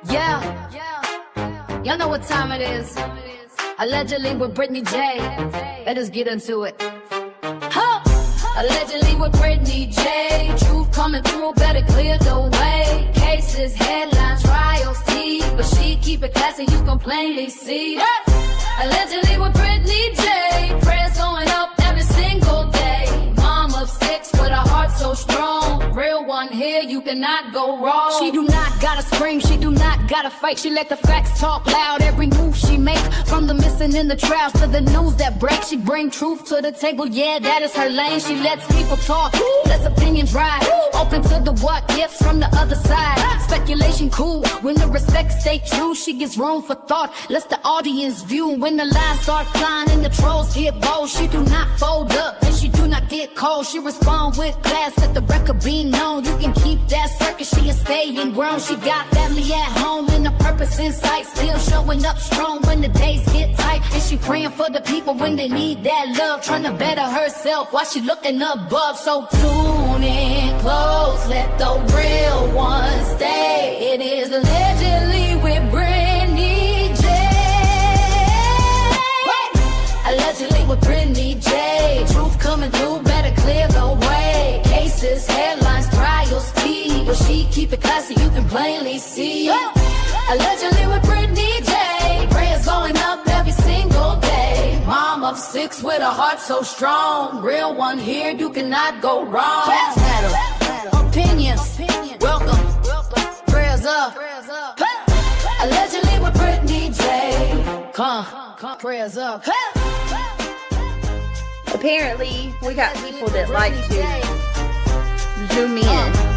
Yeah, y'all know what time it is. Allegedly with Brittany J. Let us get into it. Huh. Allegedly with Brittany J. Truth coming through, better clear the way. Cases, headlines, trials, tea, but she keep it classy, you can plainly see. Allegedly with Brittany J. Prayers going up every single day. Mom of 6 with a heart so strong. Real one here, you cannot go wrong. She do not gotta scream, she do not gotta fight. She let the facts talk loud, every move she make. From the missing in the trials to the news that breaks, she bring truth to the table, yeah, that is her lane. She lets people talk, lets opinions ride. Open to the what ifs from the other side. Speculation cool, when the respect stay true. She gives room for thought, lets the audience view. When the lies start flying and the trolls get bold, she do not fold up and she do not get cold. She respond with class, let the record be known. You can keep that circus, she is staying grown. She got family at home and a purpose in sight. Still showing up strong when the days get tight. And she praying for the people when they need that love. Trying to better herself while she looking above. So tune in close, let the real one stay. It is allegedly with Brittany J. Allegedly with Brittany J. Truth coming through, better clear the way. Cases, headlines, trials, tea, but she keep it classy, you can plainly see. Allegedly with Brittany J. Prayers going up every single day. Mom of 6 with a heart so strong. Real one here, you cannot go wrong. Facts matter, opinions, welcome. Prayers up. Allegedly with Brittany J. Come, prayers up. Apparently, we got people that like to zoom in.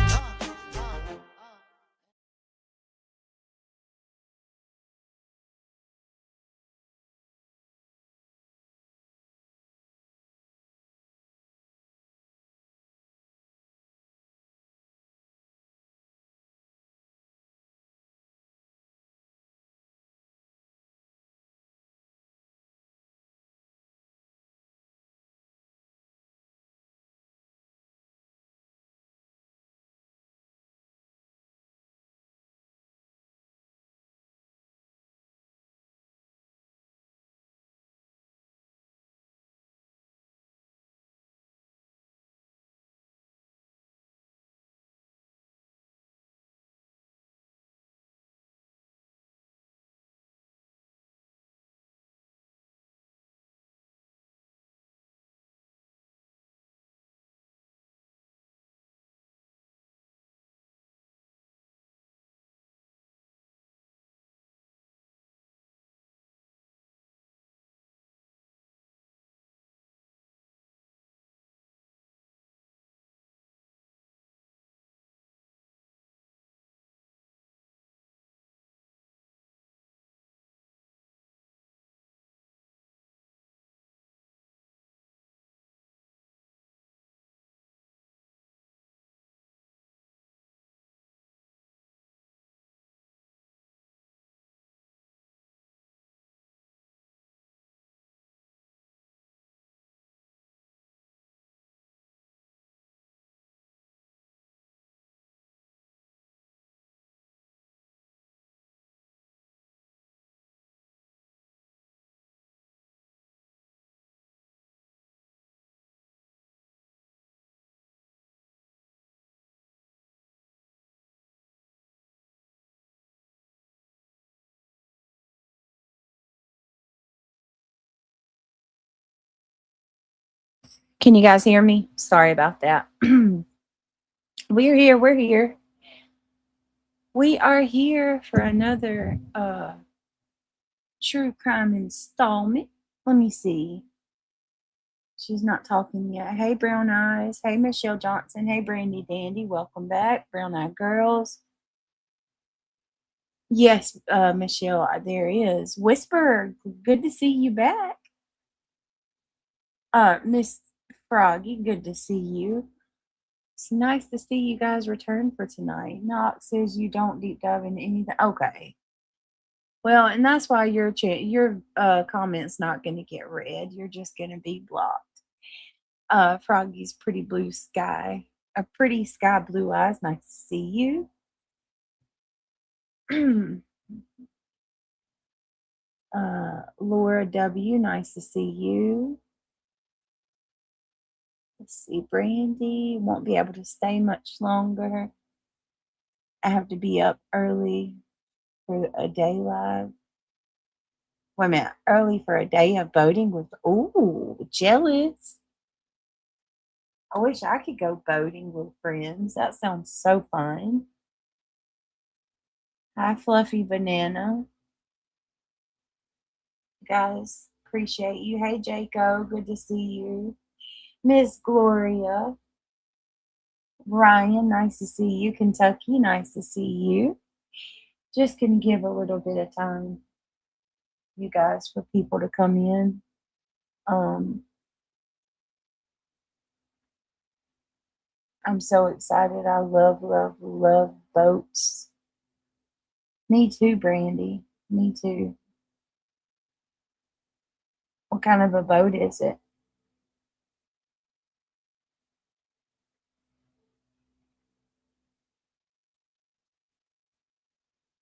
Can you guys hear me? Sorry about that. We're here. We're here. We are here for another true crime installment. Let me see. She's not talking yet. Hey, Brown Eyes. Hey, Michelle Johnson. Hey, Brandy Dandy. Welcome back. Brown Eyed Girls. Yes, Michelle, there is. Whisper, good to see you back. Miss Froggy, good to see you. It's nice to see you guys return for tonight. Knox says you don't deep dive into anything. Okay. Well, and that's why your comment's not going to get read. You're just going to be blocked. Froggy's pretty blue sky. A pretty sky blue eyes. Nice to see you. Laura W, nice to see you. Let's see, Brandy won't be able to stay much longer. I have to be up early for a day live. Wait a minute, early for a day of boating with, ooh, jealous. I wish I could go boating with friends. That sounds so fun. Hi, Fluffy Banana. Guys, appreciate you. Hey, Jaco, good to see you. Miss Gloria. Ryan, nice to see you. Kentucky, nice to see you. Just gonna give a little bit of time, you guys, for people to come in. I'm so excited. I love, love, love boats. Me too, Brandy. Me too. What kind of a boat is it?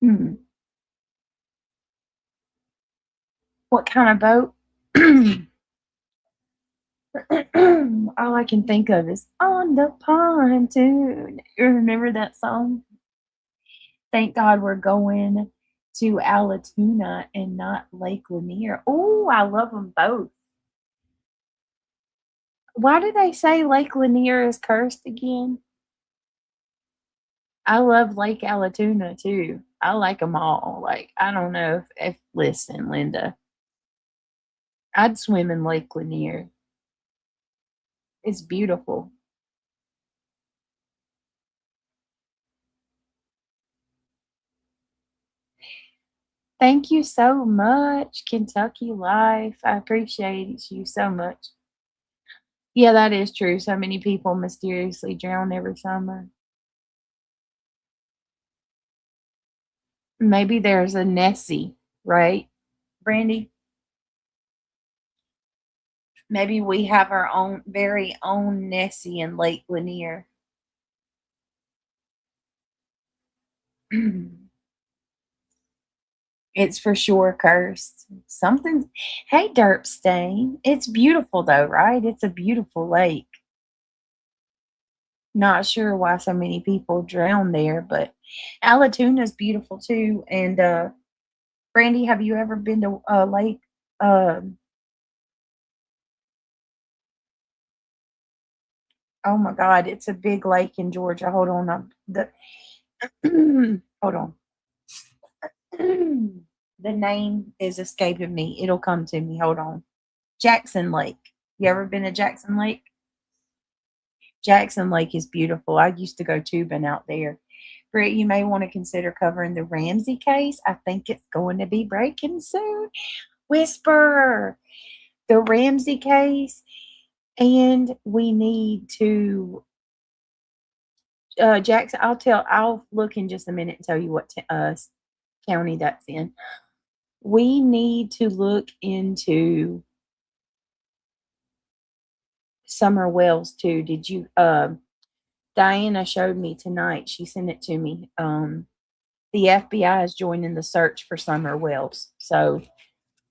Hmm. What kind of boat? All I can think of is on the pontoon. You remember that song? Thank God we're going to Alatoona and not Lake Lanier. Oh, I love them both. Why do they say Lake Lanier is cursed again? I love Lake Alatoona too. I like them all. Like, I don't know if listen, Linda, I'd swim in Lake Lanier. It's beautiful. Thank you so much, Kentucky Life. I appreciate you so much. Yeah, that is true. So many people mysteriously drown every summer. Maybe there's a Nessie, right, Brandy? Maybe we have our own very own Nessie in Lake Lanier. It's for sure cursed. Something. Hey, Derp Stain. It's beautiful though, right? It's a beautiful lake. Not sure why so many people drown there, but Alatoona is beautiful too. And Brandy, have you ever been to a lake? Oh my God, it's a big lake in Georgia. Hold on, hold on. The name is escaping me. It'll come to me. Hold on. Jackson Lake. You ever been to Jackson Lake? Jackson Lake is beautiful. I used to go tubing out there. Britt, you may want to consider covering the Ramsey case. I think it's going to be breaking soon. Whisper the Ramsey case, and we need to Jackson. I'll look in just a minute and tell you what county that's in. We need to look into Summer Wells too. Did you Diana showed me tonight. She sent it to me. The FBI is joining the search for Summer Wells. So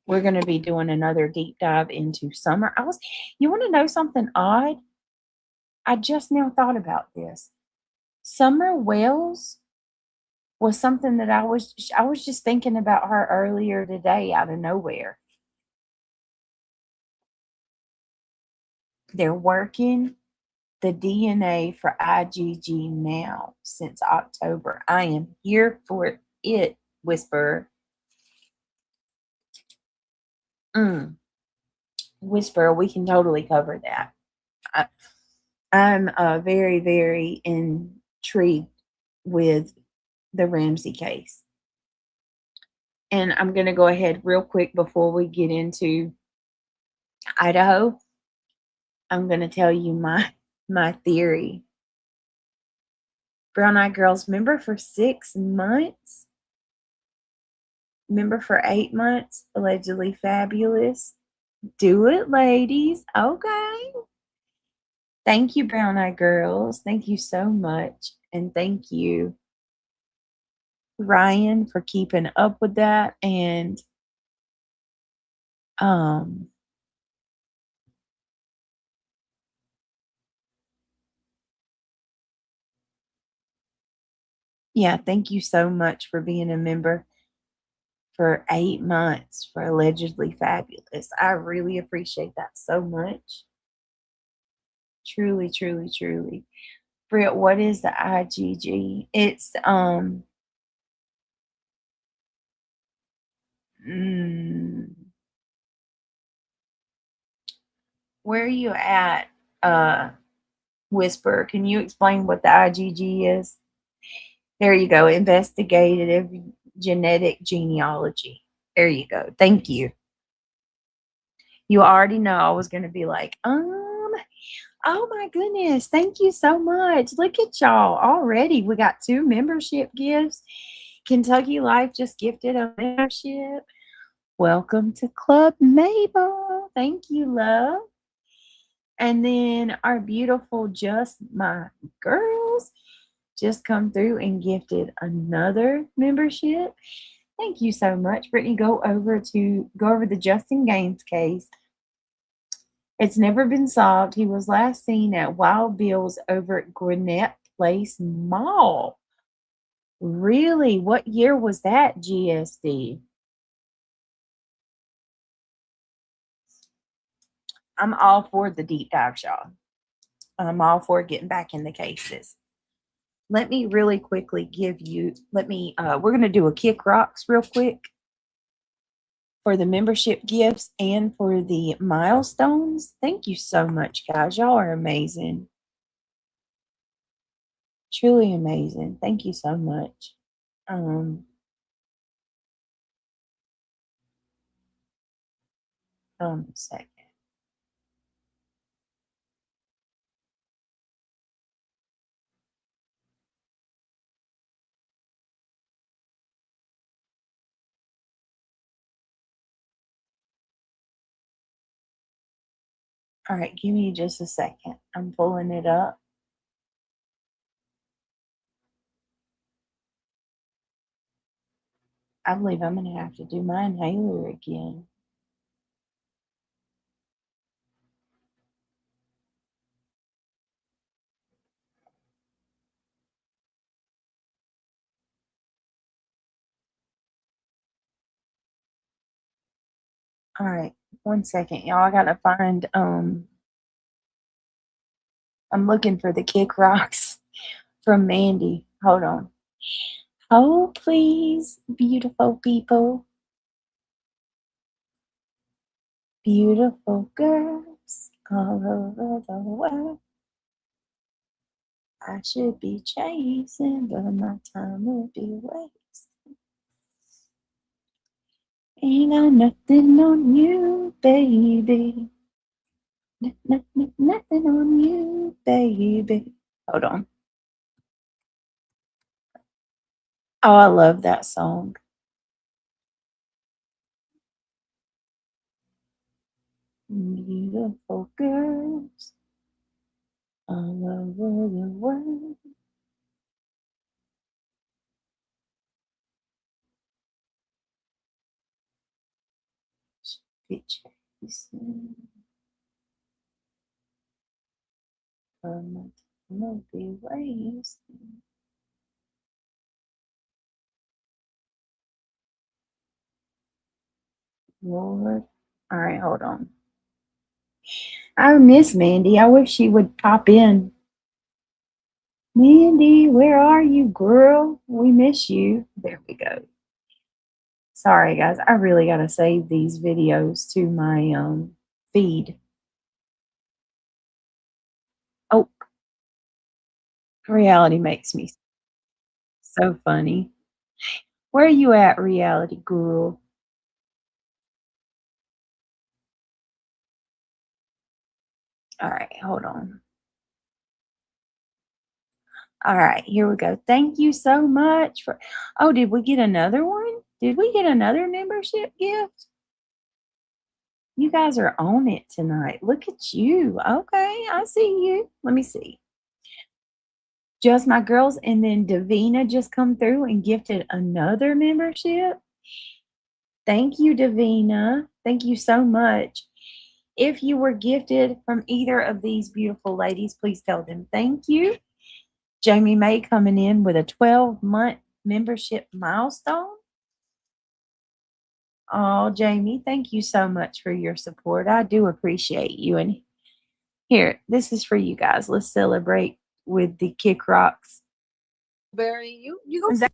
we're going to be doing another deep dive into Summer. You want to know something odd? I just now thought about this. Summer Wells was something that I was just thinking about her earlier today out of nowhere. They're working the DNA for IgG now since October. I am here for it, Whisper. Whisper, we can totally cover that. I'm very, very intrigued with the Ramsey case. And I'm going to go ahead real quick before we get into Idaho. I'm going to tell you my theory. Brown Eyed Girls, member for 6 months? Member for 8 months? Allegedly fabulous. Do it, ladies. Okay. Thank you, Brown Eyed Girls. Thank you so much. And thank you Ryan for keeping up with that, and um yeah, thank you so much for being a member for 8 months for Allegedly Fabulous. I really appreciate that so much. Truly, truly, truly. Britt, what is the IGG? It's mm, where are you at? Whisper. Can you explain what the IGG is? There you go. Investigative genetic genealogy. There you go. Thank you. You already know I was going to be like, oh my goodness. Thank you so much. Look at y'all already. We got 2 membership gifts. Kentucky Life just gifted a membership. Welcome to Club Mabel. Thank you, love. And then our beautiful Just My Girls just come through and gifted another membership. Thank you so much. Brittany, go over the Justin Gaines case. It's never been solved. He was last seen at Wild Bill's over at Gwinnett Place Mall. Really? What year was that, GSD? I'm all for the deep dive, y'all. I'm all for getting back in the cases. Let me really quickly give you, we're going to do a kick rocks real quick for the membership gifts and for the milestones. Thank you so much, guys. Y'all are amazing. Truly amazing. Thank you so much. Hold on a second. All right, give me just a second. I'm pulling it up. I believe I'm going to have to do my inhaler again. All right, 1 second, y'all. I got to find, I'm looking for the kick rocks from Mandy. Hold on. Oh, please, beautiful people. Beautiful girls all over the world. I should be chasing, but my time will be wasted. Ain't got nothing on you, baby. Nothing on you, baby. Hold on. Oh, I love that song. Beautiful girls all over the world. Be chasing, but my time will be wasted. Lord. All right, hold on. I miss Mandy. I wish she would pop in. Mandy, where are you, girl? We miss you. There we go. Sorry, guys. I really got to save these videos to my feed. Oh, reality makes me so funny. Where are you at, reality girl? All right, hold on. All right, here we go. Thank you so much for. Oh, did we get another one? Did we get another membership gift? You guys are on it tonight. Look at you. Okay, I see you. Let me see. Just my girls, and then Davina just come through and gifted another membership. Thank you, Davina. Thank you so much. If you were gifted from either of these beautiful ladies, please tell them thank you. Jamie May coming in with a 12-month membership milestone. Oh, Jamie, thank you so much for your support. I do appreciate you. And here, this is for you guys. Let's celebrate with the Kick Rocks. Berry, you go. Is that,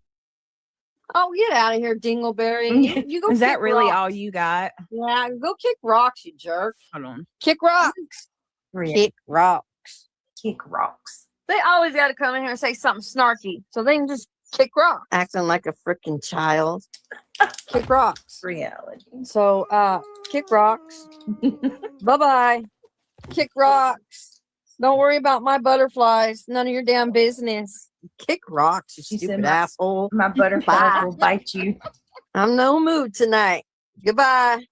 Oh, get out of here, Dingleberry. You go. is that kick really rocks. all you got? Yeah, go kick rocks, you jerk. Hold on. Kick rocks. Kick rocks. Kick Rocks. They always got to come in here and say something snarky, so they can just kick rocks. Acting like a freaking child. Kick rocks. Reality. So, kick rocks. Bye-bye. Kick rocks. Don't worry about my butterflies. None of your damn business. Kick rocks, you She said stupid my- asshole. My butterflies will bite you. I'm no mood tonight. Goodbye.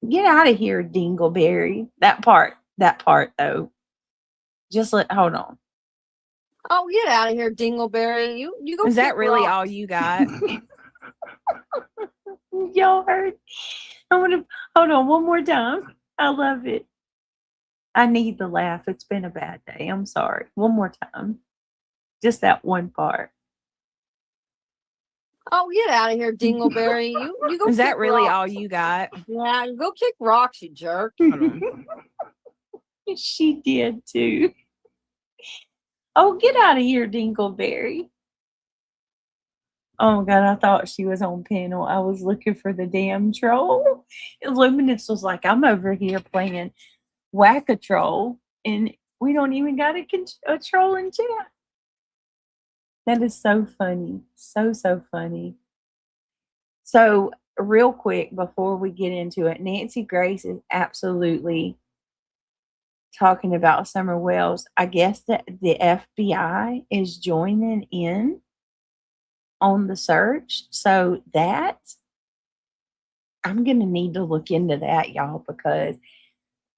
Get out of here, Dingleberry. That part though. Just hold on. Oh, get out of here, Dingleberry. You go. Is that kick really rocks. all you got? Y'all heard? I want to hold on one more time. I love it. I need the laugh. It's been a bad day. I'm sorry. One more time. Just that one part. Oh, get out of here, Dingleberry. You go. Is that kick really rocks. all you got? Yeah, go kick rocks, you jerk. She did too. Oh, get out of here, Dingleberry. Oh my God, I thought she was on panel. I was looking for the damn troll. Luminous was like, I'm over here playing Whack-A-Troll, and we don't even got a troll in chat. That is so funny. So funny. So, real quick, before we get into it, Nancy Grace is absolutely talking about Summer Wells. I guess that the FBI is joining in on the search. So that I'm gonna need to look into that, y'all, because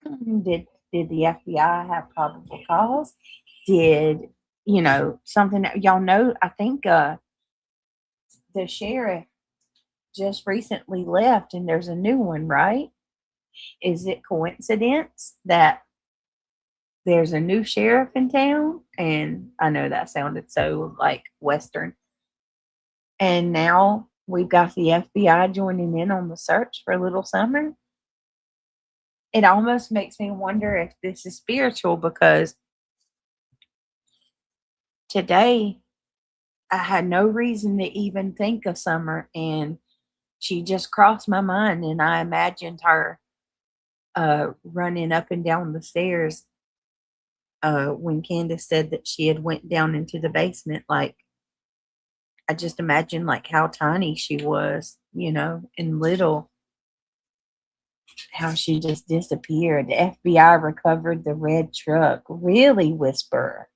did the FBI have probable cause? Did something that y'all know? I think the sheriff just recently left and there's a new one, right? Is it coincidence that there's a new sheriff in town? And I know that sounded so like Western. And now we've got the FBI joining in on the search for Little Summer. It almost makes me wonder if this is spiritual, because today I had no reason to even think of Summer, and she just crossed my mind, and I imagined her running up and down the stairs when Candace said that she had went down into the basement. Like, I just imagined like how tiny she was, and little, how she just disappeared. The FBI recovered the red truck. Really, Whisper?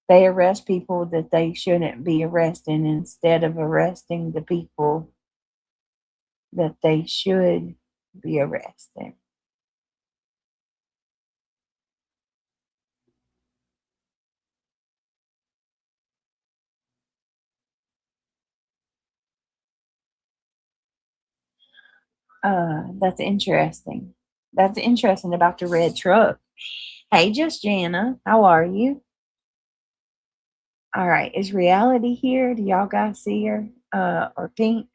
They arrest people that they shouldn't be arresting instead of arresting the people that they should be arresting. That's interesting. That's interesting about the red truck. Hey, Just Jana, how are you? All right, is Reality here? Do y'all guys see her? Or Pink?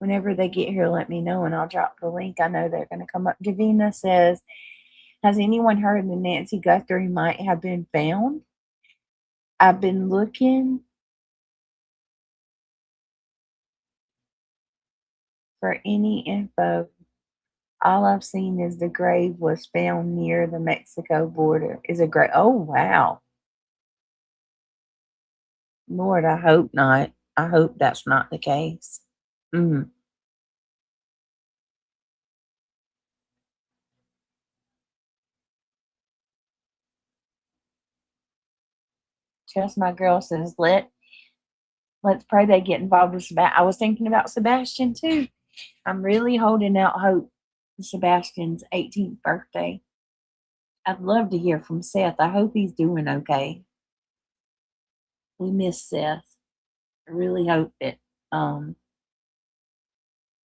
Whenever they get here, let me know and I'll drop the link. I know they're going to come up. Davina says, has anyone heard that Nancy Guthrie might have been found? I've been looking for any info. All I've seen is the grave was found near the Mexico border. Is a grave? Oh, wow. Lord, I hope not. I hope that's not the case. Just my girl says, let's pray they get involved with Sebastian. I was thinking about Sebastian too. I'm really holding out hope for Sebastian's 18th birthday. I'd love to hear from Seth. I hope he's doing okay. We miss Seth. I really hope that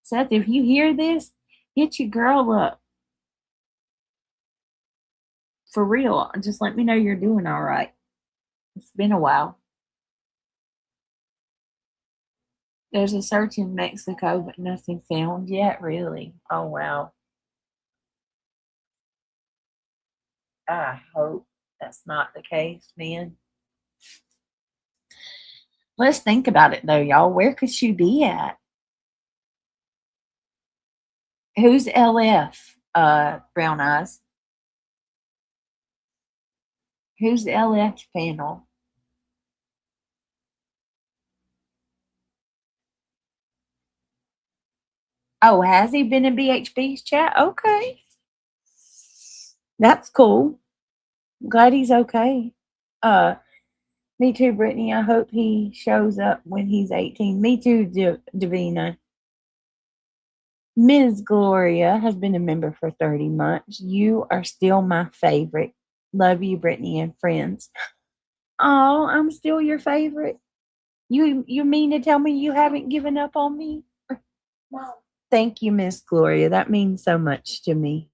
Seth, if you hear this, hit your girl up. For real. Just let me know you're doing all right. It's been a while. There's a search in Mexico, but nothing found yet, really. Oh, wow. I hope that's not the case, man. Let's think about it, though, y'all. Where could she be at? Who's LF, Brown Eyes? Who's the LF panel? Oh, has he been in BHB's chat? Okay. That's cool. Glad he's okay. Me too, Brittany. I hope he shows up when he's 18. Me too, Davina. Ms. Gloria has been a member for 30 months. You are still my favorite. Love you, Brittany and friends. Oh, I'm still your favorite. You mean to tell me you haven't given up on me? No. Thank you, Miss Gloria. That means so much to me.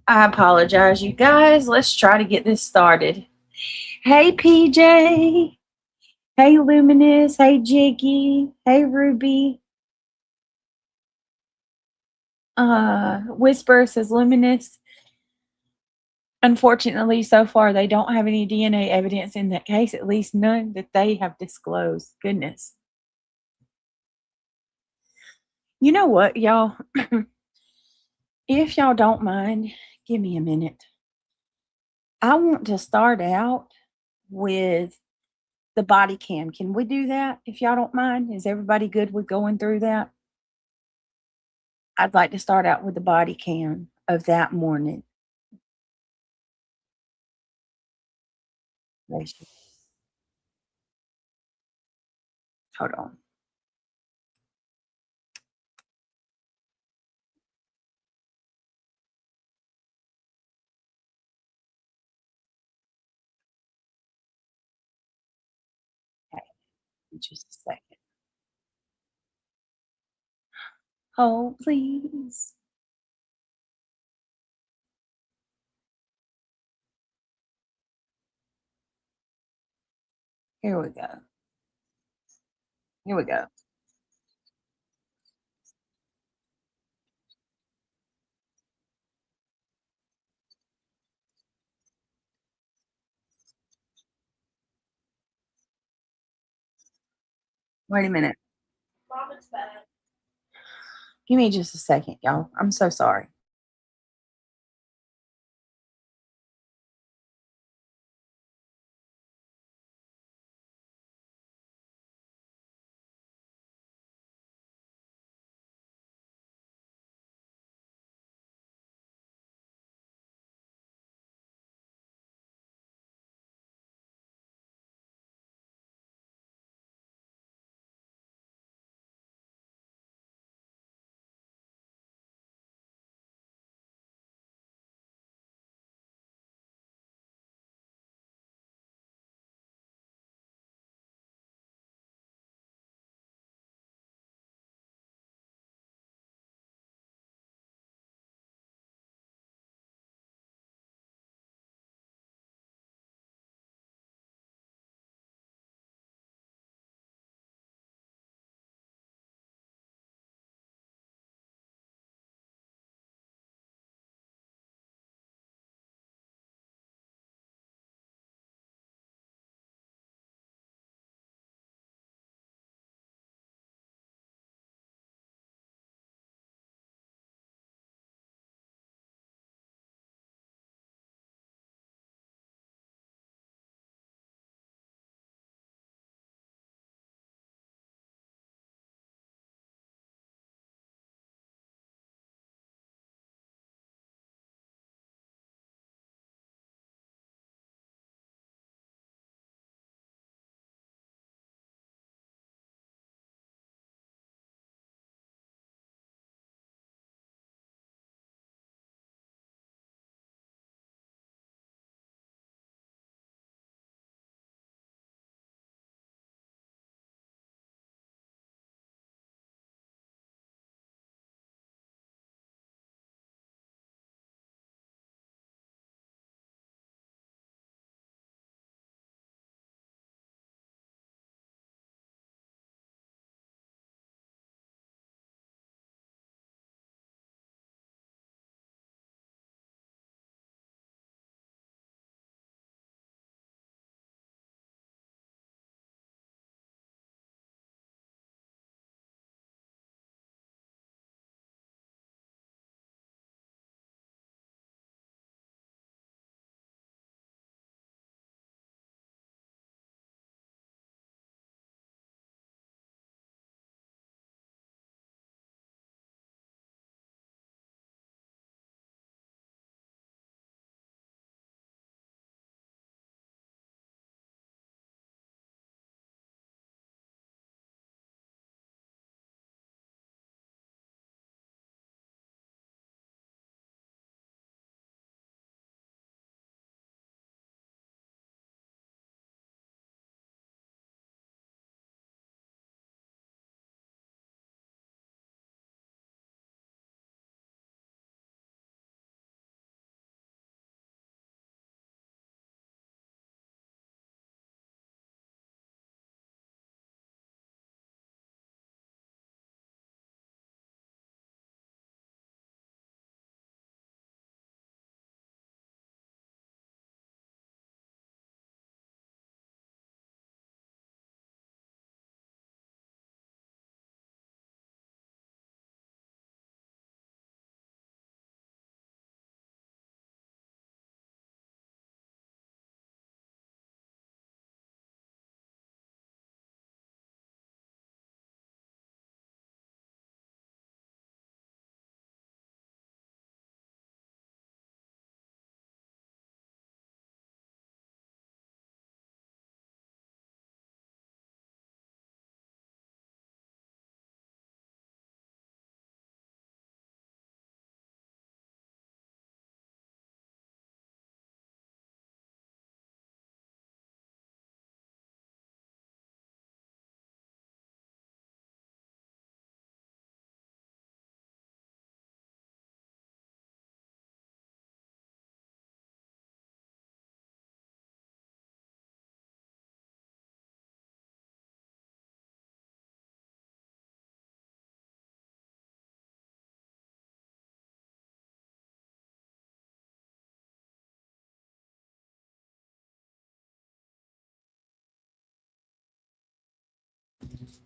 I apologize, you guys. Let's try to get this started. Hey, PJ. Hey, Luminous. Hey, Jiggy. Hey, Ruby. Whisper says Luminous. Unfortunately, so far, they don't have any DNA evidence in that case, at least none that they have disclosed. Goodness. You know what, y'all? If y'all don't mind, give me a minute. I want to start out with the body cam. Can we do that if y'all don't mind? Is everybody good with going through that? I'd like to start out with the body cam of that morning. Hold on. Okay, just a second. Hold, please. Here we go. Here we go. Wait a minute. Give me just a second, y'all. I'm so sorry.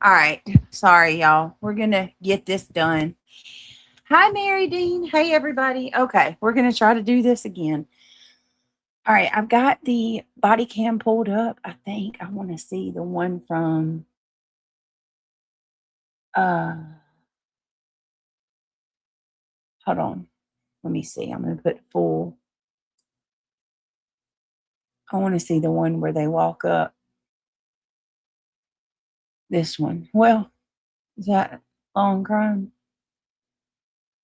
All right. Sorry, y'all. We're going to get this done. Hi, Mary Dean. Hey, everybody. Okay. We're going to try to do this again. All right. I've got the body cam pulled up. I think I want to see the one from, hold on. Let me see. I'm going to put full. I want to see the one where they walk up. This one. Well, is that long crime?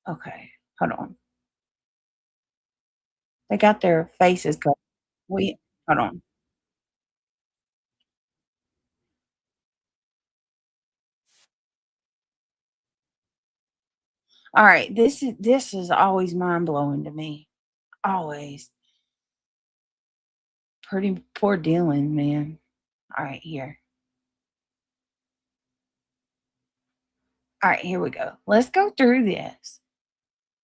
Okay. Hold on. They got their faces covered. Hold on. All right. This is always mind blowing to me. Always. Pretty poor dealing, man. All right, here. All right, here we go. Let's go through this.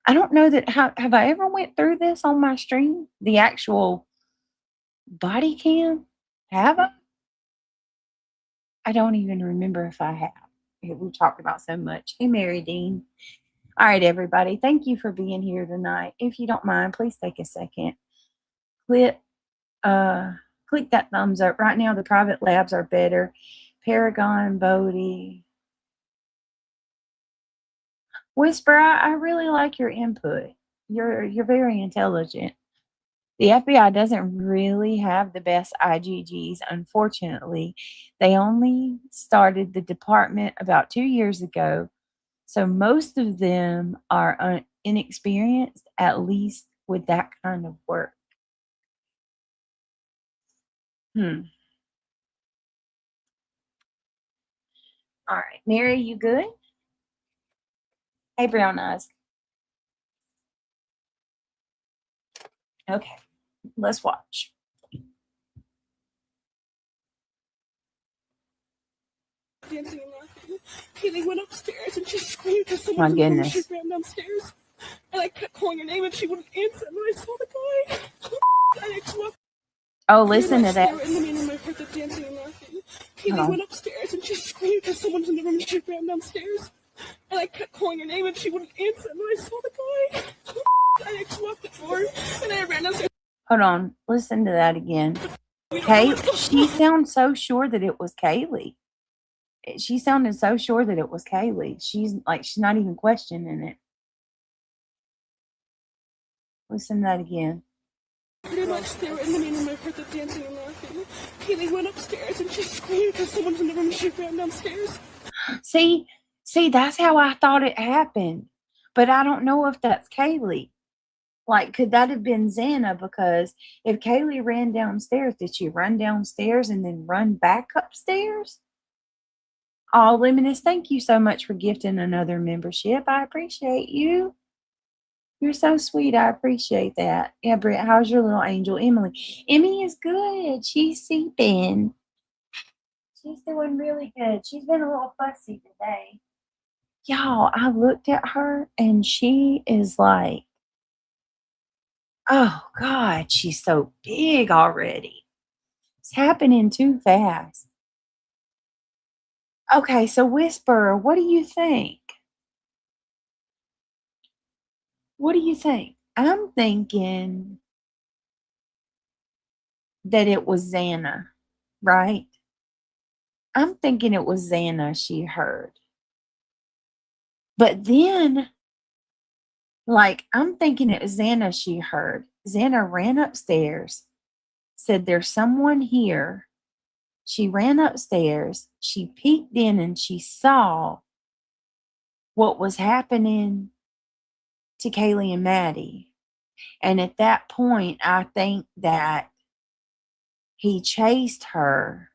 I don't know that have I ever went through this on my stream? The actual body cam? Have I? I don't even remember if I have. We talked about so much. Hey, Mary Dean. All right, everybody. Thank you for being here tonight. If you don't mind, please take a second. Click that thumbs up. Right now, the private labs are better. Paragon, Bodie. Whisper, I really like your input. You're very intelligent. The FBI doesn't really have the best IGGs, unfortunately. They only started the department about 2 years ago, so most of them are inexperienced, at least with that kind of work. All right, Mary, you good? Hey, Brown Eyes. Okay, let's watch. Dancing and laughing. Kaylee went upstairs and she screamed because My someone from the room goodness. she ran downstairs. And I kept calling her name and she wouldn't answer. And I saw the guy. I walked. Oh, listen to that. In the main room, I heard the dancing and laughing. Kaylee went upstairs and she screamed because someone from the room she ran downstairs. And I kept calling her name and she wouldn't answer. And I saw the guy. I locked the door and I ran downstairs. Hold on. Listen to that again. She sounds so sure that it was Kaylee. She sounded so sure that it was Kaylee. She's not even questioning it. Listen to that again. Pretty much they were in the main room. I heard the dancing and laughing. Kaylee went upstairs and she screamed because someone from the room she ran downstairs. See, that's how I thought it happened. But I don't know if that's Kaylee. Like, could that have been Xana? Because if Kaylee ran downstairs, did she run downstairs and then run back upstairs? Oh, Luminous, thank you so much for gifting another membership. I appreciate you. You're so sweet. I appreciate that. Yeah, Britt, how's your little angel, Emily? Emmy is good. She's sleeping. She's doing really good. She's been a little fussy today. Y'all, I looked at her and she is like, oh God, she's so big already. It's happening too fast. Okay, so Whisper, what do you think? What do you think? I'm thinking that it was Xana, right? I'm thinking it was Xana she heard. But then, I'm thinking it was Xana she heard. Xana ran upstairs, said, there's someone here. She ran upstairs. She peeked in and she saw what was happening to Kaylee and Maddie. And at that point, I think that he chased her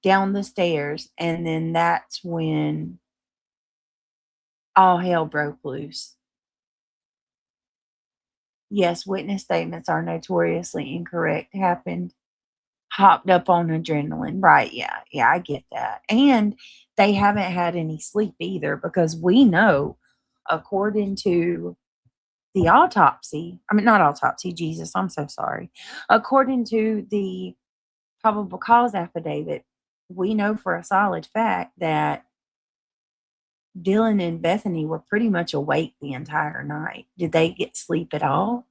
down the stairs. And then that's when all hell broke loose. Yes, witness statements are notoriously incorrect. Happened. Hopped up on adrenaline. Right. Yeah. Yeah, I get that. And they haven't had any sleep either, because we know, according to the autopsy, not autopsy, Jesus, I'm so sorry. According to the probable cause affidavit, we know for a solid fact that Dylan and Bethany were pretty much awake the entire night. Did they get sleep at all?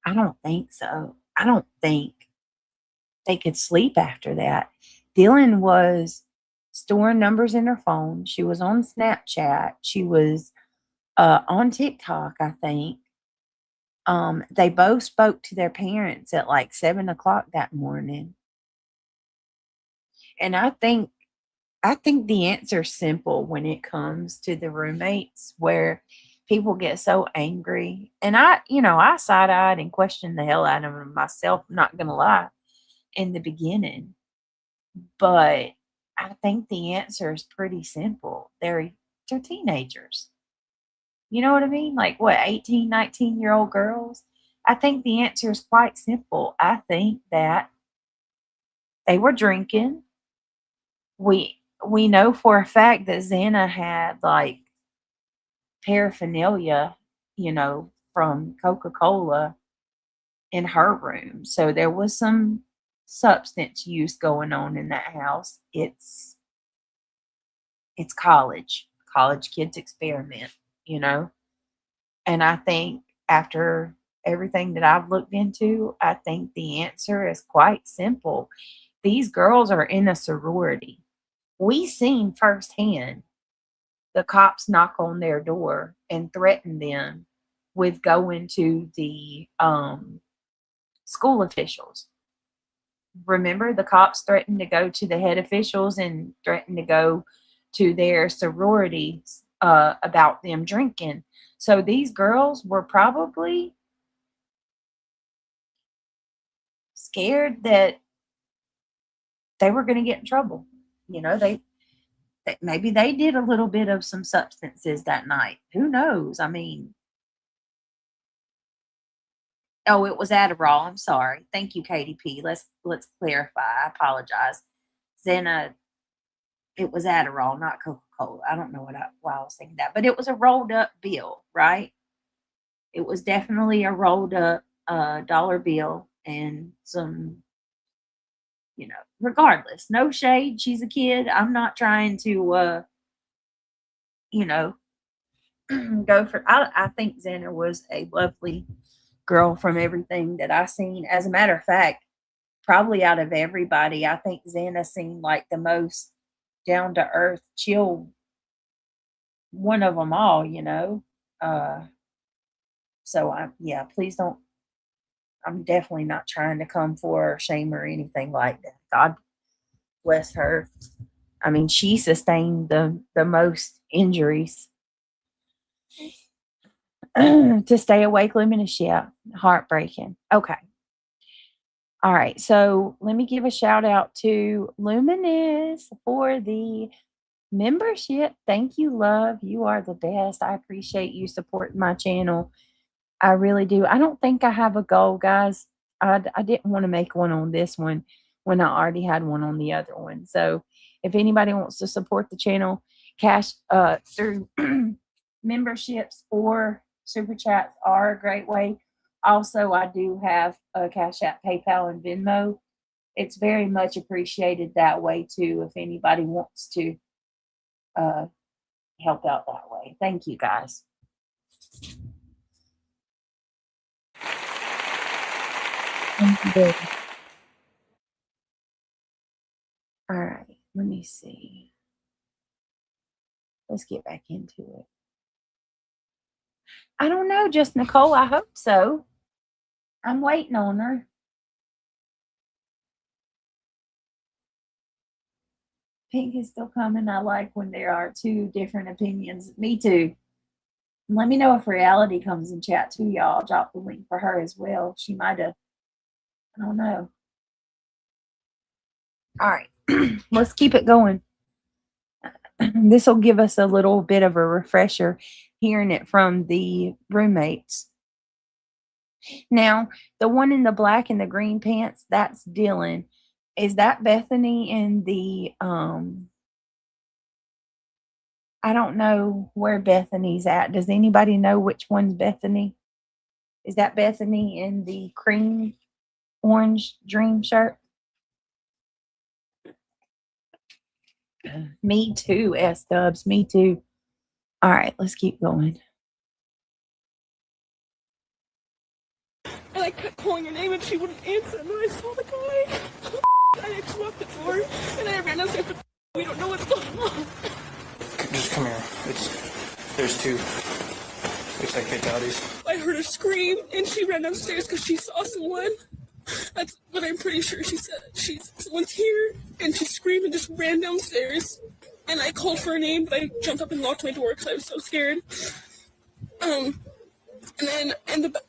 I don't think so. I don't think they could sleep after that. Dylan was storing numbers in her phone. She was on Snapchat. She was on TikTok, I think. They both spoke to their parents at like 7 o'clock that morning. And I think the answer's simple when it comes to the roommates, where people get so angry. And I side-eyed and questioned the hell out of them myself, not gonna lie, in the beginning. But I think the answer is pretty simple. They're teenagers. You know what I mean? Like, what, 18, 19-year-old girls? I think the answer is quite simple. I think that they were drinking. We know for a fact that Xana had, like, paraphernalia, from Coca-Cola in her room. So there was some substance use going on in that house. It's college kids experiment, and I think after everything that I've looked into, I think the answer is quite simple. These girls are in a sorority. We seen firsthand the cops knock on their door and threaten them with going to the school officials. Remember, the cops threatened to go to the head officials and threatened to go to their sororities about them drinking. So these girls were probably scared that they were going to get in trouble. They maybe they did a little bit of some substances that night. Who knows? I mean, oh, it was Adderall. I'm sorry. Thank you, KDP. Let's clarify. I apologize. Xana, it was Adderall, not Coca-Cola. I don't know why I was thinking that, but it was a rolled up bill, right? It was definitely a rolled up dollar bill and some, regardless, no shade. She's a kid. I'm not trying to, go for, I think Xana was a lovely girl from everything that I seen. As a matter of fact, probably out of everybody, I think Xana seemed like the most down to earth, chill one of them all, so please don't, I'm definitely not trying to come for her, shame her, or anything like that. God bless her. I mean, she sustained the most injuries to stay awake luminous. Yeah, heartbreaking. Okay. All right, so let me give a shout out to Luminous for the membership. Thank you, love. You are the best. I appreciate you supporting my channel. I really do. I don't think I have a goal, guys. I didn't want to make one on this one when I already had one on the other one. So if anybody wants to support the channel, cash through memberships or super chats are a great way. Also, I do have a Cash App, PayPal, and Venmo. It's very much appreciated that way too, if anybody wants to help out that way. Thank you, guys. Thank you, baby. All right, let me see. Let's get back into it. I don't know, just Nicole. I hope so. I'm waiting on her. Pink is still coming. I like when there are two different opinions. Me too. Let me know if Reality comes in chat too, y'all. I'll drop the link for her as well. She might have. I don't know. All right. Let's keep it going. This will give us a little bit of a refresher hearing it from the roommates. Now, the one in the black and the green pants, that's Dylan. Is that Bethany in the I don't know where Bethany's at. Does anybody know which one's Bethany? Is that Bethany in the cream orange dream shirt? Me too, S-dubs. Me too. All right, let's keep going. And I kept calling her name and she wouldn't answer. And then I saw the guy. I actually locked the door and I ran downstairs. We don't know what's going on. Just come here. There's two. Looks like fatalities. I heard her scream and she ran downstairs because she saw someone. That's what I'm pretty sure she said. Someone's here and she screamed and just ran downstairs. And I called for her name, but I jumped up and locked my door because I was so scared. And then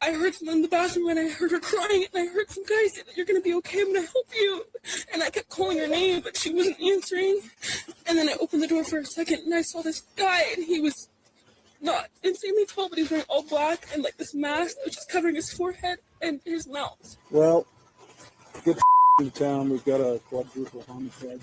I heard someone in the bathroom and I heard her crying and I heard some guy say that you're going to be okay, I'm going to help you. And I kept calling her name, but she wasn't answering. And then I opened the door for a second and I saw this guy and he was not insanely tall, but he was wearing all black and like this mask that was just covering his forehead and his mouth. Well, get into town. We've got a quadruple homicide.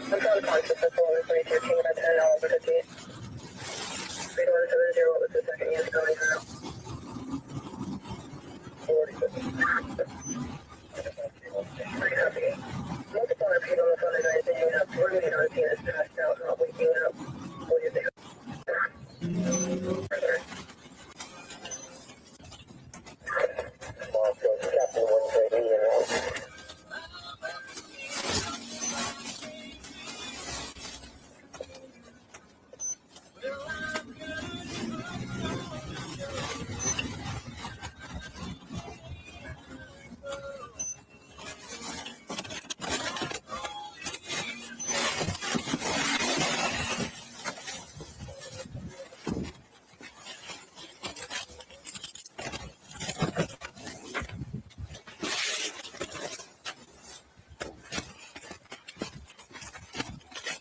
I'm trying to contact the 413 King at 10 over 15. 3170, what was the second unit going now? 40. Multiple repeat on the phone and I think you have 40 on the scene is passed out, not waking up. What do you think? Further. Captain 130 and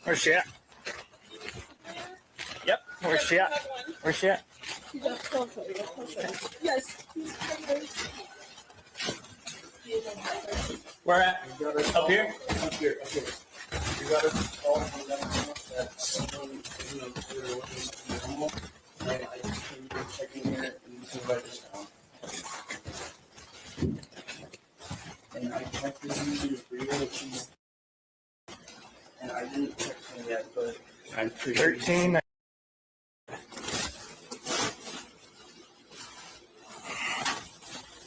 Where's she at? Yep. Where's she at? Where's she at? Yes. Where at? Up here? Up here. You got us all from that someone, they're looking normal. And I just came here checking here and this is right this down. And I checked this user for you, and I didn't check him yet, but I'm pretty 13.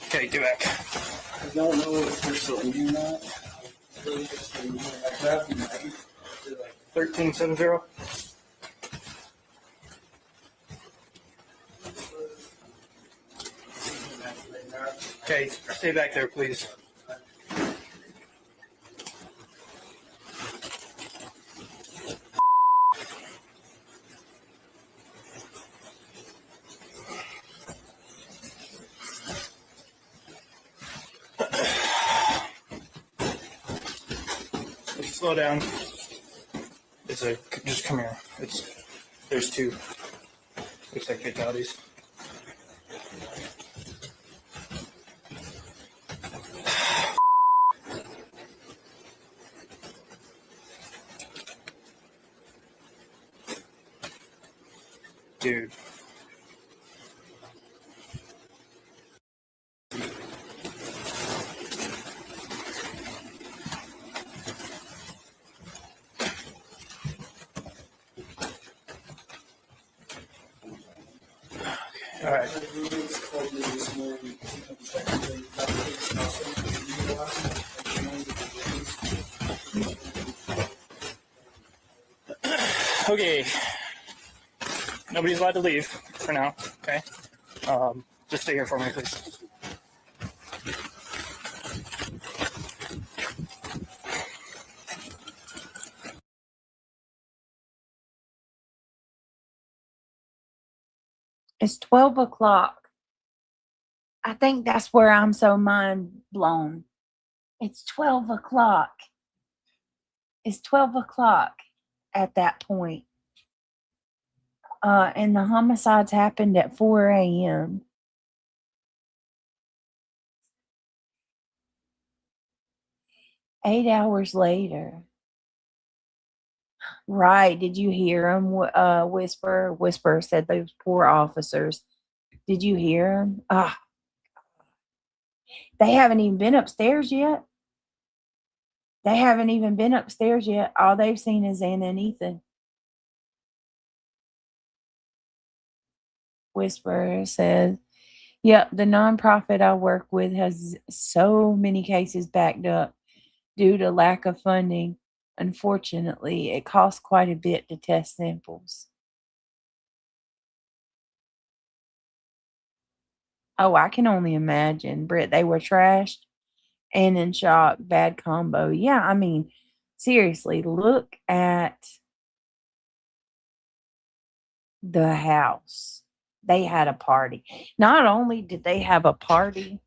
Okay, get back. I don't know if they're still in here or not. I really just I grabbed the knife. 1370. Okay, stay back there, please. Slow down. Just come here. There's two. Looks like fatalities. Dude. All right. Okay. Nobody's allowed to leave for now. Okay. Just stay here for me, please. It's 12 o'clock. I think that's where I'm so mind blown. It's 12 o'clock. It's 12 o'clock at that point. And the homicides happened at 4 a.m. Eight hours later. Right. Did you hear him whisper? Whisper said those poor officers. Did you hear him? They haven't even been upstairs yet. They haven't even been upstairs yet. All they've seen is Anna and Ethan. Whisperer says, yep, the nonprofit I work with has so many cases backed up due to lack of funding. Unfortunately, it costs quite a bit to test samples. Oh, I can only imagine. Britt, they were trashed and in shock. Bad combo. Yeah, I mean, seriously, look at the house. They had a party. Not only did they have a party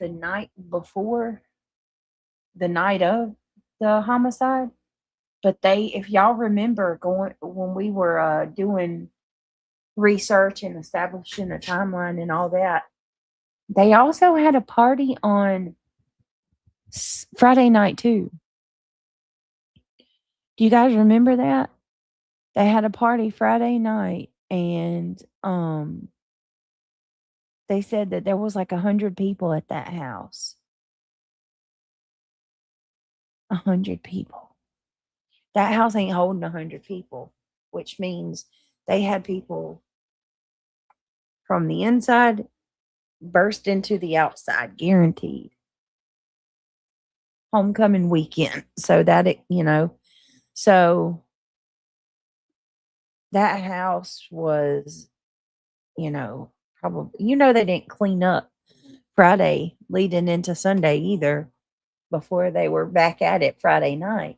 the night before, the night of the homicide, but they, if y'all remember, going when we were doing research and establishing a timeline and all that, they also had a party on Friday night too. Do you guys remember that? They had a party Friday night, and they said that there was like 100 people at that house. 100 people. That house ain't holding 100 people, which means they had people from the inside burst into the outside, guaranteed. Homecoming weekend. So that it, so that house was, probably, they didn't clean up Friday leading into Sunday either before they were back at it Friday night.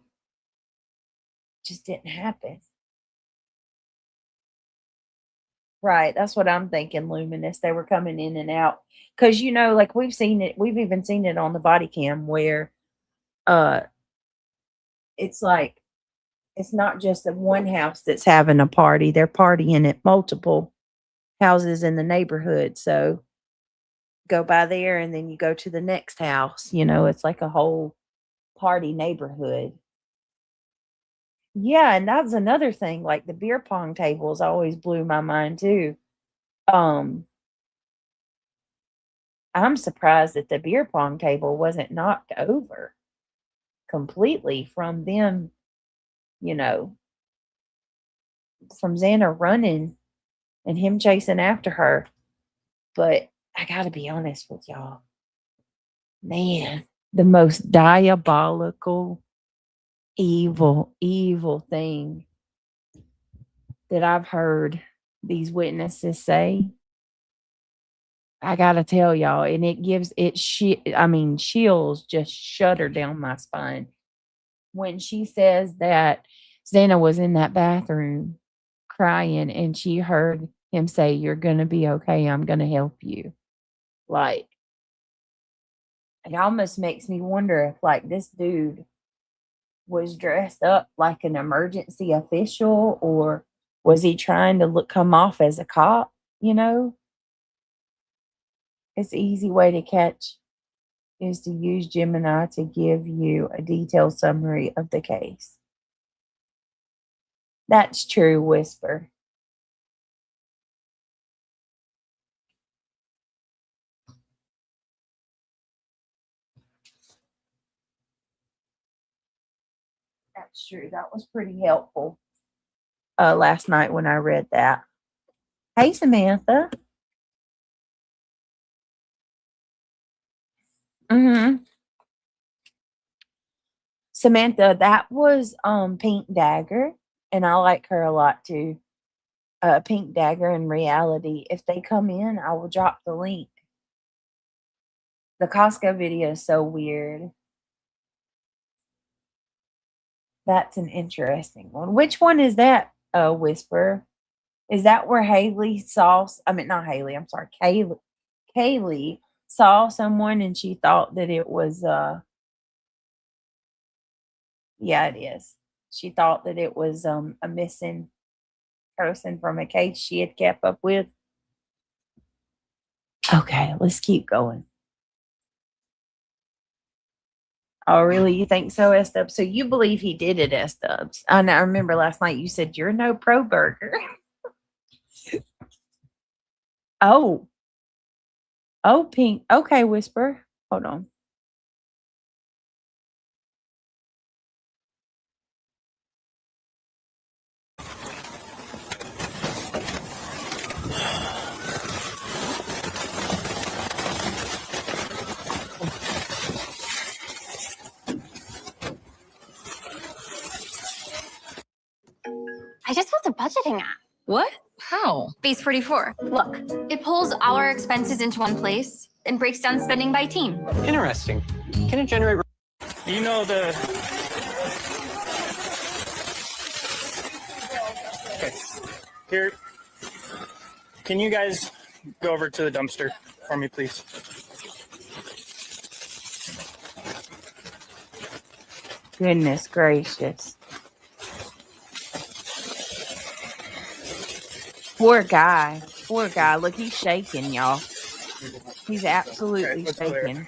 Just didn't happen. Right. That's what I'm thinking, Luminous. They were coming in and out. Because, like we've seen it, we've even seen it on the body cam where it's like, it's not just the one house that's having a party. They're partying at multiple houses in the neighborhood. So go by there and then you go to the next house. It's like a whole party neighborhood. Yeah, and that was another thing. Like the beer pong tables always blew my mind too. I'm surprised that the beer pong table wasn't knocked over completely from them, from Xana running and him chasing after her. But I gotta be honest with y'all. Man, the most diabolical, evil thing that I've heard these witnesses say, I gotta tell y'all, and it gives it chills just shudder down my spine when she says that Xana was in that bathroom crying and she heard him say, "You're gonna be okay. I'm gonna help you." Like, it almost makes me wonder if like this dude was dressed up like an emergency official, or was he trying to come off as a cop? It's an easy way to catch is to use Gemini to give you a detailed summary of the case. That's true, Whisper. That's true. That was pretty helpful last night when I read that. Hey, Samantha. Samantha, that was Pink Dagger, and I like her a lot too. Pink Dagger in reality. If they come in, I will drop the link. The Costco video is so weird. That's an interesting one. Which one is that, Whisper? Is that where Haley saw, not Haley, I'm sorry, Kaylee saw someone and she thought that it was, yeah, it is. She thought that it was a missing person from a case she had kept up with. Okay, let's keep going. Oh, really? You think so, S-Dubs? So you believe he did it, S-Dubs? I remember last night you said you're no pro burger. Oh, Pink. Okay, Whisper. Hold on. I just built a budgeting app. What? How? Base 44. Look, it pulls all our expenses into one place and breaks down spending by team. Interesting. Can it generate? You know the. Okay. Here. Can you guys go over to the dumpster for me, please? Goodness gracious. Poor guy. Poor guy. Look, he's shaking, y'all. He's absolutely let's go there. shaking.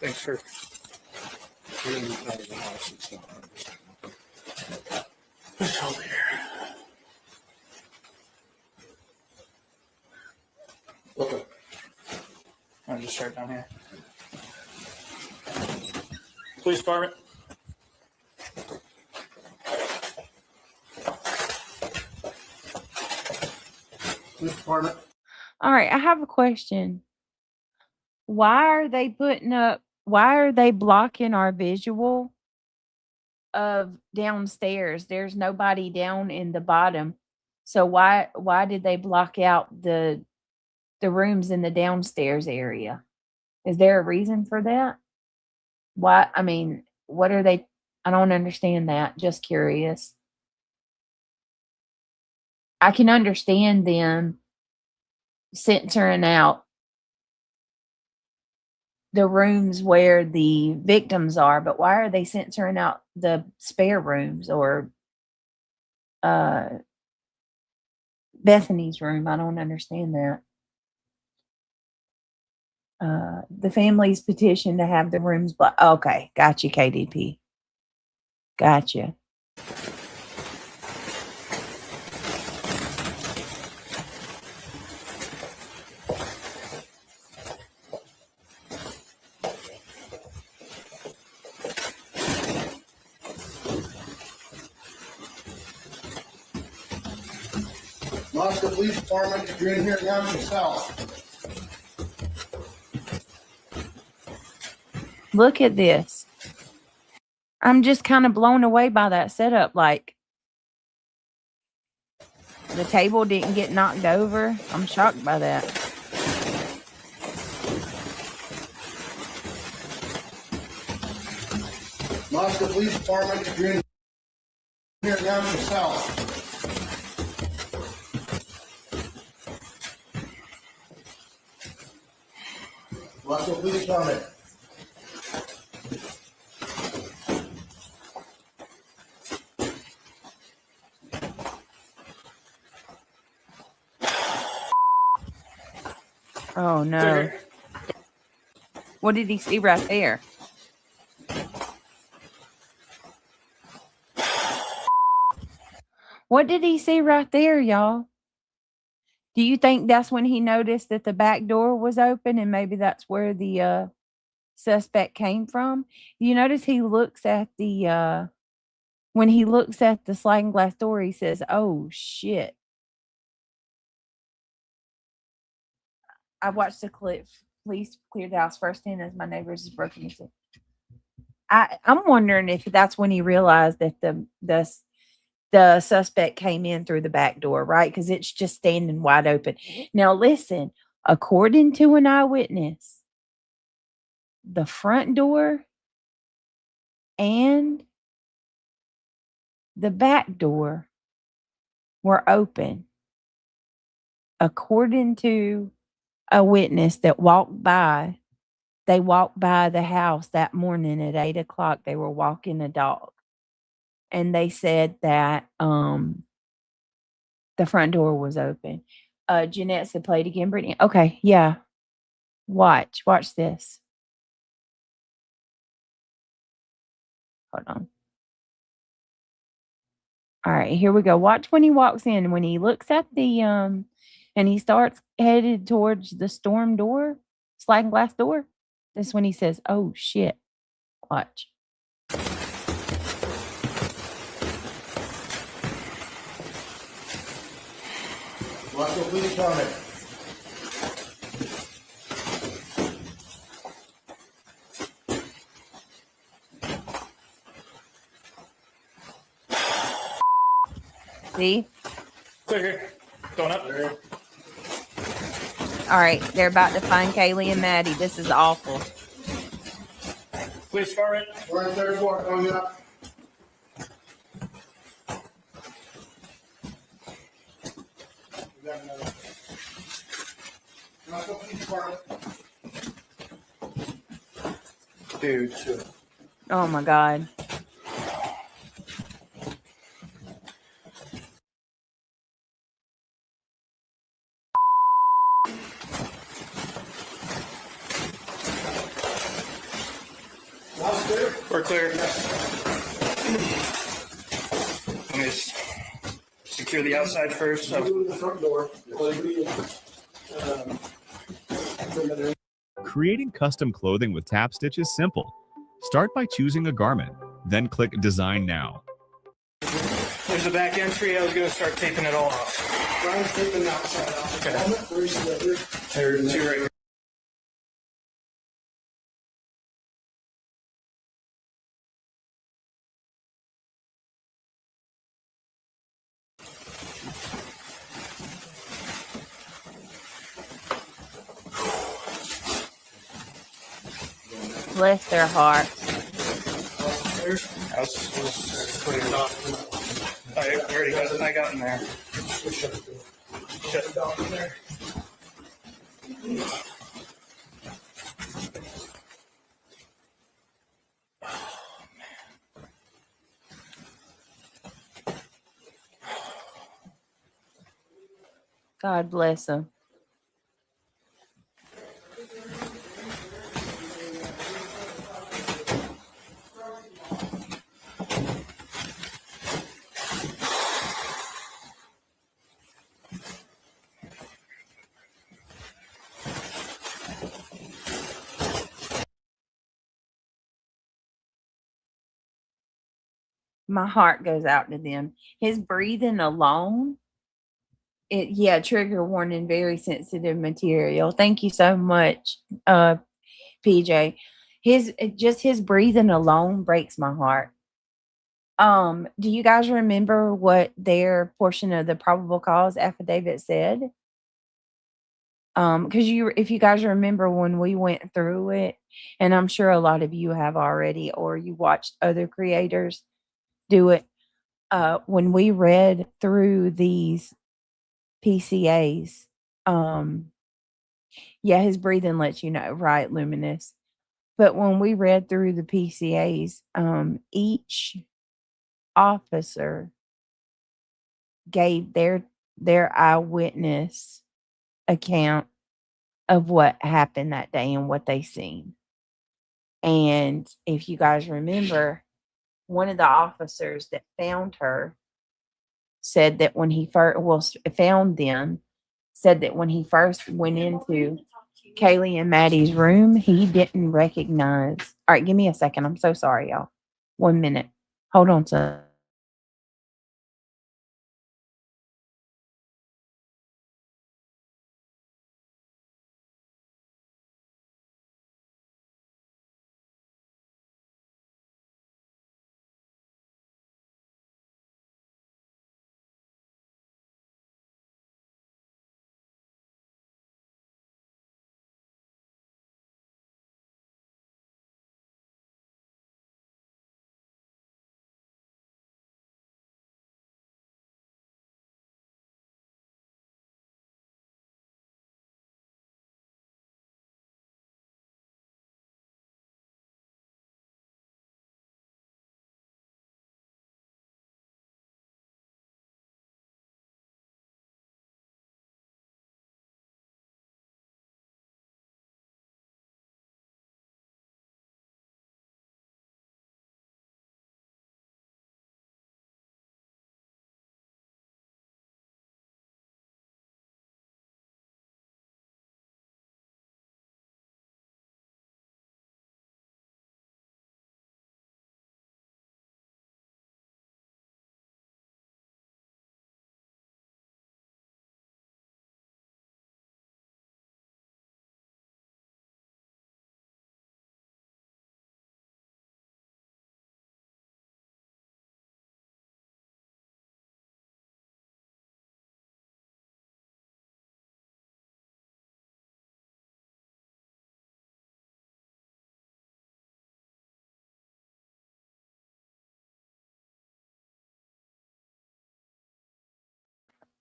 Thanks for. What's over here? Okay. I'll just start down here. Police department. Police department. All right, I have a question. Why are they blocking our visual of downstairs? There's nobody down in the bottom. So why did they block out the rooms in the downstairs area? Is there a reason for that? Why? I mean, what are they? I don't understand that. Just curious. I can understand them censoring out the rooms where the victims are, but why are they censoring out the spare rooms or Bethany's room? I don't understand that. The family's petition to have the rooms okay, gotcha, KDP. Gotcha. Moscow Police Department, if you're in here, announce yourself. Look at this. I'm just kind of blown away by that setup. Like, the table didn't get knocked over. I'm shocked by that. Moscow Police Department, if you're in here, announce yourself. Moscow Police Department. Oh no. What did he see right there? What did he see right there, y'all? Do you think that's when he noticed that the back door was open and maybe that's where the suspect came from? You notice he looks at the when he looks at the sliding glass door, he says, "Oh shit." I watched the clip. Police cleared the house first in as my neighbors is broken into. I'm wondering if that's when he realized that the suspect came in through the back door, right? Because it's just standing wide open. Now, listen, according to an eyewitness, the front door and the back door were open. According to a witness that walked by, they walked by the house that morning at 8 o'clock. They were walking a dog. And they said that the front door was open. Jeanette said, play it again, Brittany. Okay, yeah. Watch this. Hold on. All right, here we go. Watch when he walks in. When he looks at the and he starts headed towards the storm door, sliding glass door. That's when he says, "Oh shit." Watch. Russell Police Department. See? Clear here. Going up. All right, they're about to find Kaylee and Maddie. This is awful. Police department. We're on third floor, coming up. We got another. Russell Police Department. Dude. Oh my god. House clear? We're clear. Let me just secure the outside first. Go So. to the front door. Creating custom clothing with tap stitch is simple. Start by choosing a garment, then click Design Now. There's a back entry. I was going to start taping it all off. Brian's taking the outside off. Okay. Where's the other? There's two right here. Bless their hearts. House was cleared off. I already got it. I got in there. Shut it down in there. God bless them. My heart goes out to them. His breathing alone, trigger warning, very sensitive material. Thank you so much, PJ. His breathing alone breaks my heart. Do you guys remember what their portion of the probable cause affidavit said? Because if you guys remember when we went through it, and I'm sure a lot of you have already, or you watched other creators do it. When we read through these PCAs, his breathing lets you know, right, Luminous? But when we read through the PCAs, each officer gave their eyewitness account of what happened that day and what they seen. And if you guys remember, one of the officers that found her said that when he found them, said that when he first went into Kaylee and Maddie's room, he didn't recognize. All right, give me a second. I'm so sorry, y'all. 1 minute. Hold on, son.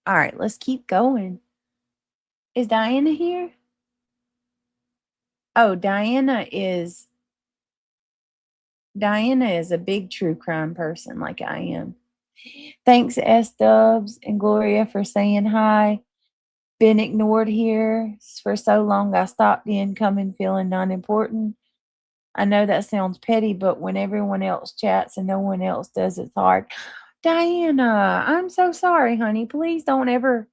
All right, let's keep going. Is Diana here? Oh, Diana is a big true crime person like I am. Thanks, S Dubs and Gloria, for saying hi. Been ignored here for so long I stopped in, coming feeling not important. I know that sounds petty, but when everyone else chats and no one else does, it's hard. Diana, I'm so sorry, honey. Please don't ever.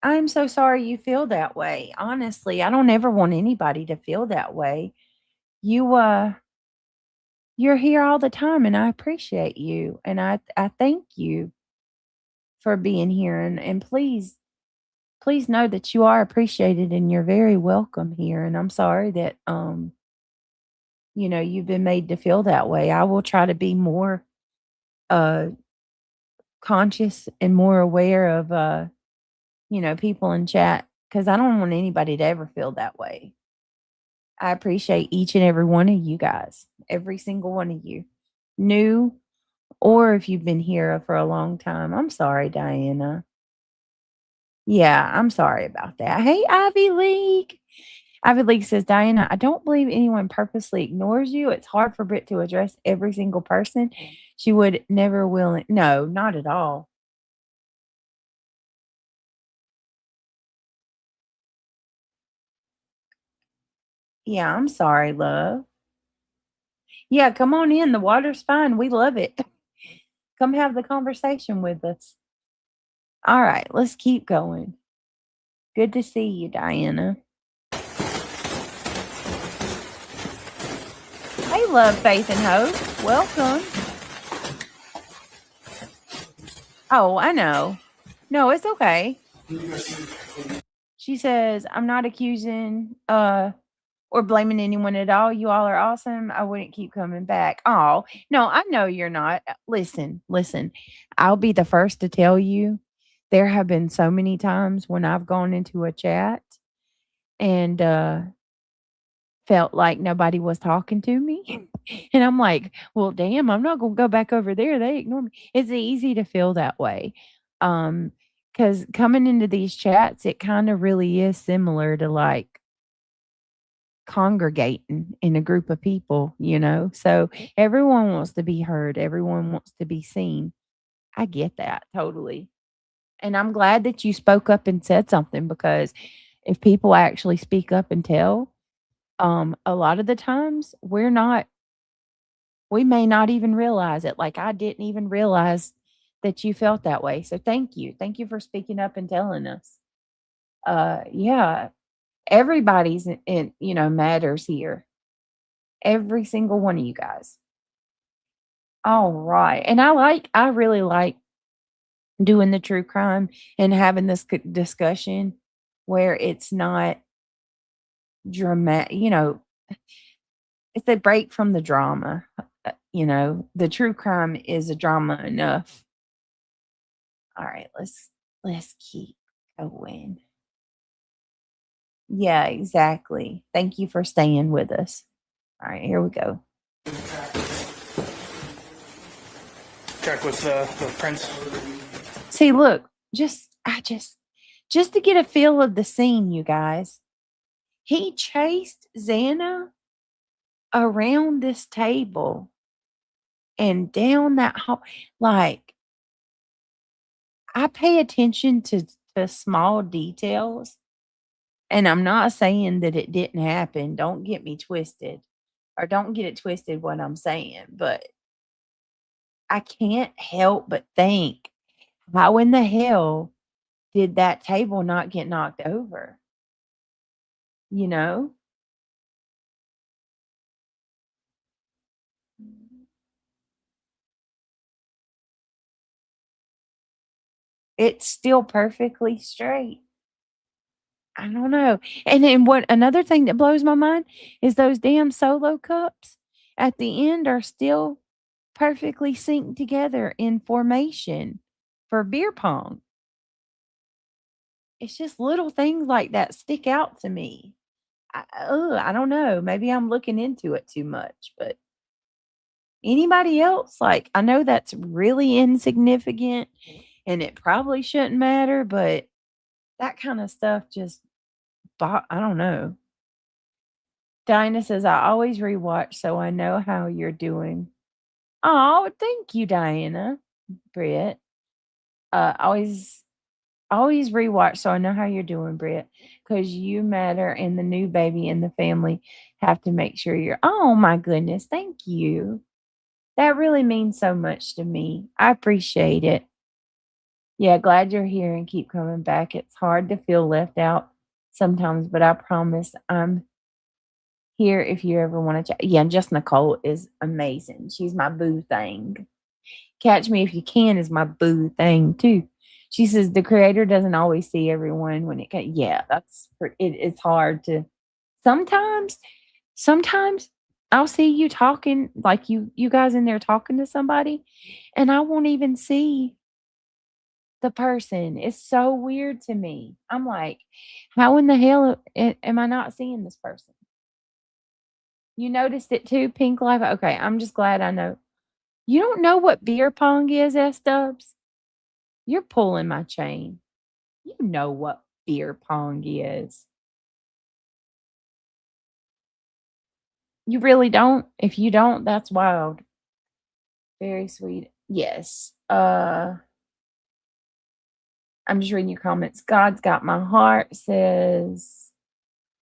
I'm so sorry you feel that way. Honestly, I don't ever want anybody to feel that way. You're here all the time and I appreciate you and I thank you for being here and please know that you are appreciated and you're very welcome here and I'm sorry that you've been made to feel that way. I will try to be more conscious and more aware of people in chat cuz I don't want anybody to ever feel that way. I appreciate each and every one of you guys, every single one of you. New or if you've been here for a long time. I'm sorry, Diana. Yeah, I'm sorry about that. Hey, Ivy League. Ivy League says, Diana, I don't believe anyone purposely ignores you. It's hard for Britt to address every single person. She would never will. No, not at all. Yeah, I'm sorry, love. Yeah, come on in. The water's fine. We love it. Come have the conversation with us. All right, let's keep going. Good to see you, Diana. Hey, love, faith, and hope. Welcome. Oh, I know. No, it's okay. She says, I'm not accusing or blaming anyone at all. You all are awesome. I wouldn't keep coming back. Oh, no, I know you're not. Listen. I'll be the first to tell you there have been so many times when I've gone into a chat and felt like nobody was talking to me. And I'm like, well, damn, I'm not going to go back over there. They ignore me. It's easy to feel that way. Because coming into these chats, it kind of really is similar to like congregating in a group of people, So everyone wants to be heard, everyone wants to be seen. I get that totally. And I'm glad that you spoke up and said something because if people actually speak up and tell, a lot of the times we may not even realize it. Like I didn't even realize that you felt that way. So thank you. Thank you for speaking up and telling us. Yeah, everybody's in matters here. Every single one of you guys. All right. And I really like doing the true crime and having this discussion where it's not dramatic, it's a break from the drama. The true crime is a drama enough. All right, let's keep going. Yeah, exactly. Thank you for staying with us. All right, here we go. Check with the prince. See, look, just to get a feel of the scene, you guys. He chased Xana around this table and down that hall. Like, I pay attention to small details, and I'm not saying that it didn't happen. Don't get me twisted, or don't get it twisted what I'm saying, but I can't help but think, how in the hell did that table not get knocked over? It's still perfectly straight. I don't know. And then another thing that blows my mind is those damn solo cups at the end are still perfectly synced together in formation for beer pong. It's just little things like that stick out to me. I don't know. Maybe I'm looking into it too much, but anybody else? Like, I know that's really insignificant and it probably shouldn't matter, but that kind of stuff just, I don't know. Dinah says, I always rewatch so I know how you're doing. Oh, thank you, Diana. Britt. Always rewatch so I know how you're doing, Britt. Because you matter and the new baby and the family have to make sure you're. Oh, my goodness. Thank you. That really means so much to me. I appreciate it. Yeah, glad you're here and keep coming back. It's hard to feel left out sometimes, but I promise I'm here if you ever want to chat. Yeah, and just Nicole is amazing. She's my boo thing. Catch Me If You Can is my boo thing too. She says the creator doesn't always see everyone when it can. Yeah, it's hard to sometimes. Sometimes I'll see you talking like you guys in there talking to somebody, and I won't even see the person. It's so weird to me. I'm like, how in the hell am I not seeing this person? You noticed it too, Pink Life? Okay, I'm just glad I know. You don't know what beer pong is, S Dubs? You're pulling my chain. You know what beer pong is. You really don't? If you don't, that's wild. Very sweet. Yes. I'm just reading your comments. God's Got My Heart says,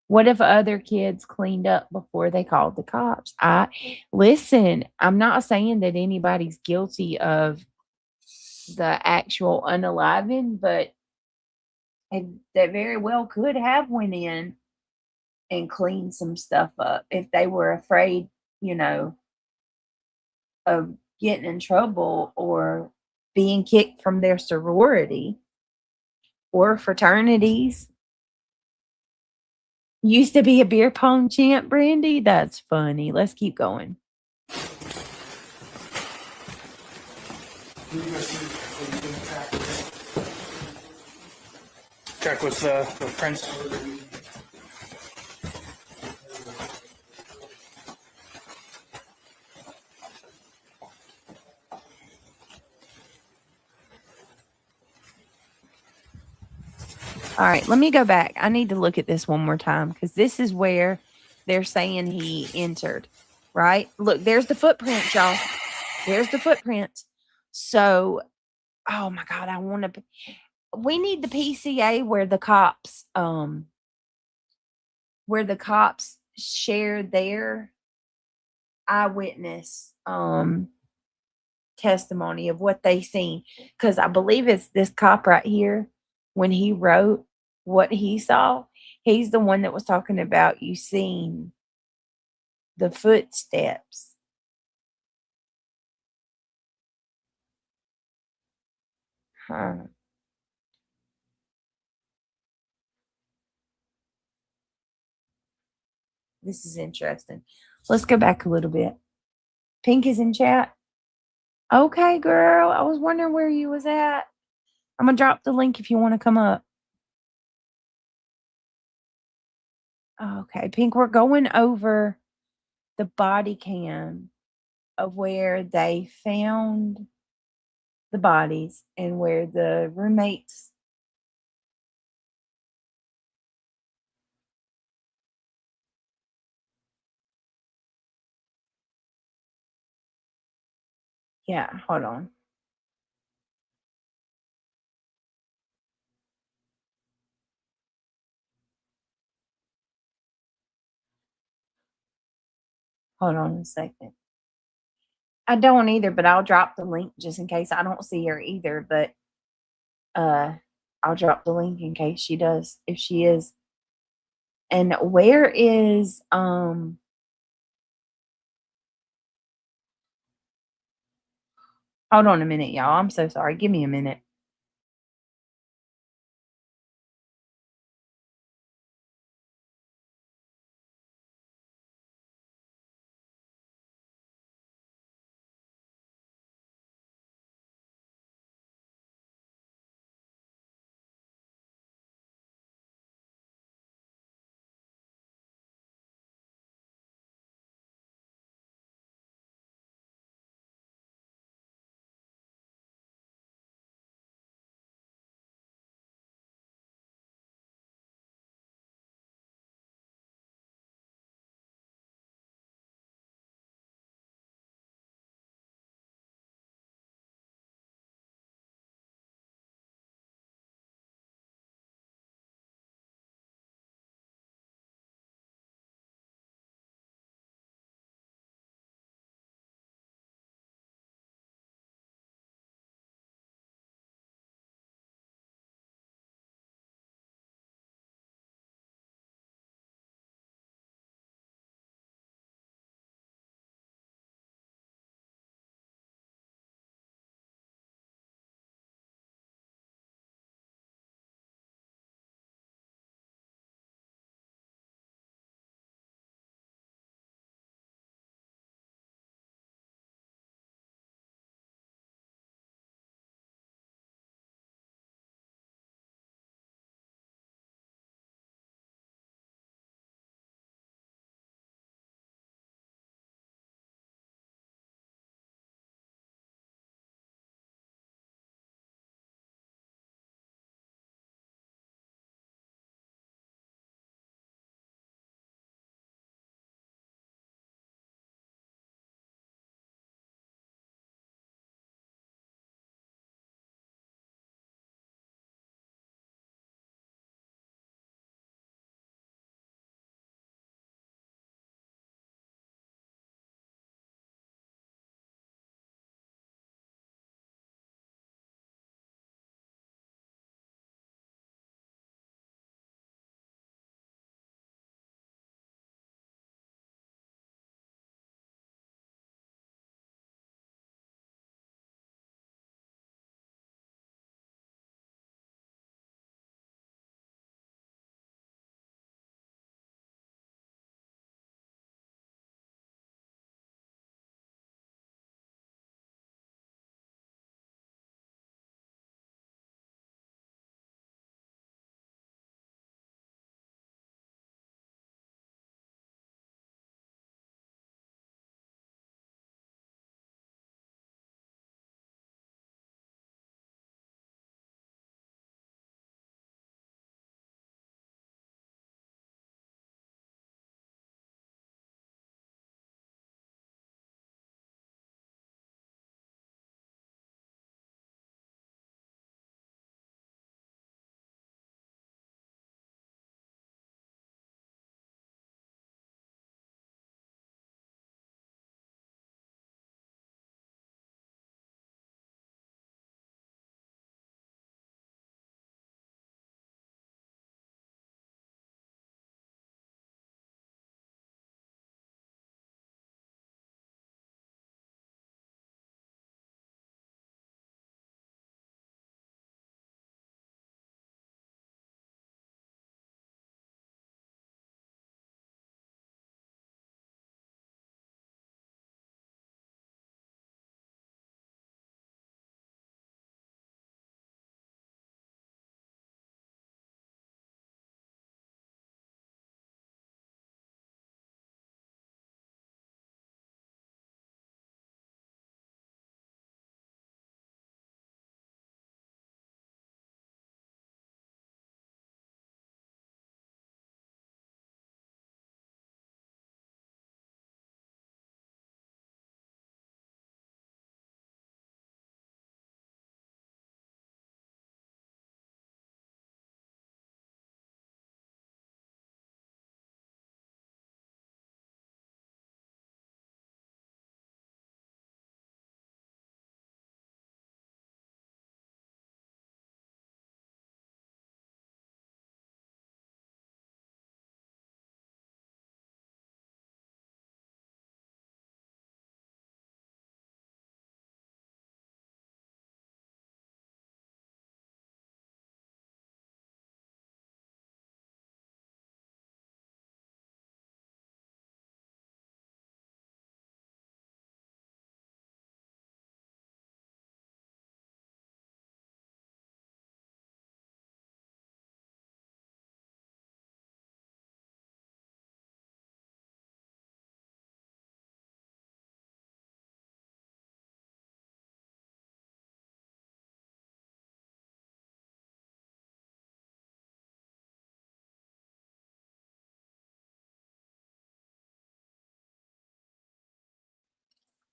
what if other kids cleaned up before they called the cops? Listen, I'm not saying that anybody's guilty of the actual unaliving, but that very well could have went in and cleaned some stuff up if they were afraid, of getting in trouble or being kicked from their sorority or fraternities. Used to be a beer pong champ, Brandy. That's funny. Let's keep going. Check with the prince. All right, let me go back. I need to look at this one more time because this is where they're saying he entered, right? Look, there's the footprint, y'all. There's the footprint. So, oh my God, we need the PCA where the cops share their eyewitness testimony of what they seen. Because I believe it's this cop right here when he wrote what he saw. He's the one that was talking about you seeing the footsteps. Huh. This is interesting. Let's go back a little bit. Pink is in chat. Okay, girl. I was wondering where you was at. I'm going to drop the link if you want to come up. Okay, Pink, we're going over the body cam of where they found the bodies and where the roommates. Yeah, hold on. Hold on a second. I don't either, but I'll drop the link just in case. I don't see her either, but I'll drop the link in case she does, if she is. And where is hold on a minute, y'all. I'm so sorry. Give me a minute.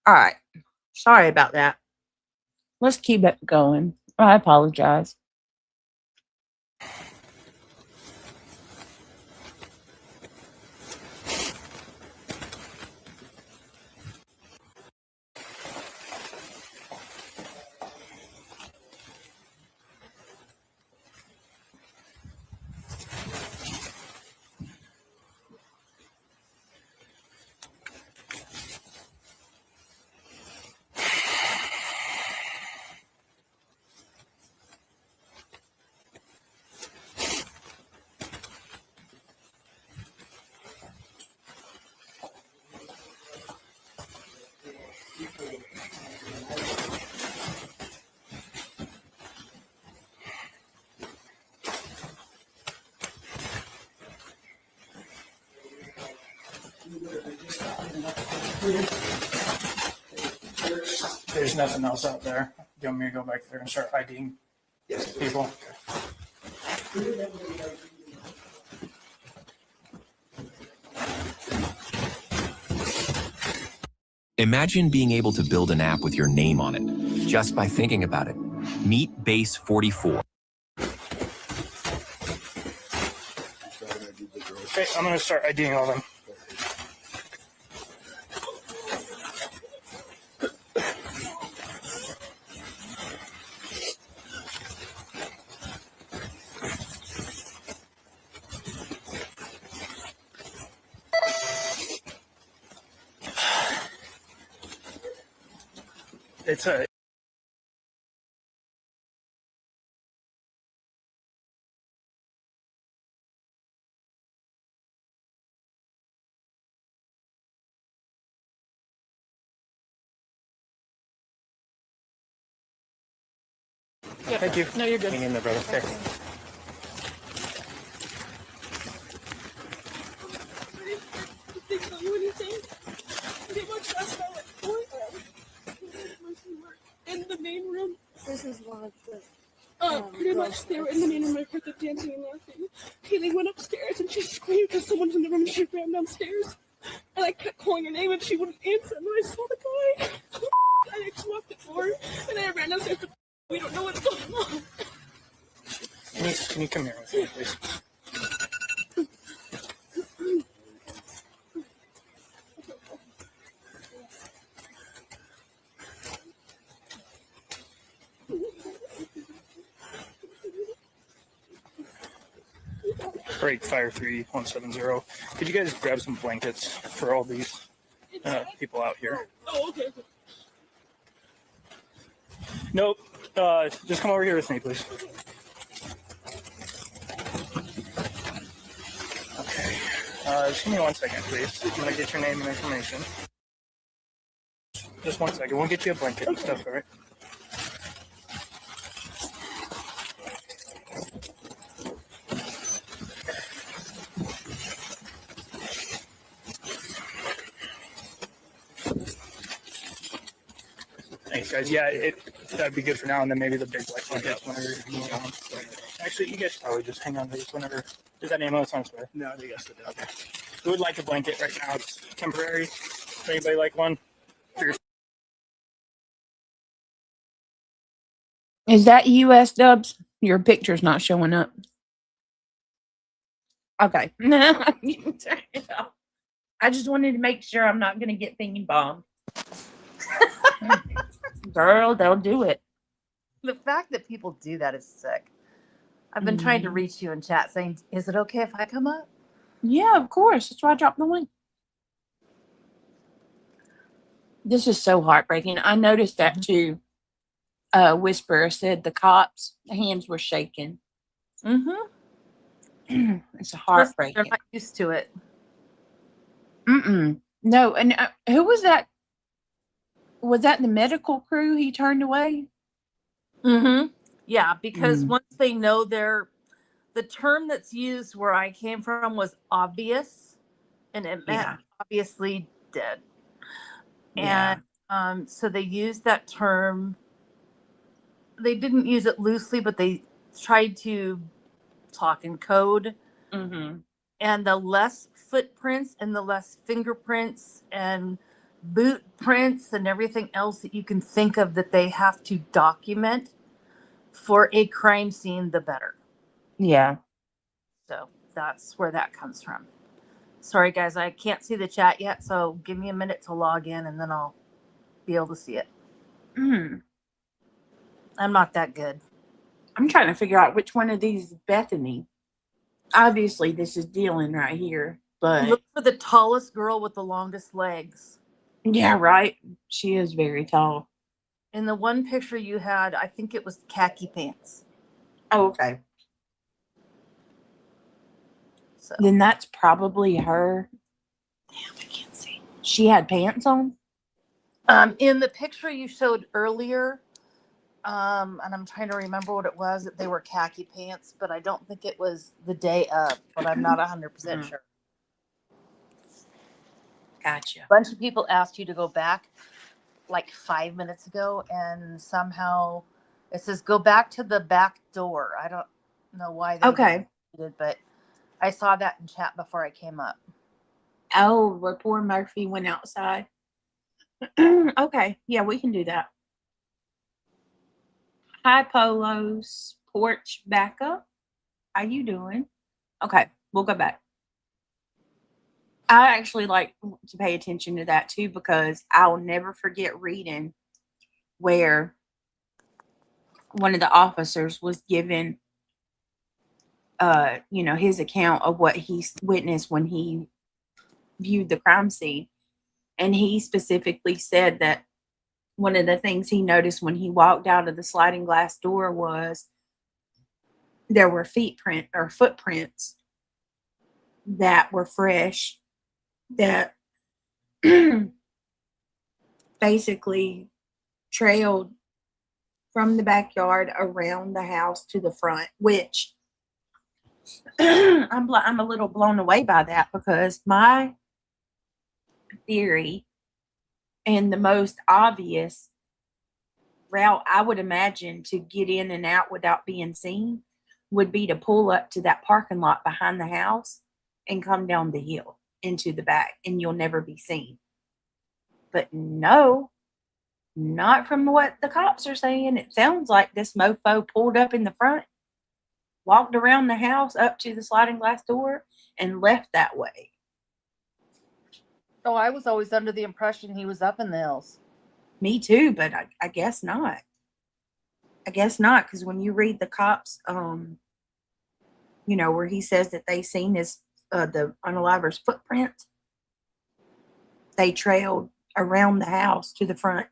All right. Sorry about that. Let's keep it going. I apologize. There's nothing else out there. Do you want me to go back there and start IDing people? Imagine being able to build an app with your name on it, just by thinking about it. Meet Base 44. Okay, I'm going to start IDing all of them. It's a yeah, thank you. No, you're good. Hang in there, brother. Okay. They tell you anything? They were just in the main room. This is one of the. Pretty much they were in the main room. I heard them dancing and laughing. Kaylee went upstairs and she screamed because someone's in the room and she ran downstairs. And I kept calling her name and she wouldn't answer. And then I saw the guy. I actually locked the door and I ran downstairs. We don't know what's going on. Can you come here with me, please? Break Fire 3170. Could you guys grab some blankets for all these people out here? Oh, okay. Nope. Just come over here with me, please. Okay. Just give me 1 second, please. I'm going to get your name and information. Just 1 second. We'll get you a blanket and stuff, all right? Thanks, guys. Yeah, that'd be good for now, and then maybe the big black blankets whenever you move on. Actually, you guys should probably just hang on to these whenever. Is that name on the square? No, they got stood down. Okay. Who would like a blanket right now? It's temporary. Anybody like one? Is that US Dubs? Your picture's not showing up. Okay. I just wanted to make sure I'm not going to get thingy bombed. Girl, they'll do it. The fact that people do that is sick. I've been trying to reach you in chat saying, is it okay if I come up? Yeah, of course. That's why I dropped the link. This is so heartbreaking. I noticed that too. Whisperer said the cops' hands were shaking. It's heartbreaking. They're not used to it. No, and who was that? Was that the medical crew he turned away? Yeah, because once they know the term that's used where I came from was obvious, and it meant obviously dead. And so they used that term. They didn't use it loosely, but they tried to talk in code. And the less footprints and the less fingerprints and boot prints and everything else that you can think of that they have to document for a crime scene, the better. Yeah. So that's where that comes from. Sorry, guys, I can't see the chat yet, so give me a minute to log in and then I'll be able to see it. Mm. I'm not that good. I'm trying to figure out which one of these is Bethany. Obviously, this is Dylan right here, but Look for the tallest girl with the longest legs. yeah, right. She is very tall. In the one picture you had, I think it was khaki pants. Oh, okay. So Then that's probably her. damn, I can't see. She had pants on? In the picture you showed earlier, and I'm trying to remember what it was, that they were khaki pants, but I don't think it was the day of, but I'm not 100% sure. Gotcha. A bunch of people asked you to go back like 5 minutes ago, and somehow it says go back to the back door. I don't know why they did, but I saw that in chat before I came up. Oh, where poor Murphy went outside. Okay. Yeah, we can do that. Hi, Polo's porch backup. How you doing? Okay, we'll go back. I actually like to pay attention to that too, because I'll never forget reading where one of the officers was given his account of what he witnessed when he viewed the crime scene. And he specifically said that one of the things he noticed when he walked out of the sliding glass door was there were footprints that were fresh, that basically trailed from the backyard around the house to the front, which I'm a little blown away by that, because my theory and the most obvious route I would imagine to get in and out without being seen would be to pull up to that parking lot behind the house and come down the hill into the back, and you'll never be seen. But no, not from what the cops are saying. It sounds like this mofo pulled up in the front, walked around the house up to the sliding glass door, and left that way. Oh, I was always under the impression he was up in the hills. Me too, but I guess not. I guess not, because when you read the cops, where he says that they seen his the unaliver's footprints, they trailed around the house to the front.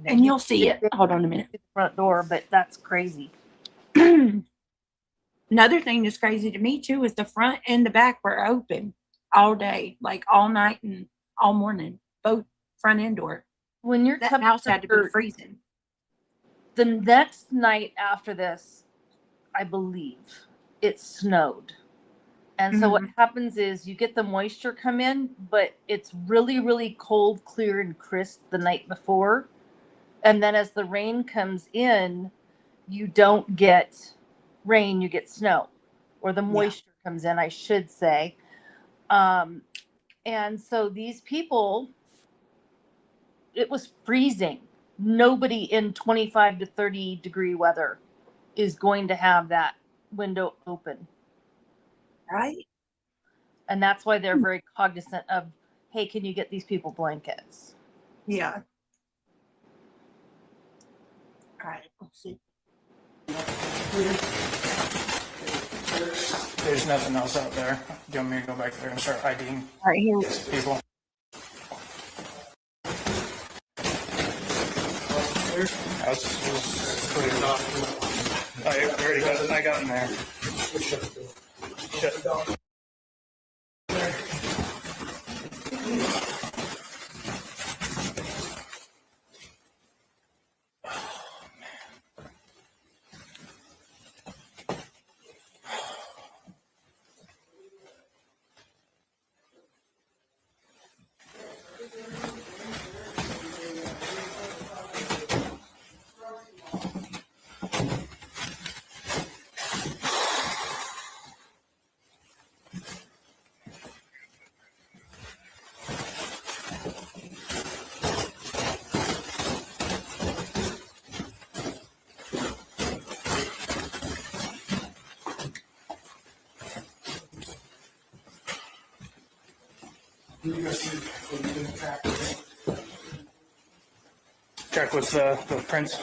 And you'll see it. Hold on a minute. The front door, but that's crazy. Another thing that's crazy to me too is the front and the back were open all day, like all night and all morning, both front and door. When you're that house had to be freezing. The next night after this, I believe it snowed. And so what happens is you get the moisture come in, but it's really, really cold, clear, and crisp the night before. And then as the rain comes in, you don't get rain, you get snow, or the moisture comes in, I should say. And so these people, it was freezing. Nobody in 25 to 30 degree weather is going to have that window open. Right. And that's why they're very cognizant of, hey, can you get these people blankets? Yeah. All right, let's see. There's nothing else out there. Do you want me to go back there and start IDing right here people? House is pretty off. I already got it. I got in there. Shut. Check with the prince.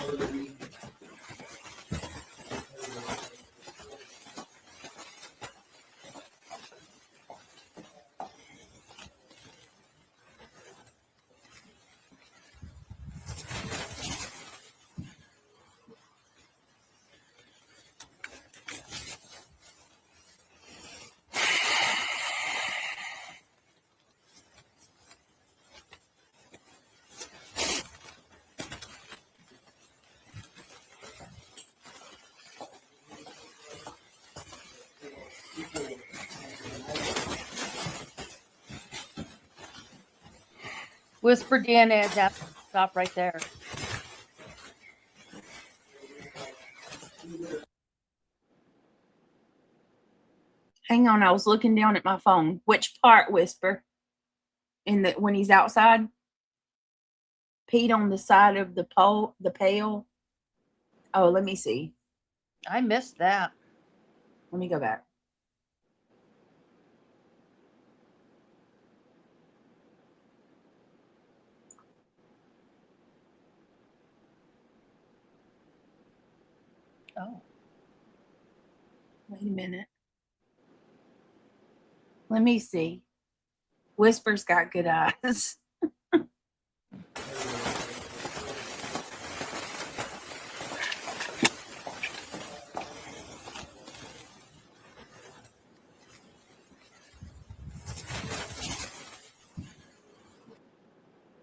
Whisper DNA, that stop right there. Hang on, I was looking down at my phone. Which part, Whisper? When he's outside? Peed on the side of the pail. Oh, let me see. I missed that. Let me go back. Oh. Wait a minute. Let me see. Whisper's got good eyes.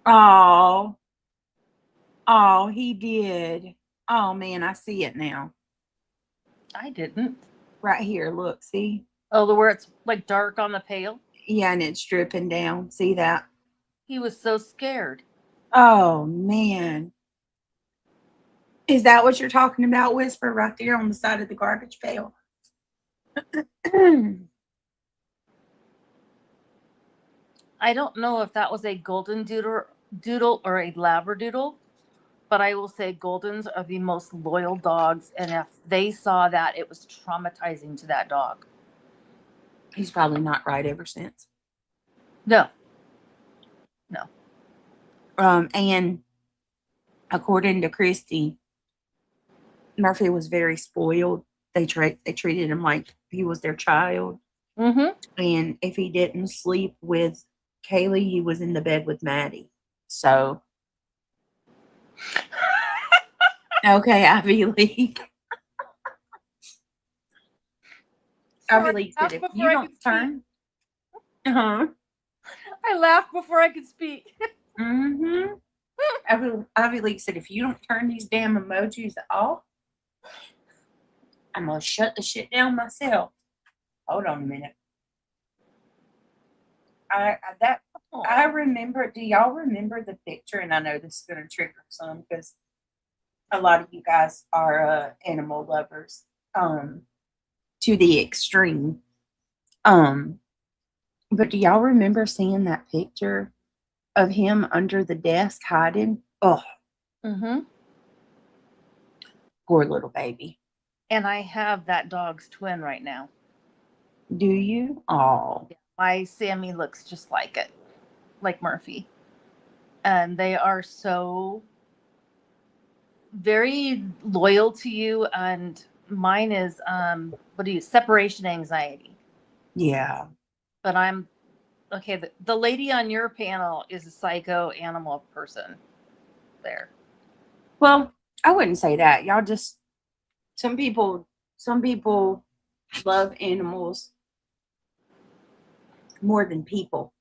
Oh. Oh, he did. Oh, man, I see it now. I didn't. Right here, look, see? Oh, where it's like dark on the pail? Yeah, and it's dripping down. See that? He was so scared. Oh, man. Is that what you're talking about, Whisper, right there on the side of the garbage pail? I don't know if that was a golden doodle or a labradoodle, but I will say Goldens are the most loyal dogs, and if they saw that, it was traumatizing to that dog. He's probably not right ever since. No. And according to Christy, Murphy was very spoiled. They treated him like he was their child. Mm-hmm. And if he didn't sleep with Kaylee, he was in the bed with Maddie. So, okay, Ivy League. Ivy League said, if you don't turn, I laughed before I could speak. mm-hmm. Ivy League said, if you don't turn these damn emojis off, I'm gonna shut the shit down myself. Hold on a minute. I remember. Do y'all remember the picture? And I know this is gonna trigger some because a lot of you guys are animal lovers, to the extreme. But do y'all remember seeing that picture of him under the desk hiding? Oh, Mm-hmm. poor little baby. And I have that dog's twin right now. Do you? Oh, My Sammy looks just like it, like Murphy. And they are so very loyal to you. And mine is, separation anxiety. yeah. But I'm, okay, the lady on your panel is a psycho animal person there. Well, I wouldn't say that. Y'all just, some people love animals more than people.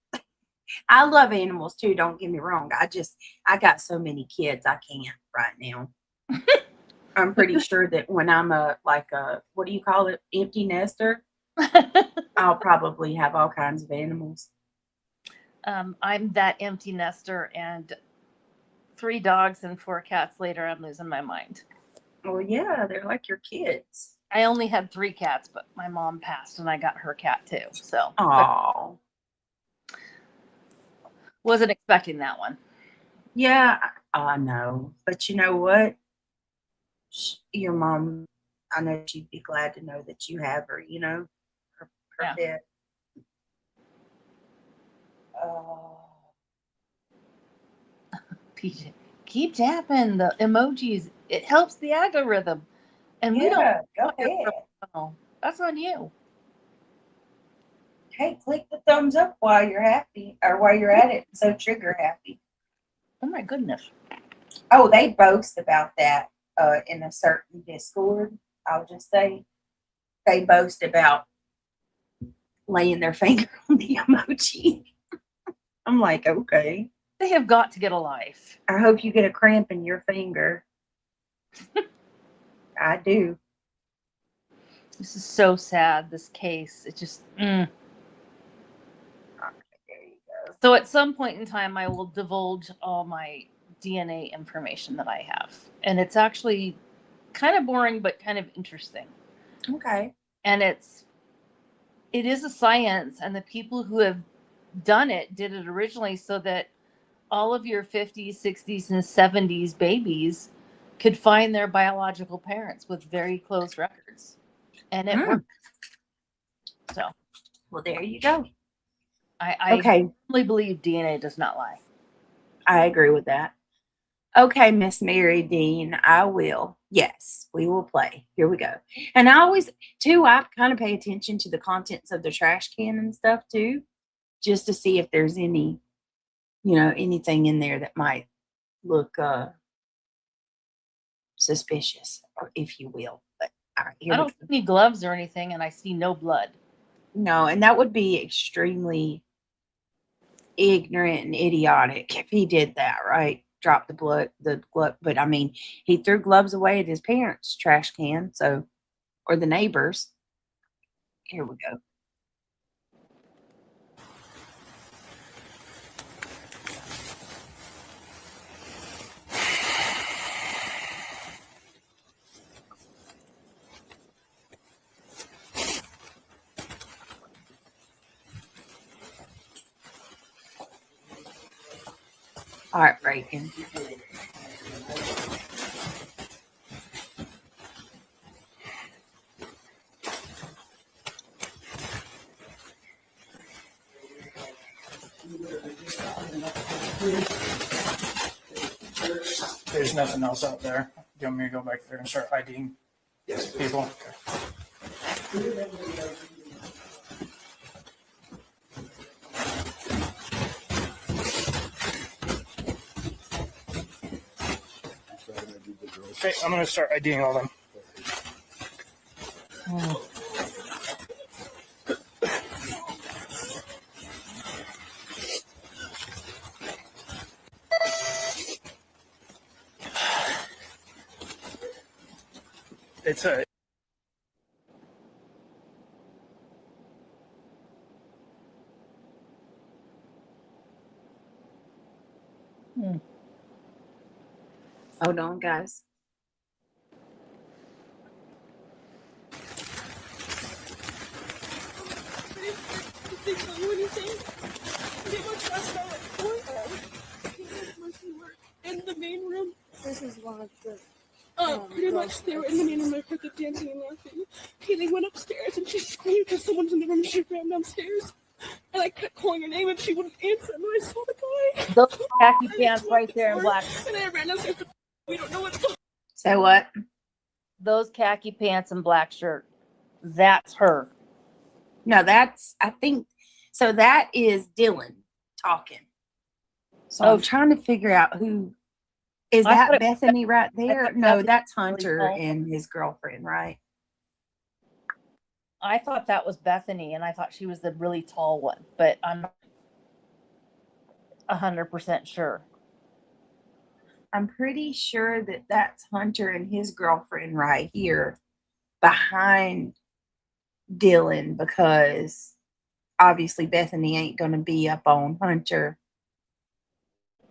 I love animals too, don't get me wrong. I got so many kids I can't right now. I'm pretty sure that when I'm what do you call it? Empty nester, I'll probably have all kinds of animals. I'm that empty nester, and 3 dogs and 4 cats later, I'm losing my mind. Well, yeah, they're like your kids. I only had 3 cats, but my mom passed and I got her cat too. So, oh, wasn't expecting that one. Yeah, I know. But you know what? Your mom, I know she'd be glad to know that you have her, her pet. PJ, keep tapping the emojis. It helps the algorithm. And we don't. Yeah, go ahead. Oh, that's on you. Hey, click the thumbs up while you're happy or while you're at it. So trigger happy. Oh my goodness. Oh, they boast about that in a certain Discord. I'll just say they boast about laying their finger on the emoji. I'm like, okay. They have got to get a life. I hope you get a cramp in your finger. I do. This is so sad, this case. It just. Okay, there you go. So at some point in time, I will divulge all my DNA information that I have. And it's actually kind of boring, but kind of interesting. Okay. And it is a science, and the people who have done it did it originally so that all of your 50s, 60s, and 70s babies could find their biological parents with very close records. And it worked. So, well, there you go. I really believe DNA does not lie. I agree with that. Okay, Miss Mary Dean, I will. Yes, we will play. Here we go. And I always, too, I kind of pay attention to the contents of the trash can and stuff, too, just to see if there's any, anything in there that might look suspicious, or if you will. But all right, I don't see any gloves or anything, and I see no blood. No, and that would be extremely ignorant and idiotic if he did that, right? Drop the glove. But I mean, he threw gloves away at his parents' trash can, or the neighbors. Here we go. Heartbreaking. There's nothing else out there. Do you want me to go back there and start IDing people? Okay. Okay, I'm going to start IDing all them. It's a Hold on, guys. They tell you anything? They were dressed out like in the main room. This is one of the. Pretty much they were in the main room. I heard them dancing and laughing. Kaylee went upstairs and she screamed because someone's in the room. She ran downstairs. And I kept calling her name and she wouldn't answer. And I saw the guy. Those khaki pants right there in black. And I ran downstairs. We don't know what's going on. So what? Those khaki pants and black shirt. That's her. No, I think, so that is Dylan talking. So I'm trying to figure out who, is that Bethany right there? No, that's Hunter and his girlfriend, right? I thought that was Bethany, and I thought she was the really tall one, but I'm not 100% sure. I'm pretty sure that that's Hunter and his girlfriend right here behind Dylan, because obviously Bethany ain't going to be up on Hunter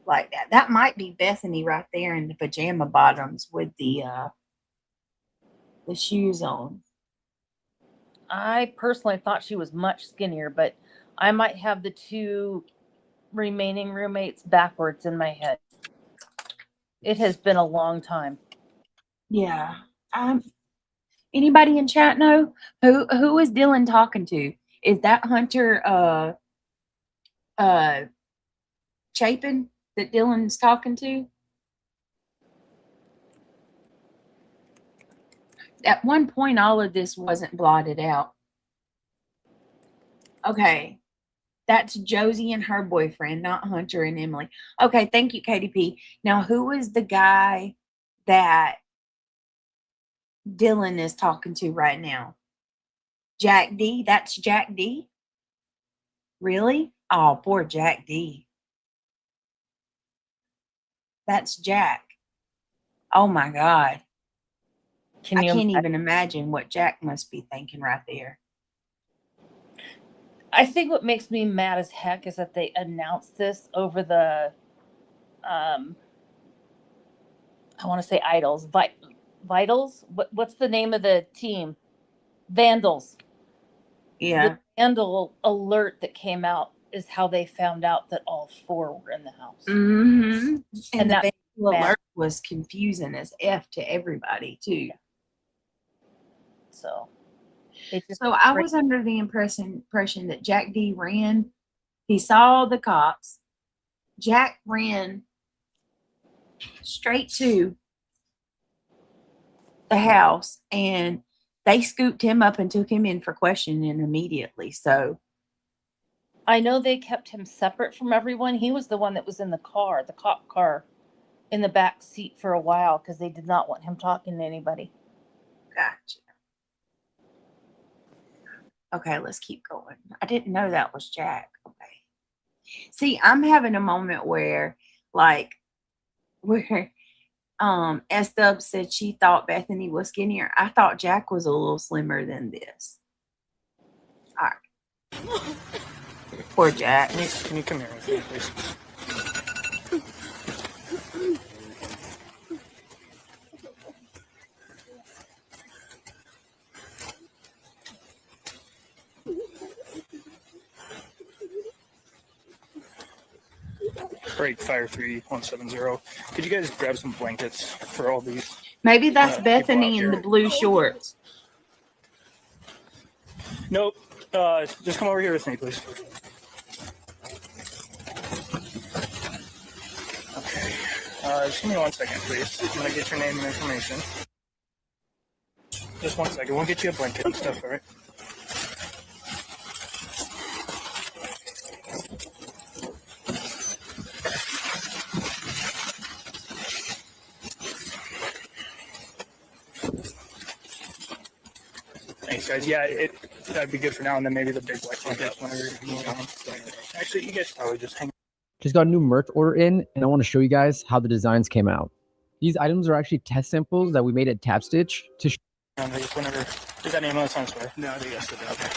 like that. That might be Bethany right there in the pajama bottoms with the shoes on. I personally thought she was much skinnier, but I might have the two remaining roommates backwards in my head. It has been a long time. Yeah. Anybody in chat know who is Dylan talking to? Is that Hunter Chapin that Dylan's talking to? At one point, all of this wasn't blotted out. Okay. That's Josie and her boyfriend, not Hunter and Emily. Okay, thank you, KDP. Now, who was the guy that Dylan is talking to right now? Jack D? That's Jack D? Really? Oh, poor Jack D. That's Jack. Oh my God. I can't even imagine what Jack must be thinking right there. I think what makes me mad as heck is that they announced this over the, I want to say idols, vitals. What's the name of the team? Vandals. Yeah. The Vandal alert that came out is how they found out that all 4 were in the house. Mm-hmm. And the that Vandal alert was confusing as F to everybody too. Yeah. So I was under the impression that Jack D ran. He saw the cops. Jack ran straight to the house, and they scooped him up and took him in for questioning immediately. So I know they kept him separate from everyone. He was the one that was in the car, the cop car, in the back seat for a while because they did not want him talking to anybody. Gotcha. Okay, let's keep going. I didn't know that was Jack. Okay. See, I'm having a moment where S Dub said she thought Bethany was skinnier. I thought Jack was a little slimmer than this. All right. Poor Jack. Can you come here with me, please? Break Fire 3170. Could you guys grab some blankets for all these? Maybe that's Bethany in the blue shorts. Nope. Just come over here with me, please. Okay. Just give me 1 second, please. I'm gonna get your name and information. Just 1 second. We'll get you a blanket and stuff, all right? Thanks, guys. Yeah, that'd be good for now, and then maybe the big black blankets whenever you move on. Actually, you guys probably just hang. Just got a new merch order in, and I want to show you guys how the designs came out. These items are actually test samples that we made at Tap Stitch to Whenever is that ambulance on its way? No, I think yes, it is. Okay.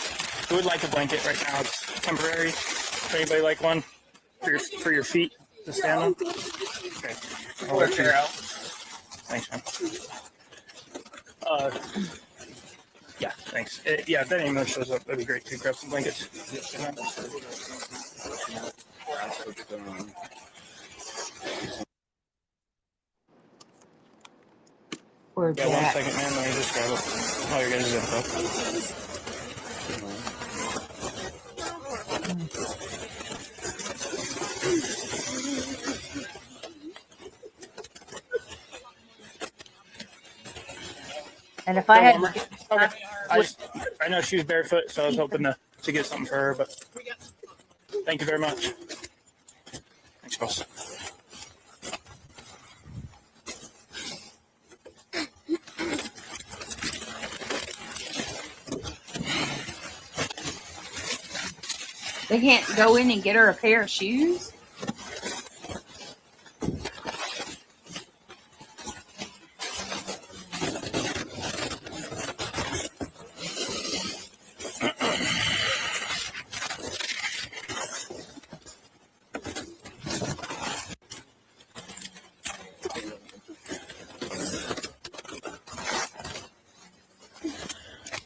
Who would like a blanket right now? It's temporary. Does anybody like one for your feet to stand on? Okay. I'll let you out. Thanks, man. Yeah, thanks. Yeah, if that ambulance shows up, that'd be great to grab some blankets. Yeah, 1 second, man. Let me just grab all your guys' info. And if I had, okay, I know she was barefoot, so I was hoping to get something for her, but thank you very much. Thanks, boss. They can't go in and get her a pair of shoes?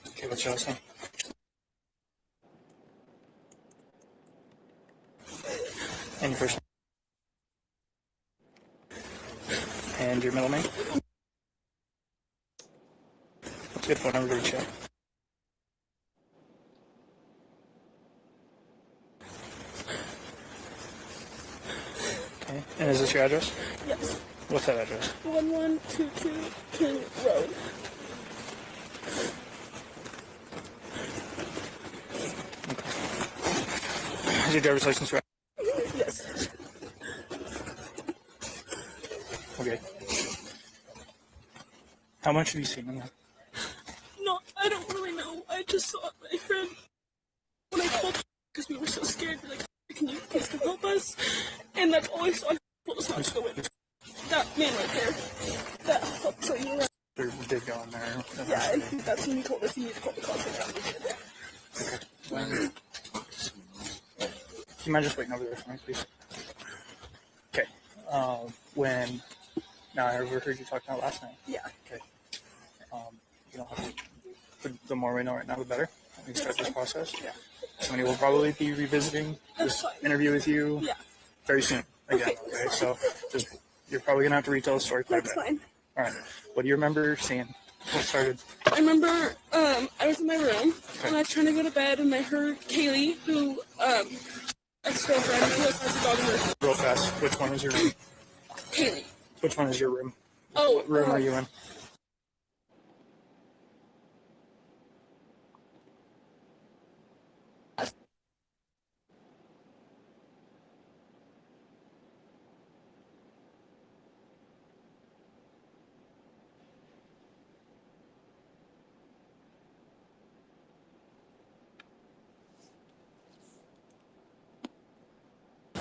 Okay, what's your last name? And your first name? And your middle name? What's a good phone number to reach out? this your address? Yes. What's that address? 1122 King Road. Is your driver's license right? Yes. Okay. How much have you seen in that? No, I don't really know. I just saw my friend when I called because we were so scared. We're like, can you please come help us? And that's all I saw. Told us not to go in. That man right there. That helped show you around. They did go in there. Yeah, and that's when he told us he needed to call the cops. Okay. You mind just waiting over there for me, please? Okay. Now I overheard you talking about last night. Yeah. Okay. You know, the more we know right now, the better. We can start this process. Yeah. Somebody will probably be revisiting this interview with you very soon. Again. Okay. So you're probably gonna have to retell the story quite a bit. That's fine. All right. What do you remember seeing? What started? I remember I was in my room and I was trying to go to bed and I heard Kaylee, who ex-girlfriend who has a dog in her. Real fast. Which one is your room? Kaylee. Which one is your room? Oh, what room are you in?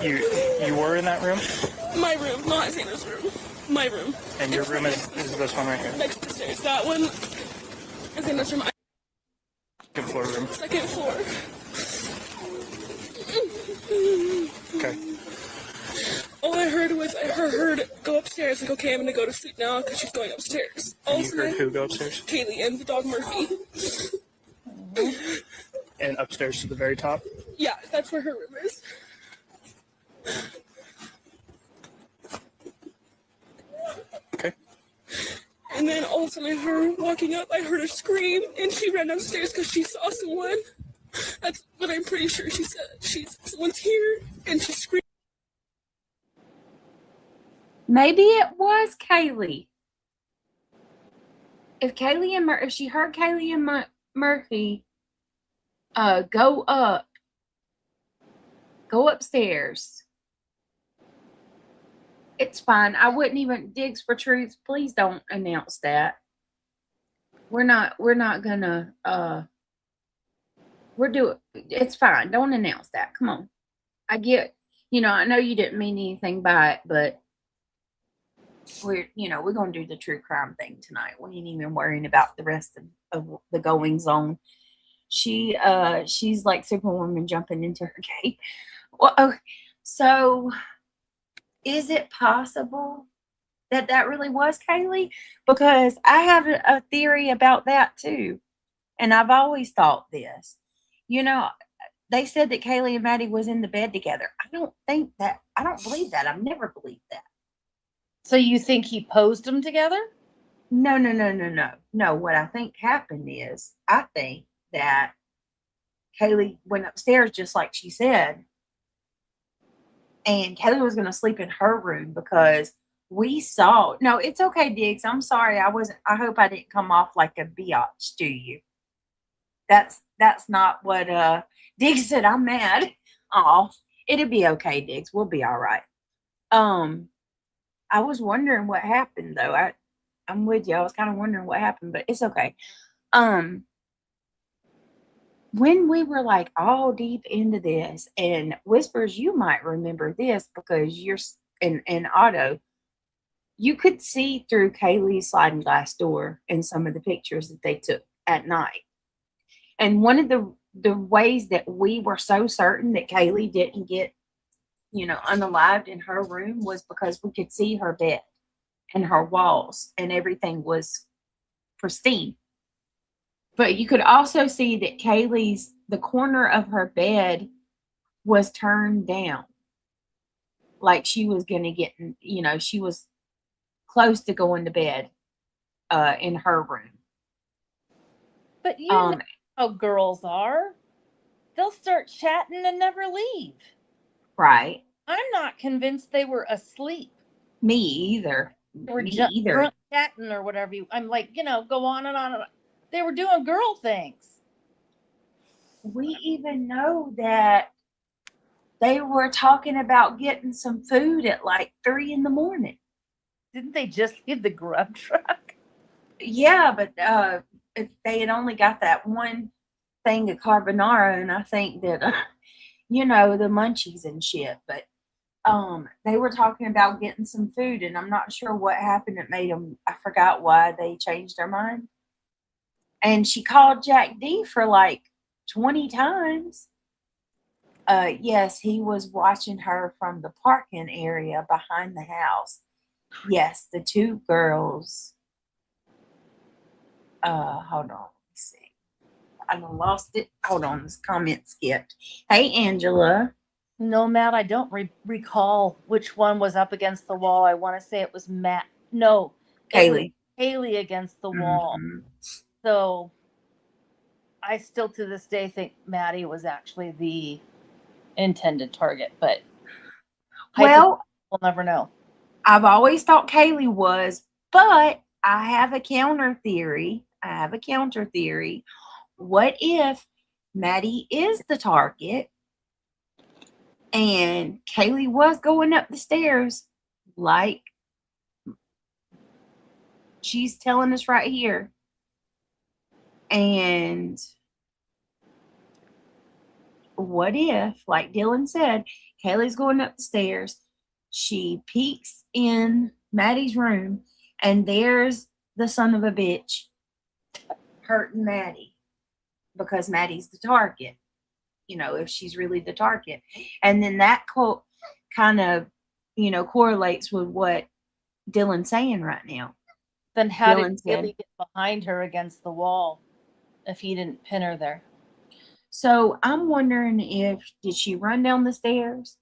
You were in that room? My room, not Xander's room. My room. And your room is this one right here? Next to the stairs. That one is Xander's room. Second floor room. Second floor. Okay. All I heard was I heard go upstairs. Like, okay, I'm gonna go to sleep now because she's going upstairs. And you heard who go upstairs? Kaylee and the dog Murphy. And upstairs to the very top? Yeah, that's where her room is. Okay. And then all of a sudden I heard her walking up. I heard her scream, and she ran upstairs because she saw someone. That's what I'm pretty sure she said. Someone's here, and she screamed. Maybe it was Kaylee. If she heard Kaylee and Murphy go upstairs, it's fine. I wouldn't even digs for truth. Please don't announce that. We're not gonna it's fine. Don't announce that. Come on. I know you didn't mean anything by it, but we're gonna do the true crime thing tonight. We ain't even worrying about the rest of the goings on. She's like Superwoman jumping into her cape. Well, so is it possible that really was Kaylee? Because I have a theory about that too. And I've always thought this. They said that Kaylee and Maddie was in the bed together. I don't believe that. I've never believed that. So you think he posed them together? No. No, what I think happened is I think that Kaylee went upstairs just like she said. And Kaylee was going to sleep in her room because we saw. No, it's okay, Diggs. I'm sorry. I hope I didn't come off like a biatch to you. That's not what Diggs said. I'm mad. Oh, it'll be okay, Diggs. We'll be all right. I was wondering what happened though. I'm with you. I was kind of wondering what happened, but it's okay. When we were like all deep into this, and Whispers, you might remember this because you're in Otto, you could see through Kaylee's sliding glass door in some of the pictures that they took at night. And one of the ways that we were so certain that Kaylee didn't get, unalived in her room was because we could see her bed and her walls and everything was pristine. But you could also see that the corner of her bed was turned down. Like she was going to get, she was close to going to bed in her room. But you know how girls are. They'll start chatting and never leave. Right. I'm not convinced they were asleep. Me either. They were Me just either. drunk chatting or whatever. I'm like, go on and on and on. They were doing girl things. We even know that they were talking about getting some food at like 3 a.m. Didn't they just leave the grub truck? Yeah, but they had only got that one thing of carbonara, and I think that the munchies and shit. But they were talking about getting some food, and I'm not sure what happened that made them. I forgot why they changed their mind. And she called Jack D for like 20 times. Yes, he was watching her from the parking area behind the house. Yes, the two girls. Hold on. Let me see. I lost it. Hold on. This comment skipped. Hey, Angela. No, Matt, I don't recall which one was up against the wall. I want to say it was Matt. No, Kaylee. Haley against the wall. Mhm. So I still to this day think Maddie was actually the intended target, but Well, we'll never know. I've always thought Kaylee was, but I have a counter theory. What if Maddie is the target and Kaylee was going up the stairs like she's telling us right here? And what if, like Dylan said, Kaylee's going up the stairs, she peeks in Maddie's room, and there's the son of a bitch hurting Maddie because Maddie's the target, if she's really the target. And then that quote kind of, correlates with what Dylan's saying right now. Then how Dylan did Haley get behind her against the wall if he didn't pin her there? So I'm wondering did she run down the stairs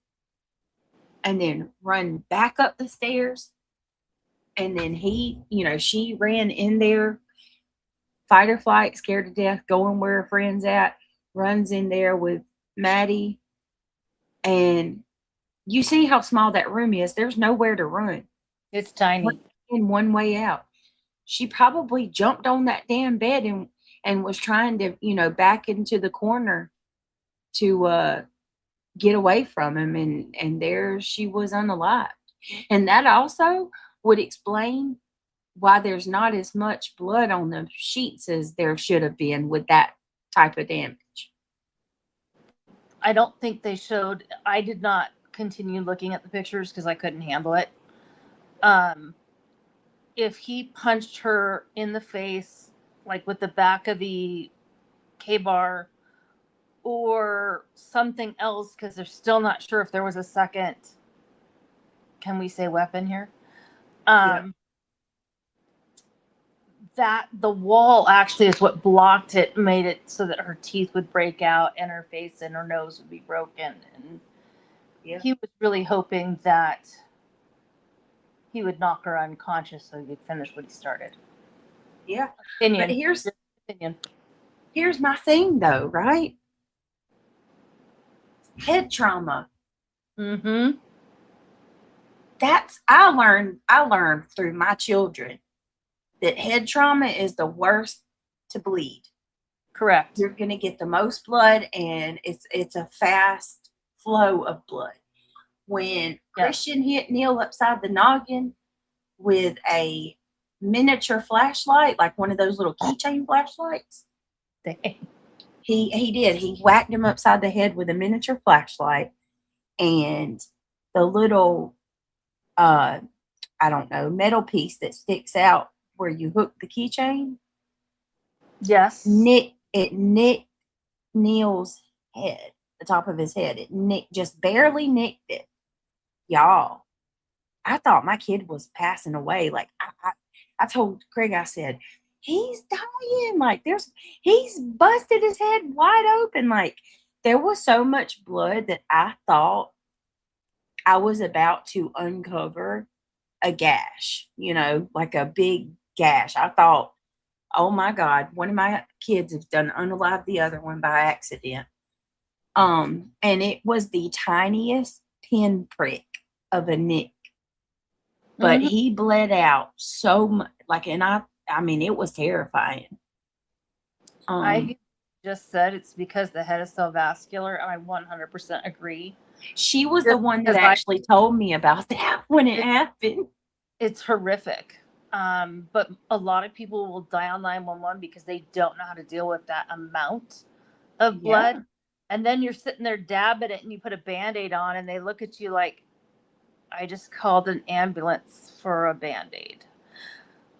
and then run back up the stairs? And then she ran in there, fight or flight, scared to death, going where her friend's at, runs in there with Maddie. And you see how small that room is. There's nowhere to run. It's tiny. In one way out. She probably jumped on that damn bed and was trying to, back into the corner to get away from him. And there she was unalived. And that also would explain why there's not as much blood on the sheets as there should have been with that type of damage. I don't think they showed. I did not continue looking at the pictures because I couldn't handle it. If he punched her in the face, like with the back of the K-bar, or something else, because they're still not sure if there was a second, can we say weapon here? That the wall actually is what blocked it, made it so that her teeth would break out and her face and her nose would be broken. And he was really hoping that he would knock her unconscious so he could finish what he started. Yeah. Opinion. But here's my thing though, right? Head trauma. Mm-hmm. I learned through my children that head trauma is the worst to bleed. Correct. You're going to get the most blood, and it's a fast flow of blood. When Christian hit Neil upside the noggin with a miniature flashlight, like one of those little keychain flashlights, he did. He whacked him upside the head with a miniature flashlight, and the little, I don't know, metal piece that sticks out where you hook the keychain. Yes. It nicked Neil's head, the top of his head. It just barely nicked it. Y'all, I thought my kid was passing away. Like I told Craig, I said, he's dying. Like he's busted his head wide open. Like there was so much blood that I thought I was about to uncover a gash, like a big gash. I thought, oh my God, one of my kids has done unalived the other one by accident. And it was the tiniest pinprick of a nick. but Mhm. he bled out so much. Like, and I mean, it was terrifying. I just said it's because the head is so vascular, and I 100% agree. She was the Just one that because I- actually told me about that when it happened. It's horrific. But a lot of people will dial 911 because they don't know how to deal with that amount of blood. Yeah. And then you're sitting there dabbing it and you put a Band-Aid on and they look at you like, I just called an ambulance for a Band-Aid.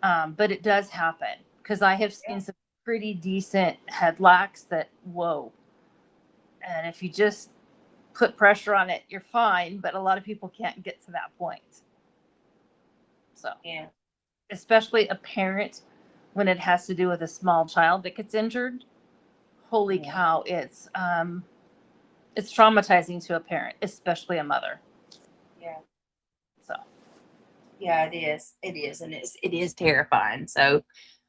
But it does happen because I have seen some pretty decent headlocks that, whoa. And if you just put pressure on it, you're fine. But a lot of people can't get to that point. So, Yeah. Especially a parent when it has to do with a small child that gets injured. Holy cow, it's traumatizing to a parent, especially a mother. Yeah. So Yeah, it is. It is, and it is terrifying. So,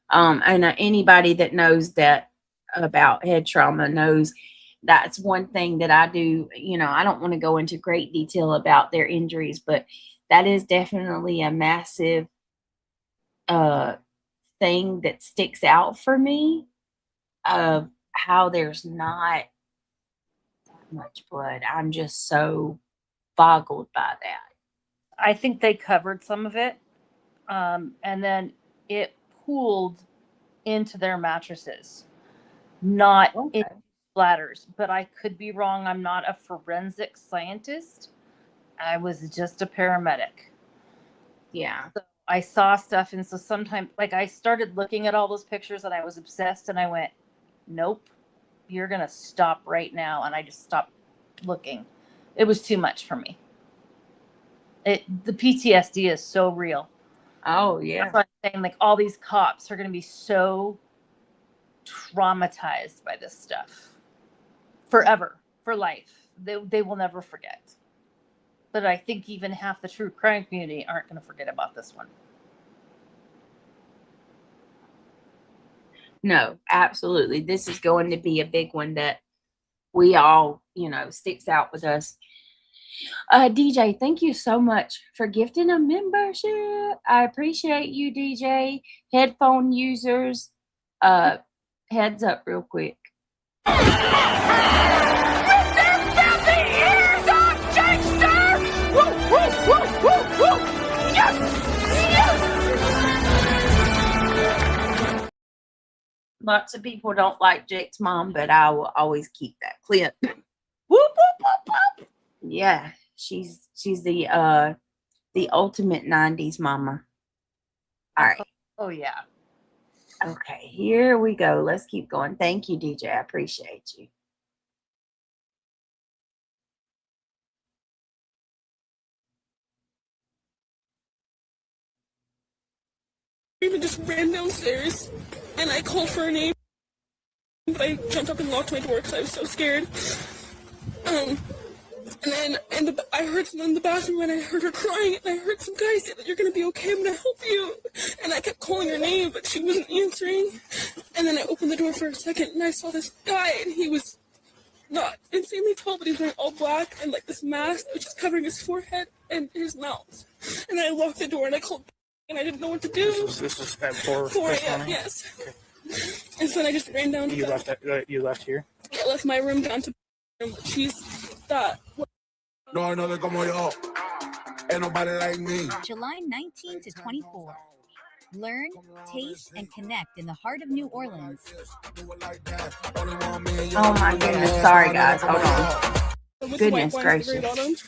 and anybody that knows that about head trauma knows that's one thing that I do. You know, I don't want to go into great detail about their injuries, but that is definitely a massive thing that sticks out for me of how there's not that much blood. I'm just so boggled by that. I think they covered some of it, and then it pooled into their mattresses, not in splatters. But I could be wrong. I'm not a forensic scientist. I was just a paramedic. Yeah. So I saw stuff, and so sometimes, like, I started looking at all those pictures, and I was obsessed, and I went, "Nope, you're gonna stop right now," and I just stopped looking. It was too much for me. The PTSD is so real. Oh yeah. That's what I'm saying. Like, all these cops are gonna be so traumatized by this stuff forever, for life. They will never forget. But I think even half the true crime community aren't going to forget about this one. No, absolutely. This is going to be a big one that we all, you know, sticks out with us. DJ, thank you so much for gifting a membership. I appreciate you, DJ. Headphone users, heads up real quick. Lots of people don't like Jake's mom, but I will always keep that clip. Whoop, whoop, whoop, whoop. Yeah, she's the ultimate 90s mama. All right. Oh yeah. Okay, here we go. Let's keep going. Thank you, DJ. I appreciate you. Even just ran downstairs and I called for her name, but I jumped up and locked my door because I was so scared. And then I heard someone in the bathroom and I heard her crying and I heard some guy say that you're gonna be okay, I'm gonna help you. And I kept calling her name, but she wasn't answering. And then I opened the door for a second and I saw this guy and he was not insanely tall, but he was wearing all black and like this mask which is covering his forehead and his mouth. And I locked the door and I called and I didn't know what to do. This was at 4 a.m. Yes. Okay. And so then I just ran down to you left here? I left my room down to she's that. No, no, como yo. Ain't nobody like me. July 19 to 24. Learn, taste, and connect in the heart of New Orleans. Oh my goodness. Sorry, guys. Hold on. Goodness gracious.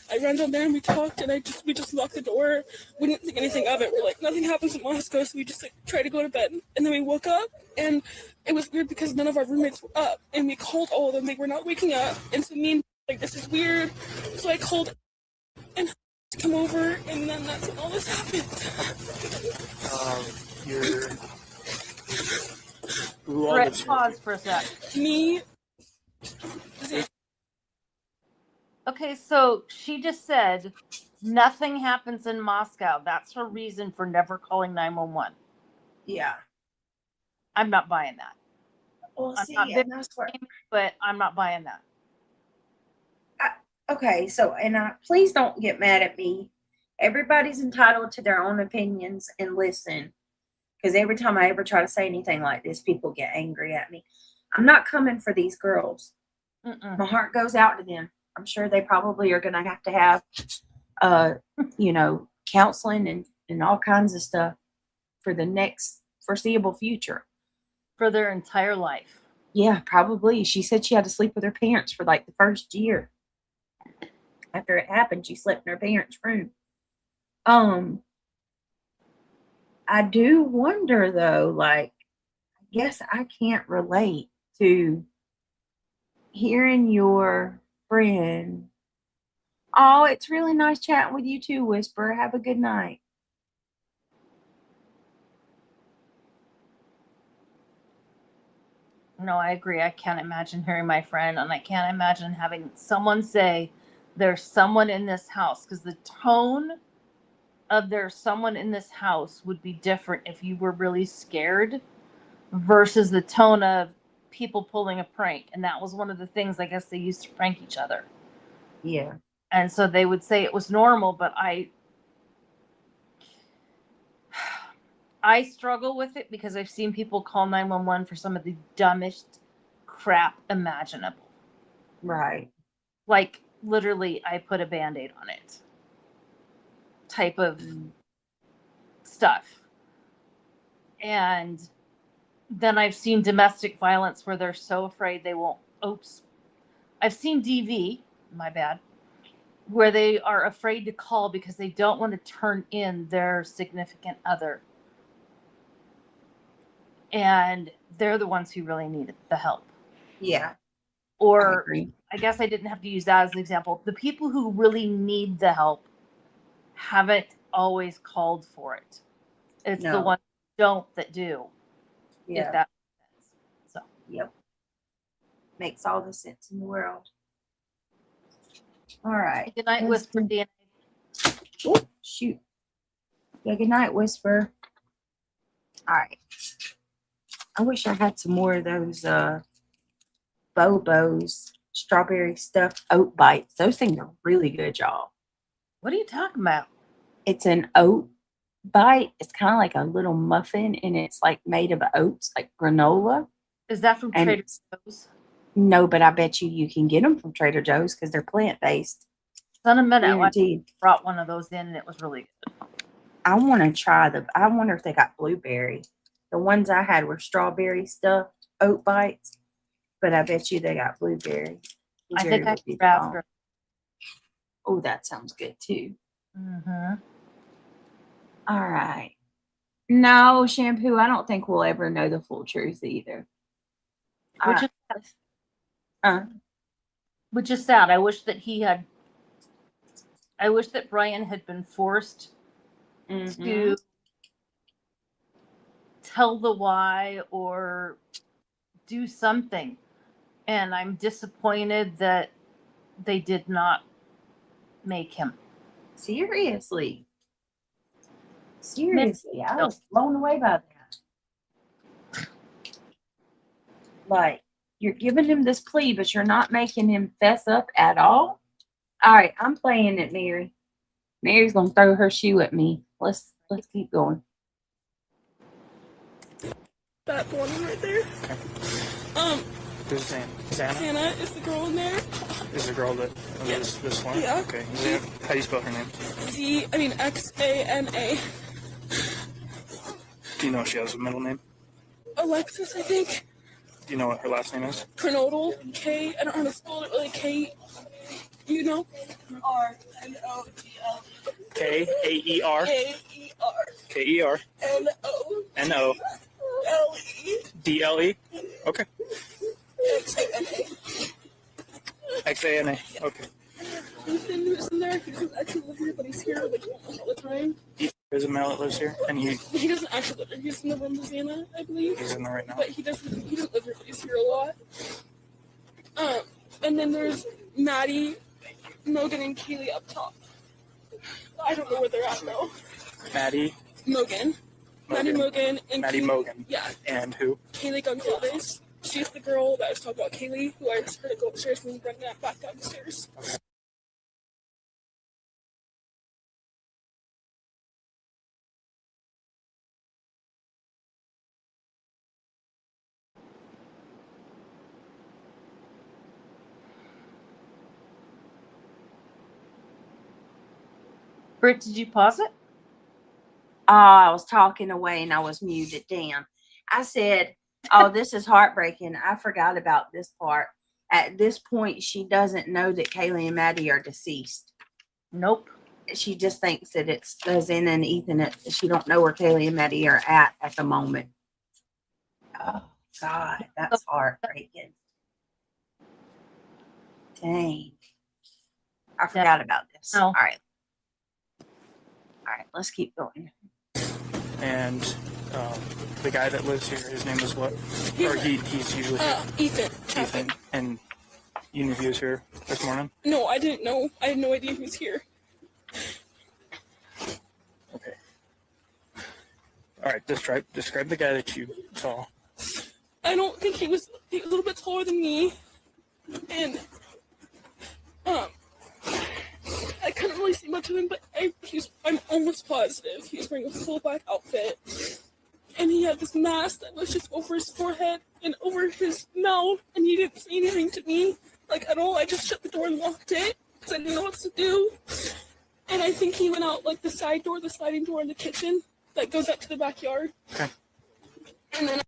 I ran down there and we talked and we just locked the door. We didn't think anything of it. We're like, nothing happens in Moscow, so we just like tried to go to bed. And then we woke up and it was weird because none of our roommates were up. And we called all of them, they were not waking up. And so me and like, this is weird. So I called and to come over and then that's when all this happened. Brett, pause for a sec. Me. Okay, so she just said nothing happens in Moscow. That's her reason for never calling 911. Yeah. I'm not buying that. Well, I'm see, not and that's what, but I'm not buying that. okay, so, and please don't get mad at me Everybody's entitled to their own opinions and listen. Because every time I ever try to say anything like this, people get angry at me. I'm not coming for these girls. My heart goes out to them. I'm sure they probably are going to have, counseling and all kinds of stuff for the next foreseeable future. For their entire life. Yeah, probably. She said she had to sleep with her parents for like the first year. After it happened, she slept in her parents' room. I do wonder though, like, I guess I can't relate to hearing your friend. Oh, it's really nice chatting with you too, Whisper. Have a good night. No, I agree. I can't imagine hearing my friend, and I can't imagine having someone say there's someone in this house, because the tone of there's someone in this house would be different if you were really scared versus the tone of people pulling a prank. And that was one of the things I guess they used to prank each other. Yeah. And so they would say it was normal, but I struggle with it because I've seen people call 911 for some of the dumbest crap imaginable. Right. Like literally I put a Band-Aid on it type of stuff. And then I've seen domestic violence where they're so afraid they won't. I've seen DV, my bad, where they are afraid to call because they don't want to turn in their significant other. And they're the ones who really needed the help. Yeah. Or I guess I didn't have to use that as an example. The people who really need the help haven't always called for it. It's the ones who don't that do. Yeah. If that makes sense. So. Yep. Makes all the sense in the world. All right. Good night, Whisper DNA. Oh, shoot. Yeah, good night, Whisper. All right. I wish I had some more of those Bobo's strawberry stuffed oat bites. Those things are really good, y'all. What are you talking about? It's an oat bite. It's kind of like a little muffin, and it's like made of oats, like granola. Is that from Trader Joe's? No, but I bet you can get them from Trader Joe's because they're plant-based. In a minute, Guaranteed. I brought one of those in, and it was really good. I want to try I wonder if they got blueberry. The ones I had were strawberry stuffed oat bites, but I bet you they got blueberry. I think I can raspberry. Oh, that sounds good too. Mm-hmm. All right. No, Shampoo, I don't think we'll ever know the full truth either. Which is sad. I wish that Brian had been forced to tell the why or do something. And I'm disappointed that they did not make him. Seriously, I was blown away by that. Like, you're giving him this plea, but you're not making him fess up at all. All right, I'm playing it, Mary. Mary's gonna throw her shoe at me. Let's keep going. That one right there. Who's Xana? Xana is the girl in there. Is the girl that this one? Yeah. Okay. How do you spell her name? Xana. Do you know if she has a middle name? Alexis, I think. Do you know what her last name is? Krenodal. K. I don't know how to spell it really. K. You know? R-N-O-D-L. K-A-E-R. K-E-R. K-E-R. N-O. N-O. L-E. D-L-E? Okay. X-A-N-A. X-A-N-A. Okay. Ethan, who's in there, he doesn't actually live here, but he's here like almost all the time. There's a male that lives here, and he doesn't actually live here. He's in the room with Xana, I believe. He's in there right now. But he doesn't live here, but he's here a lot. And then there's Maddie, Mogan, and Kaylee up top. I don't know where they're at though. Maddie. Mogan. Maddie Mogan and Maddie Kaylee, Mogan. Yeah. And who? Kaylee Gonzalez. She's the girl that I was talking about, Kaylee, who I just heard go upstairs and bring that back down the stairs. Britt, did you pause it? I was talking away and I was muted. Damn. I said, oh, this is heartbreaking. I forgot about this part. At this point, she doesn't know that Kaylee and Maddie are deceased. Nope. She just thinks that it's Zena and Ethan. She don't know where Kaylee and Maddie are at the moment. Oh, God. That's heartbreaking. Dang. I forgot about this. No. All right. All right. Let's keep going. And the guy that lives here, his name is what? Or he's usually here. Ethan. Ethan. And you knew he was here this morning? No, I didn't know. I had no idea he was here. Okay. All right, describe the guy that you saw. I don't think he was a little bit taller than me. And I couldn't really see much of him, but I'm almost positive he was wearing a full black outfit. And he had this mask that was just over his forehead and over his mouth, and he didn't say anything to me, like, at all. I just shut the door and locked it, because I didn't know what to do. And I think he went out, like, the side door, the sliding door in the kitchen that goes up to the backyard. Okay. And then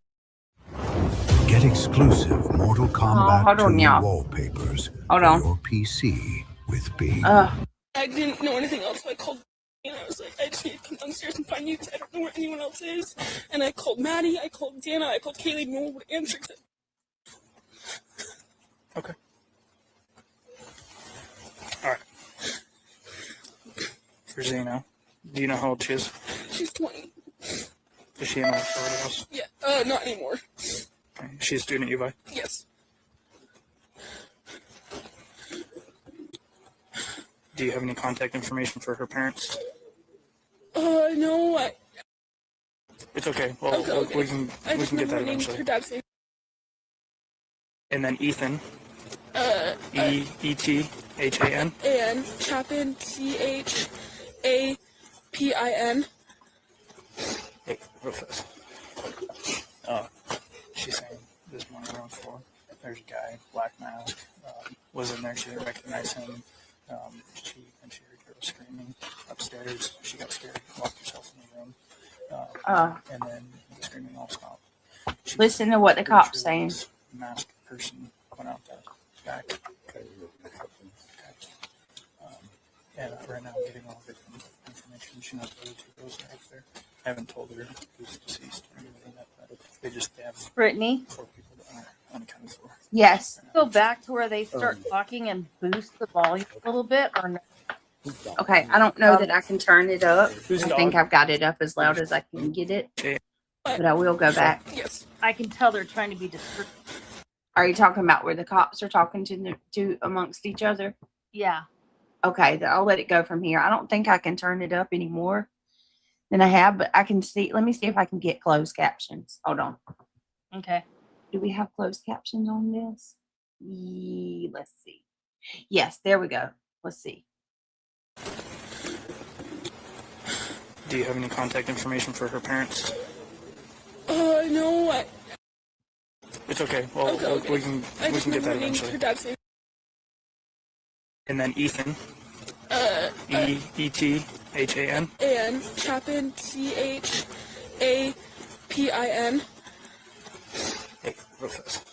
Get exclusive Mortal Kombat hold on, 2 y'all. wallpapers Hold for on. your PC with Bing. I didn't know anything else, so I called, and I was like, I just need to come downstairs and find you, because I don't know where anyone else is. And I called Maddie, I called Dana, I called Kaylee, no one would answer. Okay. All right. For Zena, do you know how old she is? She's 20. Is she in a sorority house? Yeah, not anymore. Okay. She's a student at UVI? Yes. Do you have any contact information for her parents? No, It's okay. Well, Okay. we can get that eventually. Her dad's name. And then Ethan. E-T-H-A-N. And Chapin, C-H-A-P-I-N. Hey, real fast. She's saying this morning around 4, there's a guy, black mask, was in there. She didn't recognize him. She heard girls screaming upstairs. She got scared, locked herself in the room. And then the screaming all stopped. Listen to what the cop's saying. This masked person went out the back. And right now I'm getting all the information. She knows the other 2 girls are up there. I haven't told her who's deceased or anything like that. They have Brittany? 4 people that are unaccounted for. Yes. Go back to where they start talking and boost the volume a little bit, or no? Okay. I don't know that I can turn it up. Who's I dog? think I've got it up as loud as I can get it. But I will go back. Yes. I can tell they're trying to be discreet. Are you talking about where the cops are talking to amongst each other? Yeah. Okay, then I'll let it go from here. I don't think I can turn it up anymore than I have, but I can see. Let me see if I can get closed captions. Hold on. Okay. Do we have closed captions on this? Let's see. Yes, there we go. Let's see. Do you have any contact information for her parents? No, It's okay. Well, we can get that eventually. Her dad's name. And then Ethan. E-T-H-A-N. And Chapin, C-H-A-P-I-N. Hey, real fast.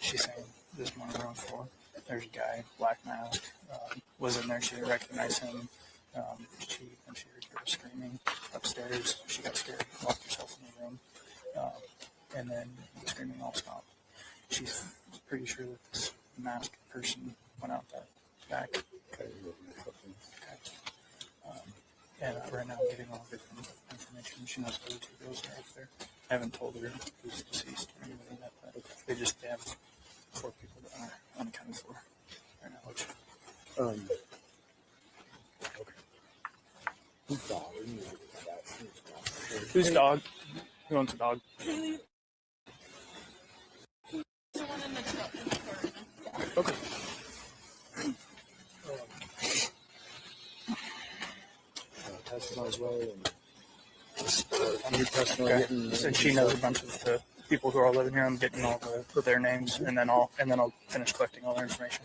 She's saying this morning around 4, there's a guy, black mask, was in there. She didn't recognize him. She heard girls screaming upstairs. She got scared, locked herself in the room. And then the screaming all stopped. She's pretty sure that this masked person went out that back. And right now I'm getting all the information. She knows the other 2 girls are up there. I haven't told her who's deceased or anything like that. They have 4 people that are unaccounted for right now. Whose dog? Who owns a dog? Okay. Since she knows a bunch of the people who are living here, I'm getting all their names, and then I'll finish collecting all their information.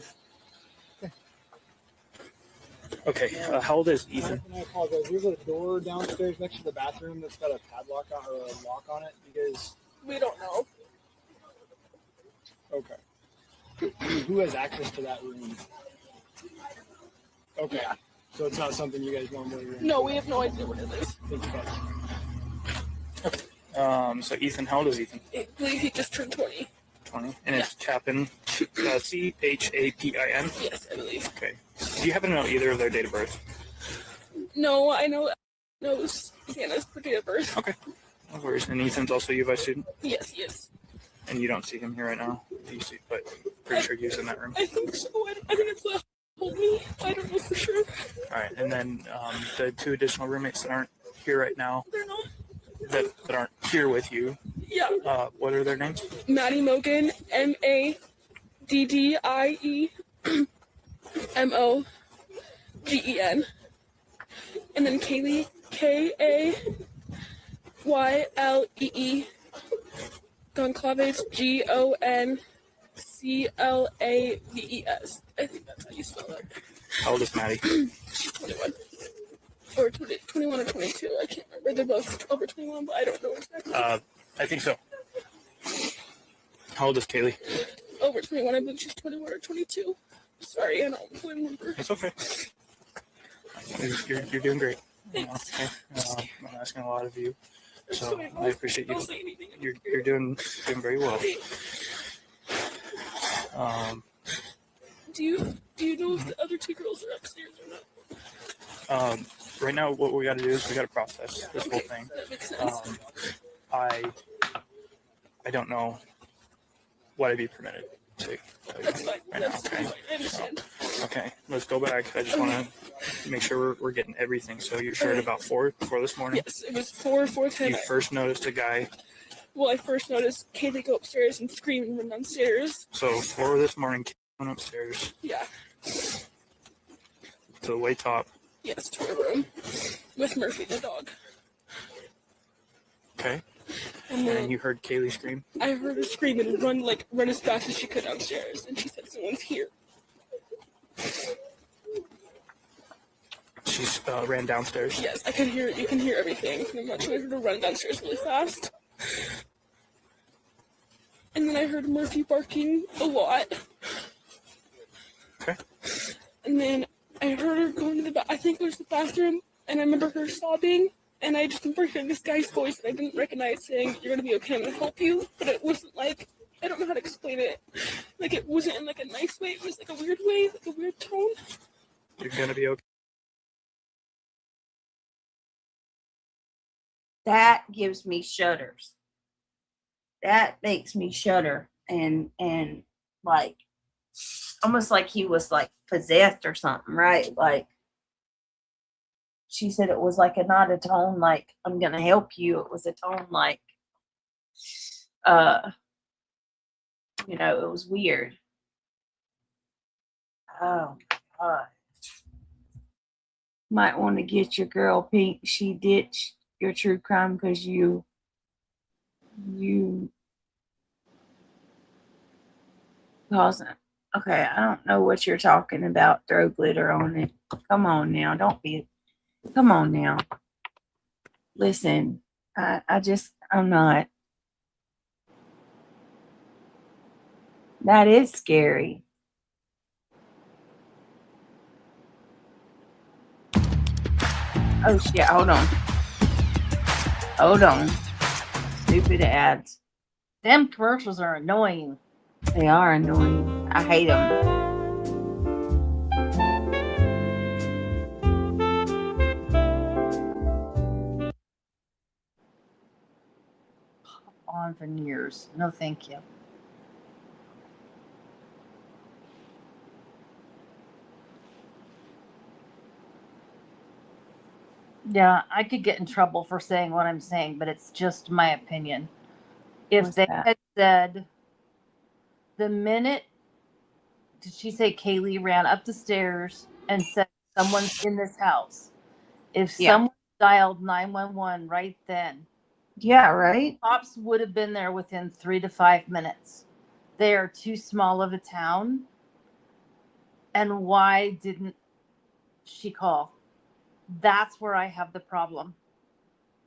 Okay, how old is Ethan? I apologize. There's a door downstairs next to the bathroom that's got a padlock on, or a lock on it because We don't know. okay. Who has access to that room? Okay. Yeah. So it's not something you guys normally do. No, we have no idea what it is. Thank you guys. So Ethan, how old is Ethan? I believe he just turned 20. 20. And it's Chapin, Chapin. Yes, I believe. Okay. Do you happen to know either of their date of birth? No, I know knows Sienna's date of birth. Okay. No worries. And Ethan's also a U of I student? Yes, yes. And you don't see him here right now? You see, but pretty sure he's in that room. I think so. I think it's what told me. I don't know for sure. All right. And then the 2 additional roommates that aren't here right now, They're not. that aren't here with you, Yeah. What are their names? Maddie Mogan, MADDIE MOGEN. And then Kaylee, KAYLEE. Goncalves, GONCLAVES. I think that's how you spell it. How old is Maddie? She's 21. Or 21 or 22. I can't remember. They're both over 21, but I don't know exactly. I think so. How old is Kaylee? Over 21. I believe she's 21 or 22. Sorry, I don't remember. It's okay. You're doing great. Thanks. Okay. I'm asking a lot of you, so Sorry, I appreciate I'll say anything. You're doing very well. Do you know if the other 2 girls are upstairs or not? Right now, what we got to do is we got to process this whole thing. That makes sense. I don't know what I'd be permitted to tell you That's fine. right That's now. Okay. fine. I understand. Okay, let's go back. I just want to make sure we're getting everything. So you shared about 4 this morning? Yes, it was 4:10. You first noticed a guy. Well, I first noticed Kaylee go upstairs and scream and run downstairs. So 4 this morning, went upstairs Yeah. to the way top. Yes, to her room with Murphy the dog. Okay. And And then you heard Kaylee scream. I heard her scream and run as fast as she could downstairs, and she said someone's here. She ran downstairs. Yes, I can hear. You can hear everything. Pretty much. I heard her run downstairs really fast, and then I heard Murphy barking a lot. Okay. And then I heard her going to I think it was the bathroom, and I remember her sobbing, and I just remember hearing this guy's voice that I didn't recognize saying, "You're gonna be okay, I'm gonna help you," but it wasn't like, I don't know how to explain it. Like, it wasn't in like a nice way, it was like a weird way, like a weird tone. You're gonna be okay. That gives me shudders. That makes me shudder and like almost like he was like possessed or something, right? Like she said it was like not a tone like I'm gonna help you. It was a tone like it was weird. Oh my God. Might want to get your girl Pink. She ditched your true crime because you causing. Okay, I don't know what you're talking about. Throw glitter on it. Come on now. Come on now. Listen, I'm not. That is scary. Oh shit, hold on. Stupid ads. Them commercials are annoying. They are annoying. I hate them. On veneers. No, thank you. Yeah, I could get in trouble for saying what I'm saying, but it's just my opinion. If What's they that? had said the minute, did she say Kaylee ran up the stairs and said someone's in this house? If someone dialed 911 right then, yeah, right. Cops would have been there within 3 to 5 minutes. They are too small of a town. And why didn't she call? That's where I have the problem.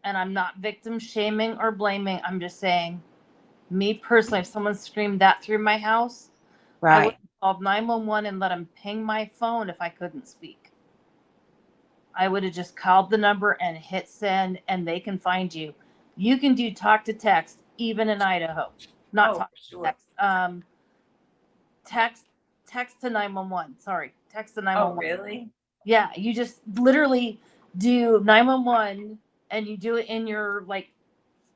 And I'm not victim shaming or blaming. I'm just saying, me personally, if someone screamed that through my house, I would have called 911 and let them ping my phone if I couldn't speak. I would have just called the number and hit send, and they can find you. You can do talk to text, even in Idaho. Not talk to text. Text to 911. Sorry, text to 911. Oh, really? Yeah, you just literally do 911 and you do it in your like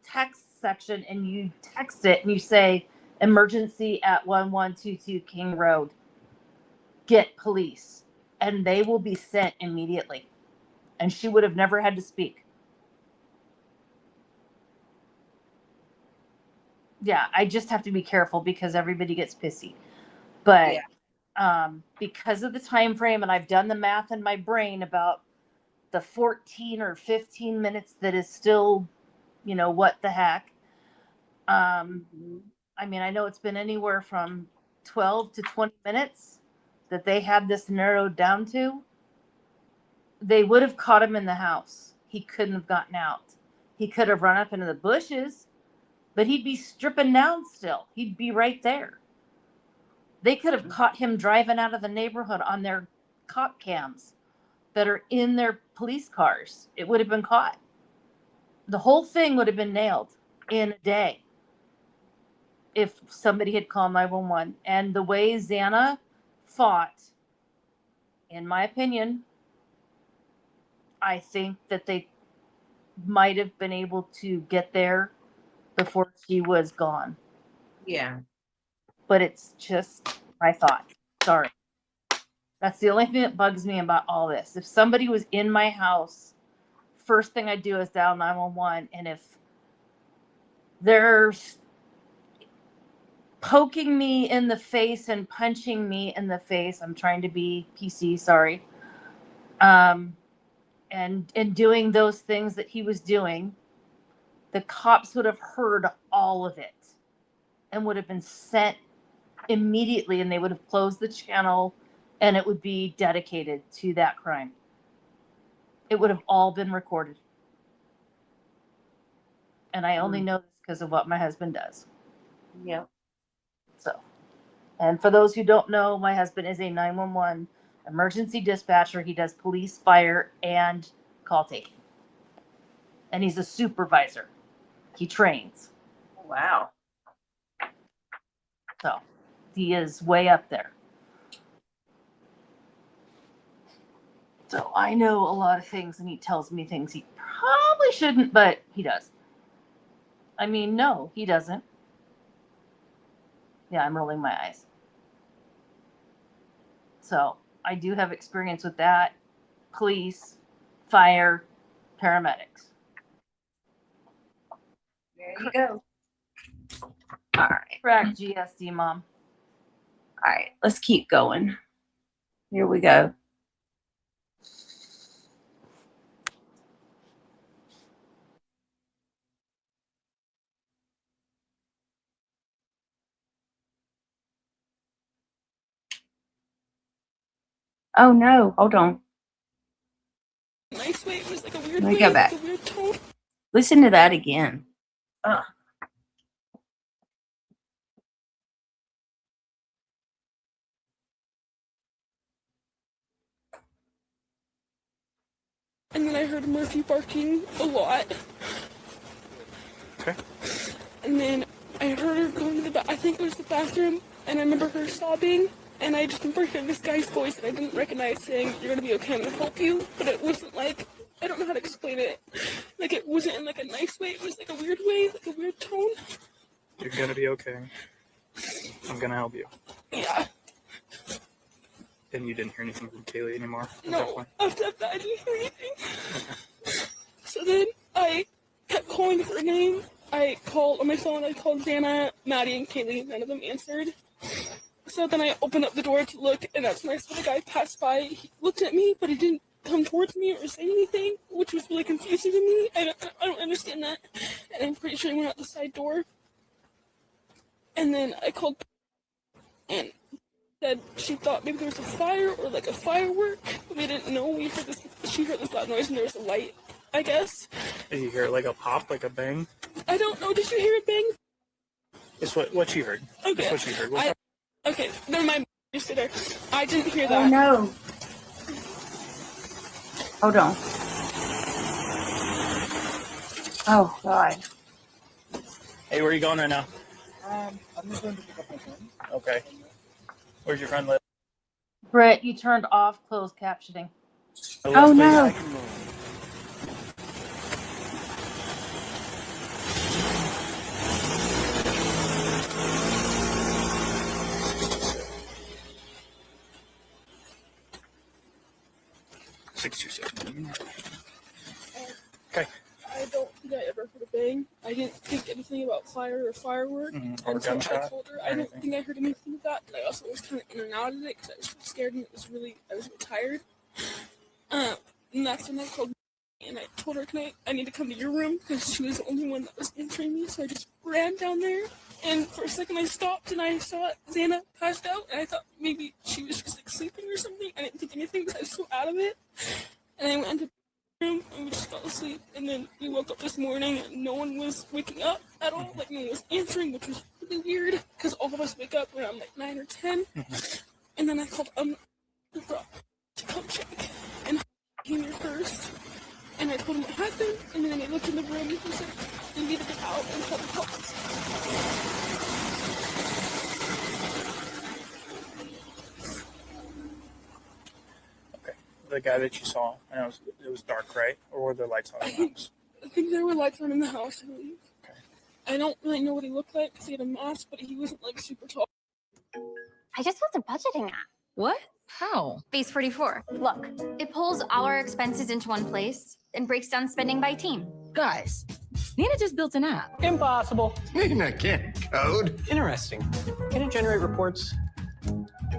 text section and you text it and you say emergency at 1122 King Road. Get police. And they will be sent immediately. And she would have never had to speak. Yeah, I just have to be careful because everybody gets pissy. But because of the time frame, and I've done the math in my brain about the 14 or 15 minutes that is still, what the heck. I mean, I know it's been anywhere from 12 to 20 minutes that they had this narrowed down to. They would have caught him in the house. He couldn't have gotten out. He could have run up into the bushes, but he'd be stripping down still. He'd be right there. They could have caught him driving out of the neighborhood on their cop cams that are in their police cars. It would have been caught. The whole thing would have been nailed in a day if somebody had called 911. And the way Xana fought, in my opinion, I think that they might have been able to get there before she was gone. Yeah. But it's just my thought. Sorry. That's the only thing that bugs me about all this. If somebody was in my house, first thing I do is dial 911. And if they're poking me in the face and punching me in the face, I'm trying to be PC, sorry. And doing those things that he was doing, the cops would have heard all of it and would have been sent immediately, and they would have closed the channel and it would be dedicated to that crime. It would have all been recorded. And I only know this because of what my husband does. Yep. So, and for those who don't know, my husband is a 911 emergency dispatcher. He does police, fire, and call taking. And he's a supervisor. He trains. Wow. So he is way up there. So I know a lot of things, and he tells me things he probably shouldn't, but he does. I mean, no, he doesn't. Yeah, I'm rolling my eyes. So I do have experience with that. Police, fire, paramedics. There you go. All right. Correct, GSD, Mom. All right, let's keep going. Here we go. Oh no, hold on. Nice way. It was like a weird Let me way, go back. like a weird tone. Listen to that again. Ugh. And then I heard Murphy barking a lot. Okay. And then I heard her going to the I think it was the bathroom, and I remember her sobbing, and I just remember hearing this guy's voice that I didn't recognize saying, "You're gonna be okay, I'm gonna help you," but it wasn't like, I don't know how to explain it. Like, it wasn't in like a nice way, it was like a weird way, like a weird tone. You're gonna be okay. I'm gonna help you. Yeah. And you didn't hear anything from Kaylee anymore? At that No, point? after that I didn't hear anything. So then I kept calling her name. I called on my phone, I called Xana, Maddie, and Kaylee, none of them answered. So then I opened up the door to look, and that's when I saw the guy pass by. He looked at me, but he didn't come towards me or say anything, which was really confusing to me. I don't understand that. And I'm pretty sure he went out the side door. And then I called, and said she thought maybe there was a fire or like a firework. We didn't know. We heard this. She heard this loud noise and there was a light, I guess. Did you hear like a pop, like a bang? I don't know. Did you hear it bang? It's what she heard. Okay. It's what she heard. Okay, never mind. You sit there. I didn't hear that. Oh no. Hold on. Oh God. Hey, where are you going right now? I'm just going to pick up my phone. Okay. Where's your friend live? Brett, you turned off closed captioning. Oh no. Okay. I don't think I ever heard a bang. I didn't think anything about fire or firework Or until I gunshot. told her. I don't think I heard anything of that. And I also was kind of in and out of it because I was scared and I was really tired. And that's when I called and I told her, I need to come to your room because she was the only one that was answering me. So I just ran down there. And for a second I stopped and I saw Xana passed out. And I thought maybe she was just like sleeping or something. I didn't think anything because I was so out of it. And I went into the room and we just fell asleep. And then we woke up this morning and no one was waking up at all. Like no one was answering, which was really weird because all of us wake up around like 9 or 10. And then I called to come check. And he came here first. And I told him what happened. And then I looked in the room and he said he needed to get out and call the cops. The guy that you saw, I know it was dark, right? Or were there lights on in the house? I think there were lights on in the house, I believe. Okay. I don't really know what he looked like because he had a mask, but he wasn't like super tall. I just built a budgeting app. What? How? Base 44. Look, it pulls all our expenses into one place and breaks down spending by team. Guys, Nina just built an app. Impossible. Nina can't code. Interesting. Can it generate reports?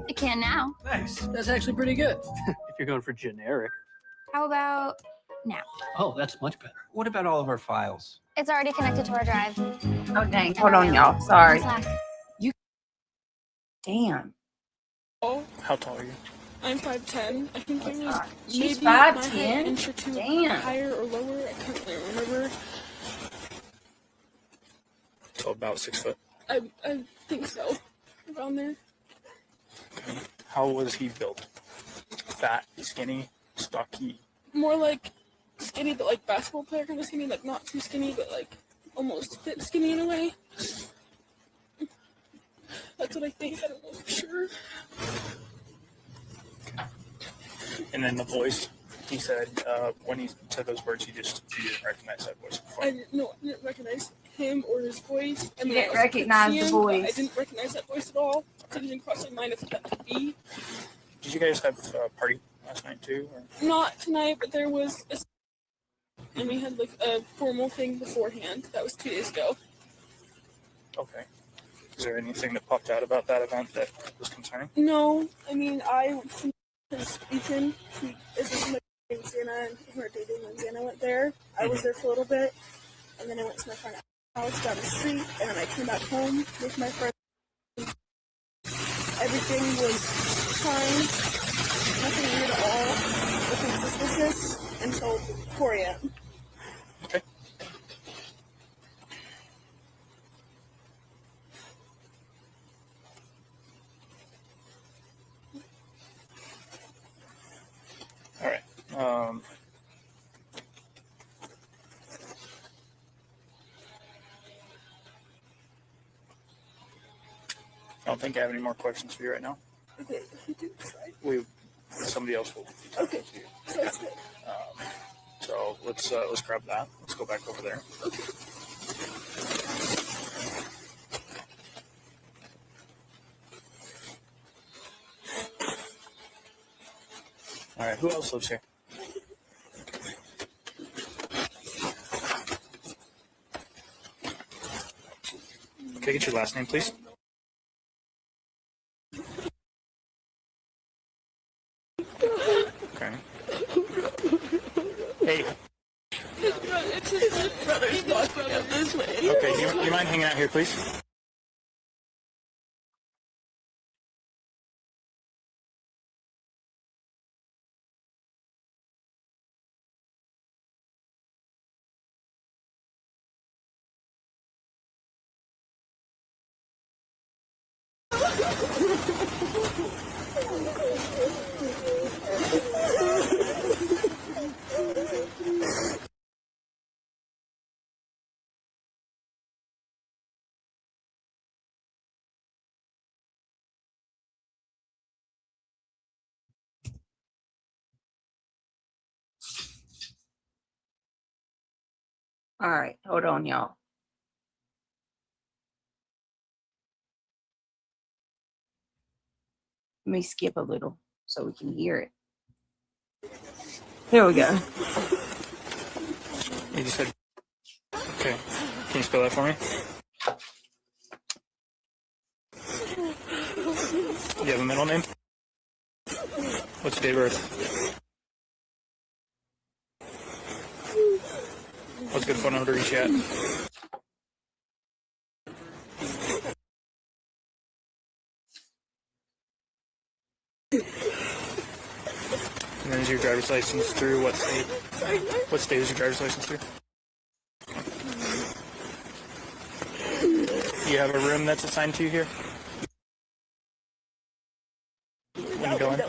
It can now. Nice. That's actually pretty good. If you're going for generic. How about now? Oh, that's much better. What about all of our files? It's already connected to our drive. Oh dang. Hold on, y'all. Sorry. You. Damn. Oh, How tall are you? I'm 5'10". I think it was She's maybe my 5'10"? height, an inch or two Damn. higher or lower. I can't really remember. So about 6 foot. I think so. Around there. Okay. How was he built? Fat, skinny, stocky? More like skinny, but like basketball player kind of skinny. Like not too skinny, but like almost fit skinny in a way. That's what I think. I don't know for sure. And then the voice, he said, when he said those words, you didn't recognize that voice before. I didn't recognize him or his voice. I mean, didn't I also couldn't recognize see the him, but voice. I didn't recognize that voice at all. It didn't even cross my mind if that could be. Did you guys have a party last night too? Or? Not tonight, but there was and we had like a formal thing beforehand. That was 2 days ago. Okay. Is there anything that popped out about that event that was concerning? No, I mean, because Ethan, he is with my friend Xana, and we were dating when Xana went there. I was there for a little bit, and then I went to my friend's house down the street, and then I came back home with my friend. Everything was fine, nothing weird at all, nothing suspicious until 4 a.m. Okay. All right. I don't think I have any more questions for you right now. Okay, if you do, right? Somebody else will. Okay, sounds good. So let's grab that. Let's go back over there. Okay. All right. Who else lives here? Can I get your last name, please? Okay. Hey. It's his brother's dog this way. Okay. You mind hanging out here, please? All right, hold on, y'all. Let me skip a little so we can hear it. Here we go. You just said, okay. Can you spell that for me? You have a middle name? What's your date of birth? What's a good phone number to reach you at? And then is your driver's license through what state? What state is your driver's license through? Do you have a room that's assigned to you here? When you go in?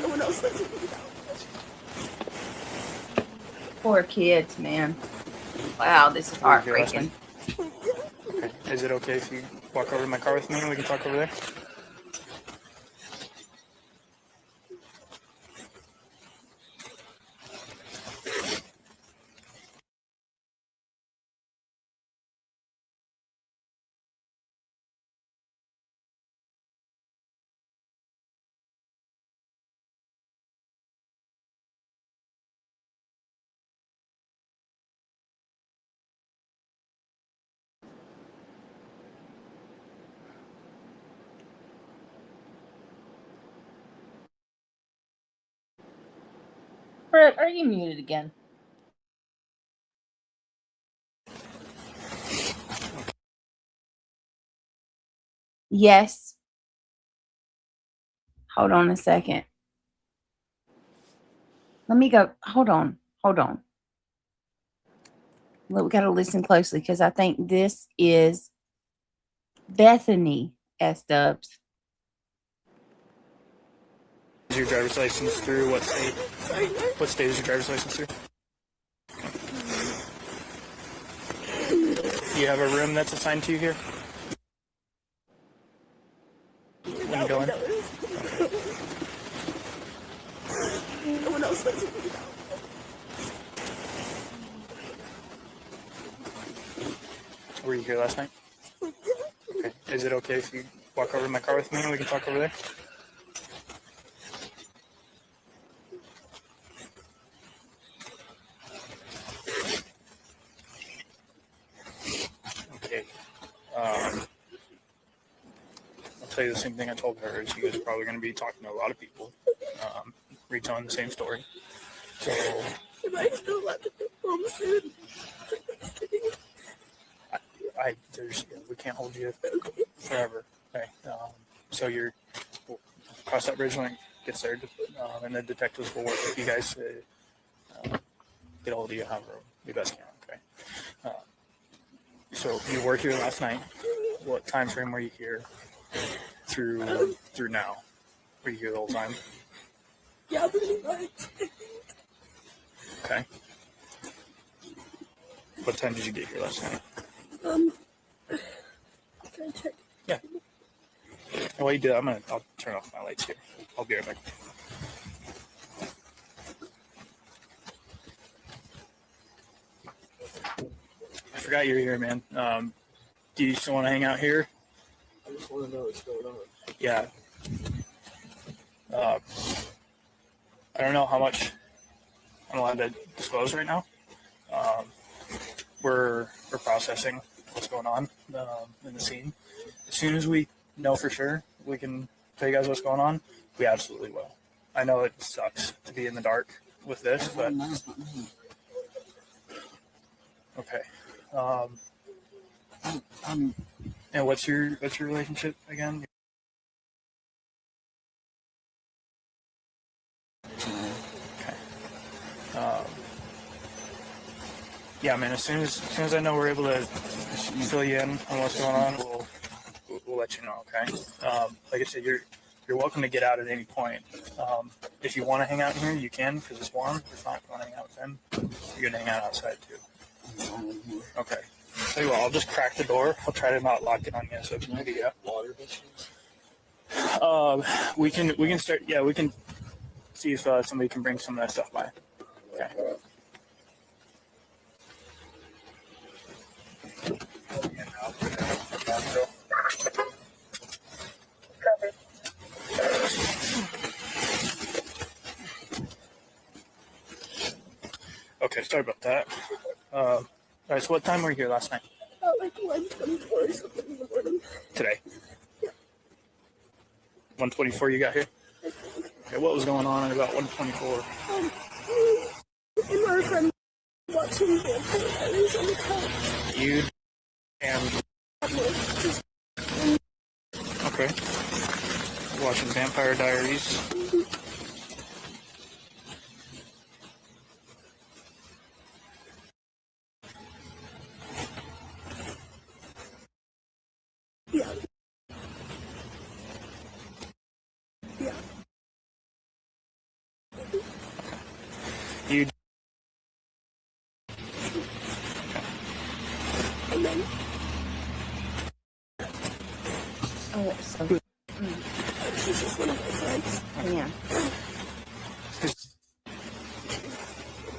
No one else lives in Poor kids, man. Wow, this is heartbreaking. Okay. Is it okay if you walk over to my car with me and we can talk over there? Brett, are you muted again? Yes. Hold on a second. Let me go. Hold on. Hold on. Look, we got to listen closely because I think this is Bethany S. Dubs. Is your driver's license through what state? What state is your driver's license through? Do you have a room that's assigned to you here? When you go in? No one else lives in Were you here last night? Okay. Is it okay if you walk over to my car with me and we can talk over there? Okay. I'll tell you the same thing I told her, is you guys are probably going to be talking to a lot of people, retelling the same story. So, Am I still allowed to go home soon? we can't hold you forever. Okay. So we'll cross that bridge when it gets there, and the detectives will work with you guys to get a hold of you however you best can. Okay. So you were here last night. What time frame were you here through now? Were you here the whole time? Yeah, pretty much. Okay. What time did you get here last night? Can I check? Yeah. And while you do that, I'll turn off my lights here. I'll be right back. I forgot you were here, man. Do you still want to hang out here? I just want to know what's going on. Yeah. I don't know how much I'm allowed to disclose right now. We're processing what's going on in the scene. As soon as we know for sure, we can tell you guys what's going on. We absolutely will. I know it sucks to be in the dark with this, but okay. And what's your relationship again? Okay. Yeah, man. As soon as I know we're able to fill you in on what's going on, we'll let you know. Okay. Like I said, you're welcome to get out at any point. If you want to hang out in here, you can because it's warm. If not, if you want to hang out with them, you're gonna hang out outside too. Okay. Tell you what, I'll just crack the door. I'll try to not lock it on you, so maybe water. We can start. Yeah, we can see if somebody can bring some of that stuff by. Okay. Okay, sorry about that. All right, so what time were you here last night? Like 1:24 or something in the morning. Today? 1:24 you got here? Okay, what was going on at about 1:24? And our friend watching Vampire Diaries on the couch. You and... Okay. Watching Vampire Diaries. Yeah. Yeah. You... And then Oh, so she's just one of my friends. yeah.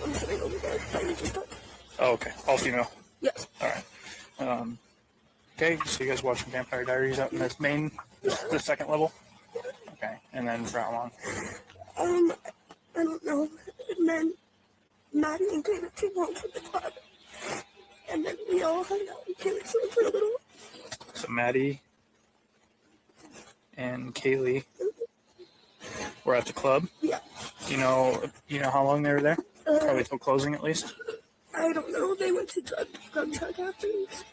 I'm sitting over there. I just thought, Oh, okay. All female. yes. All right. Okay, so you guys watching Vampire Diaries out in this main, the second level? Okay, and then for how long? I don't know. And then Maddie and Kayla came home from the club. And then we all hung out in Kayla's room for a little. So Maddie and Kaylee were at the club. Yeah. You know how long they were there? Probably till closing at least. I don't know. They went to drug truck afterwards.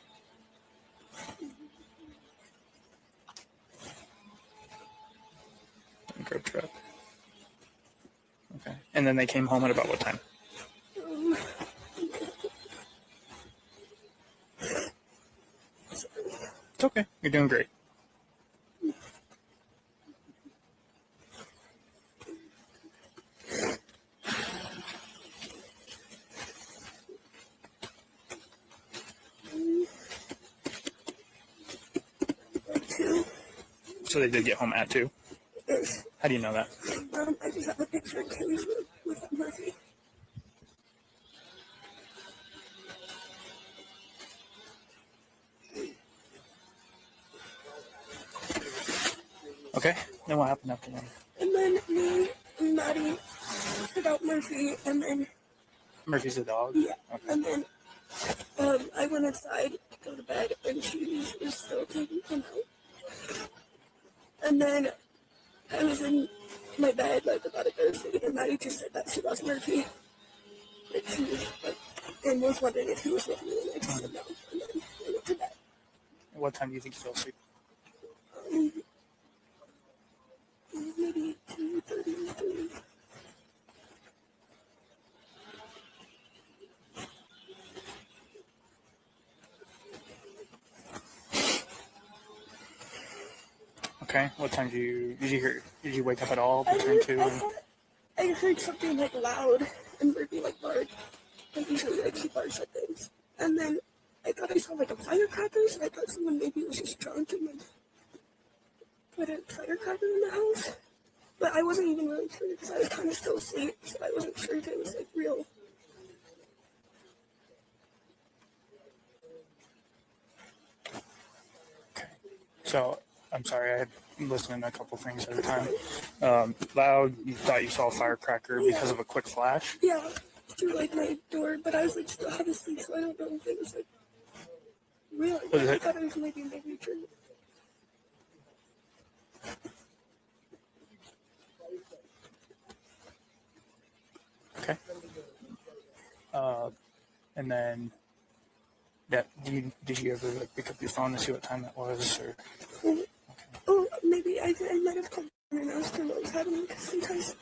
Grub truck. Okay. And then they came home at about what time? It's okay. You're doing great. So they did get home at 2? Yes. How do you know that? I just have a picture of Kaylee's room with Murphy. Okay. Then what happened after that? And then me and Maddie took out Murphy, and then Murphy's a dog? yeah, Okay. and then I went inside to go to bed, and she was still taking him out. And then I was in my bed like about to go to sleep, and Maddie just said that she lost Murphy. Like she was like, and was wondering if he was with me, and I just said no. And then I went to bed. What time do you think you fell asleep? Maybe 2:30, 3. Okay. What time did you wake up at all between 2 and... I heard something like loud and Murphy like bark. And usually like she barks at things. And then I thought I saw like a firecracker, so I thought someone maybe was just drunk and like put a firecracker in the house. But I wasn't even really sure because I was kind of still asleep, so I wasn't sure if it was like real. Okay. So, I'm sorry, I'm listening to a couple things at a time. Loud, you thought you saw a firecracker because of a quick flash? Yeah, through like my door, but I was like still half asleep, so I don't know if it was like real. I thought it was maybe a dream. Okay. And then, did you ever like pick up your phone to see what time that was, or? Oh, maybe I might have called her and asked her what was happening, because sometimes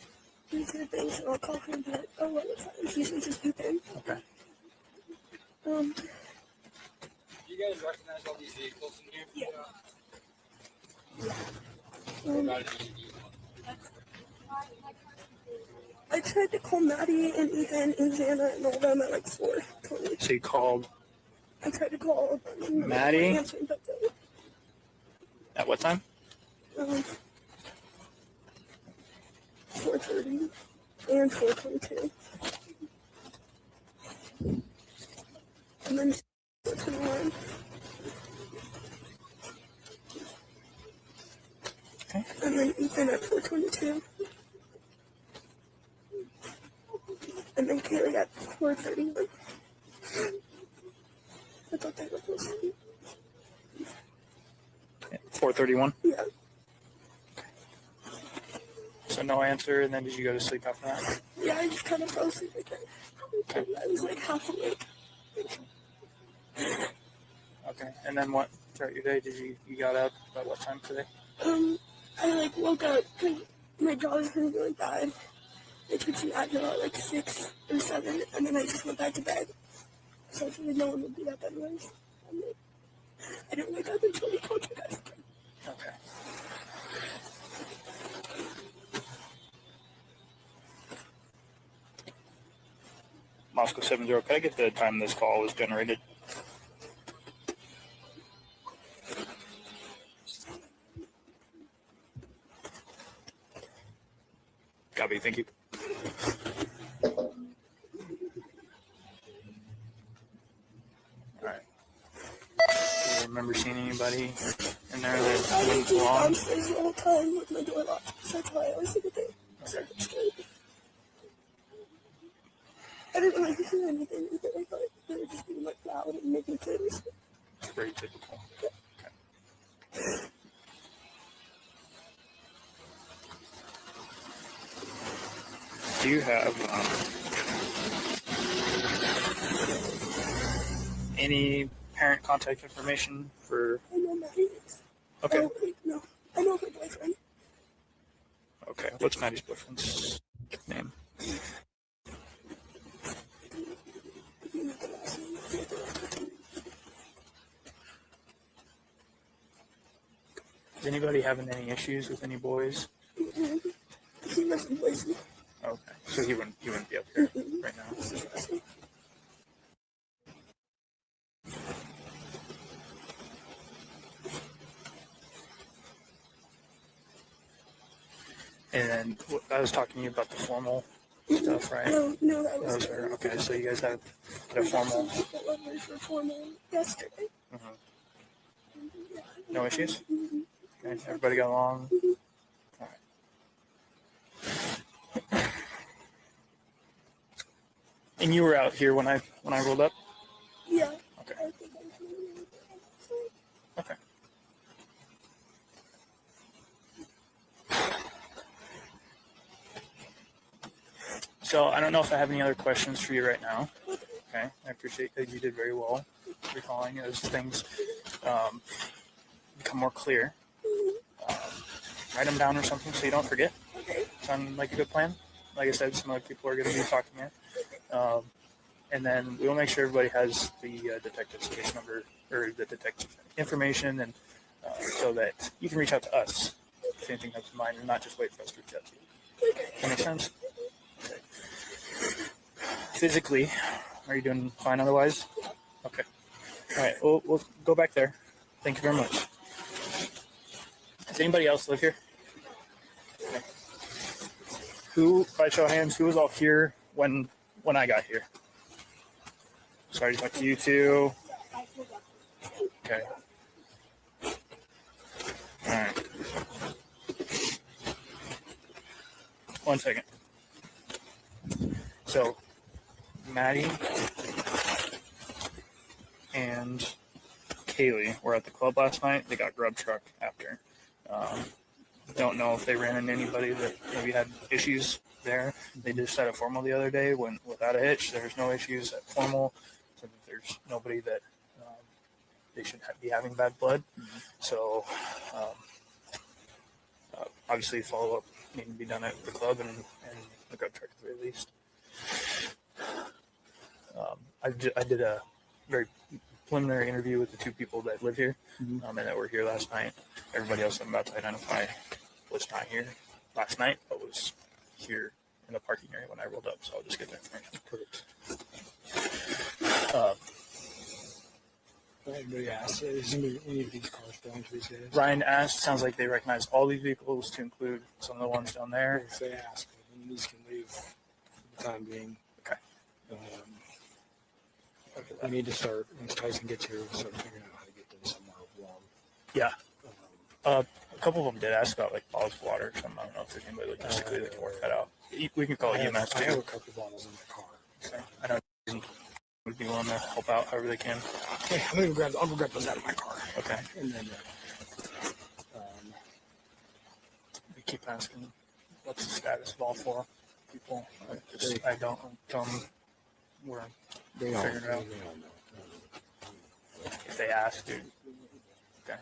we do things and I'll call her and be like, oh, what was that? It's usually just beeping. Okay. Do you guys recognize all these vehicles in here? Yeah. I tried to call Maddie and Ethan and Xana and all of them at like 4:20. So you called I tried to call them. Maddie? Answering, but at what time? 4:30 and 4:22. And then 21. Okay. And then Ethan at 422. And then Kaylee at 431. I thought they were supposed to be. 4:31. Yeah. So no answer, and then did you go to sleep after that? Yeah, I just kind of fell asleep again. Okay. I was like half awake. Okay. And then what throughout your day did you got up at what time today? I like woke up because my jaw was hurting really bad. They took me Advil at like 6 or 7, and then I just went back to bed. So I figured no one would be up anyways. And then I didn't wake up until we called you guys again. Okay. Moscow 70, can I get the time this call was generated? Copy, thank you. Alright. Do you remember seeing anybody in there that I didn't was just belong? downstairs the whole time with my door locked. So that's why I always think that they started scared. I didn't really hear anything either. I thought they were just being like loud and making kids. Very typical. Okay. Do you have any parent contact information for? I know Maddie's. Okay. Oh, wait, no. I know her boyfriend. Okay. What's Maddie's boyfriend's name? Is anybody having any issues with any boys? He lives in Boise. Okay, so he wouldn't be up here right now. And I was talking to you about the formal stuff, right? No, that was okay. So you guys had a formal. For formal yesterday. No issues. Okay, everybody got along. All right. And you were out here when I rolled up. Yeah. Okay. Okay. So I don't know if I have any other questions for you right now. Okay, I appreciate that you did very well recalling as things become more clear. Write them down or something so you don't forget. Sound like a good plan? Like I said, some other people are going to be talking here. And then we'll make sure everybody has the detective's case number or the detective information, and so that you can reach out to us if anything comes to mind and not just wait for us to reach out to you. That makes sense? Okay. Physically, are you doing fine otherwise? Okay. All right, we'll go back there. Thank you very much. Does anybody else live here? Okay. Who, by show of hands, who was all here when I got here? Sorry to talk to you too. Okay. All right. One second. So, Maddie and Kaylee were at the club last night. They got grub truck after. Don't know if they ran into anybody that maybe had issues there. They just had a formal the other day when without a hitch. There's no issues at formal. So there's nobody that they should be having bad blood. So obviously follow-up need to be done at the club and the grub truck at the very least. I did a very preliminary interview with the two people that live here and that were here last night. Everybody else I'm about to identify was not here last night, but was here in the parking area when I rolled up, so I'll just get that information. Perfect. Anybody asked, is any of these cars belong to these guys? Ryan asked, sounds like they recognize all these vehicles to include some of the ones down there. If they ask, then these can leave for the time being. Okay. We need to start, once Tyson gets here, we'll start figuring out how to get them somewhere warm. Yeah. A couple of them did ask about like bottles of water or something. I don't know if there's anybody logistically that can work that out. We can call EMS I too. have a couple bottles in my car. Okay. I know would be willing to help out however they can. Hey, I'll go grab those out of my car. Okay. And then We keep asking what's the status of all 4 people. I don't tell them we're they all figuring it out. know. If they ask, dude. Okay.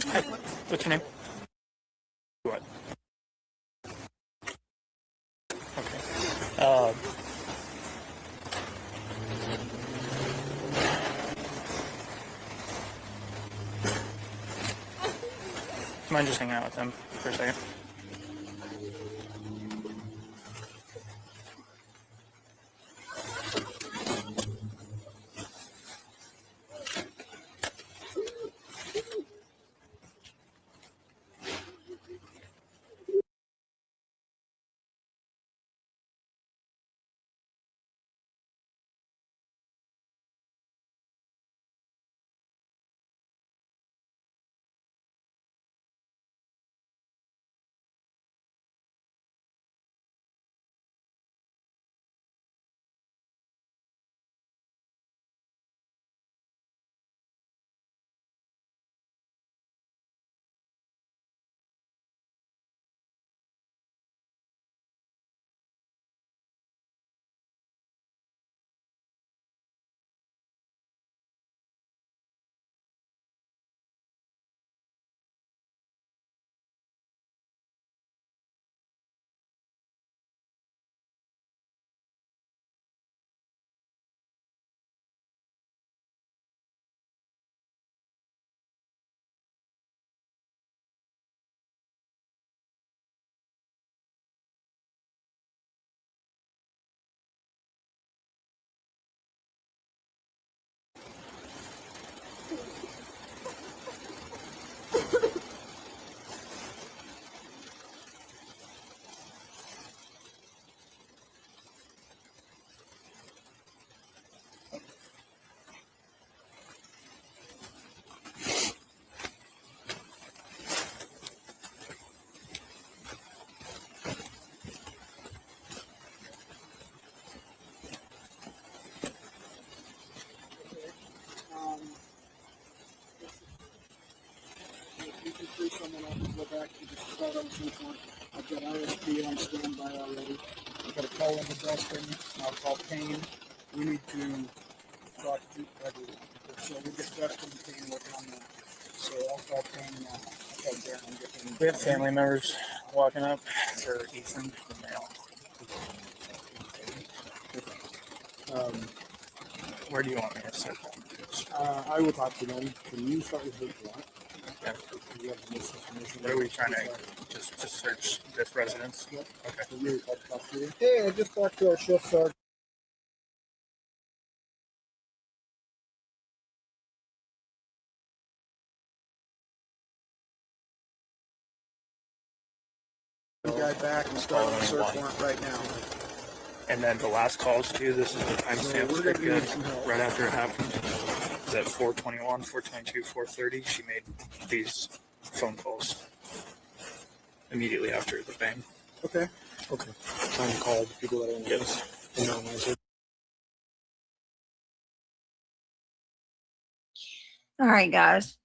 Hi, what's your name? What? Okay. Mind just hanging out with them for a second? You can free someone up and go back to the start on the I've got RSP on standby already. I've got a call into Dustin. I'll call Payne. We need to talk to everyone. So we'll get Dustin and Payne working on that. So I'll call Payne now. I'll call Darren and get him. We have family members walking up for Ethan, the male. Where do you want me to sit? I will talk to them. Can you start with Luke? Yeah. You have this information. What are we trying to just search this residence? Yep. Okay. So you talk to you. Hey, I just talked to our shift sergeant. Guy back and start the search warrant right now. And then the last calls too. This is the timestamps that good right after it happened. Is at 4:21, 4:22, 4:30. She made these phone calls immediately after the bang. Okay. Okay. Time to call the people that are in Yes. All right, guys.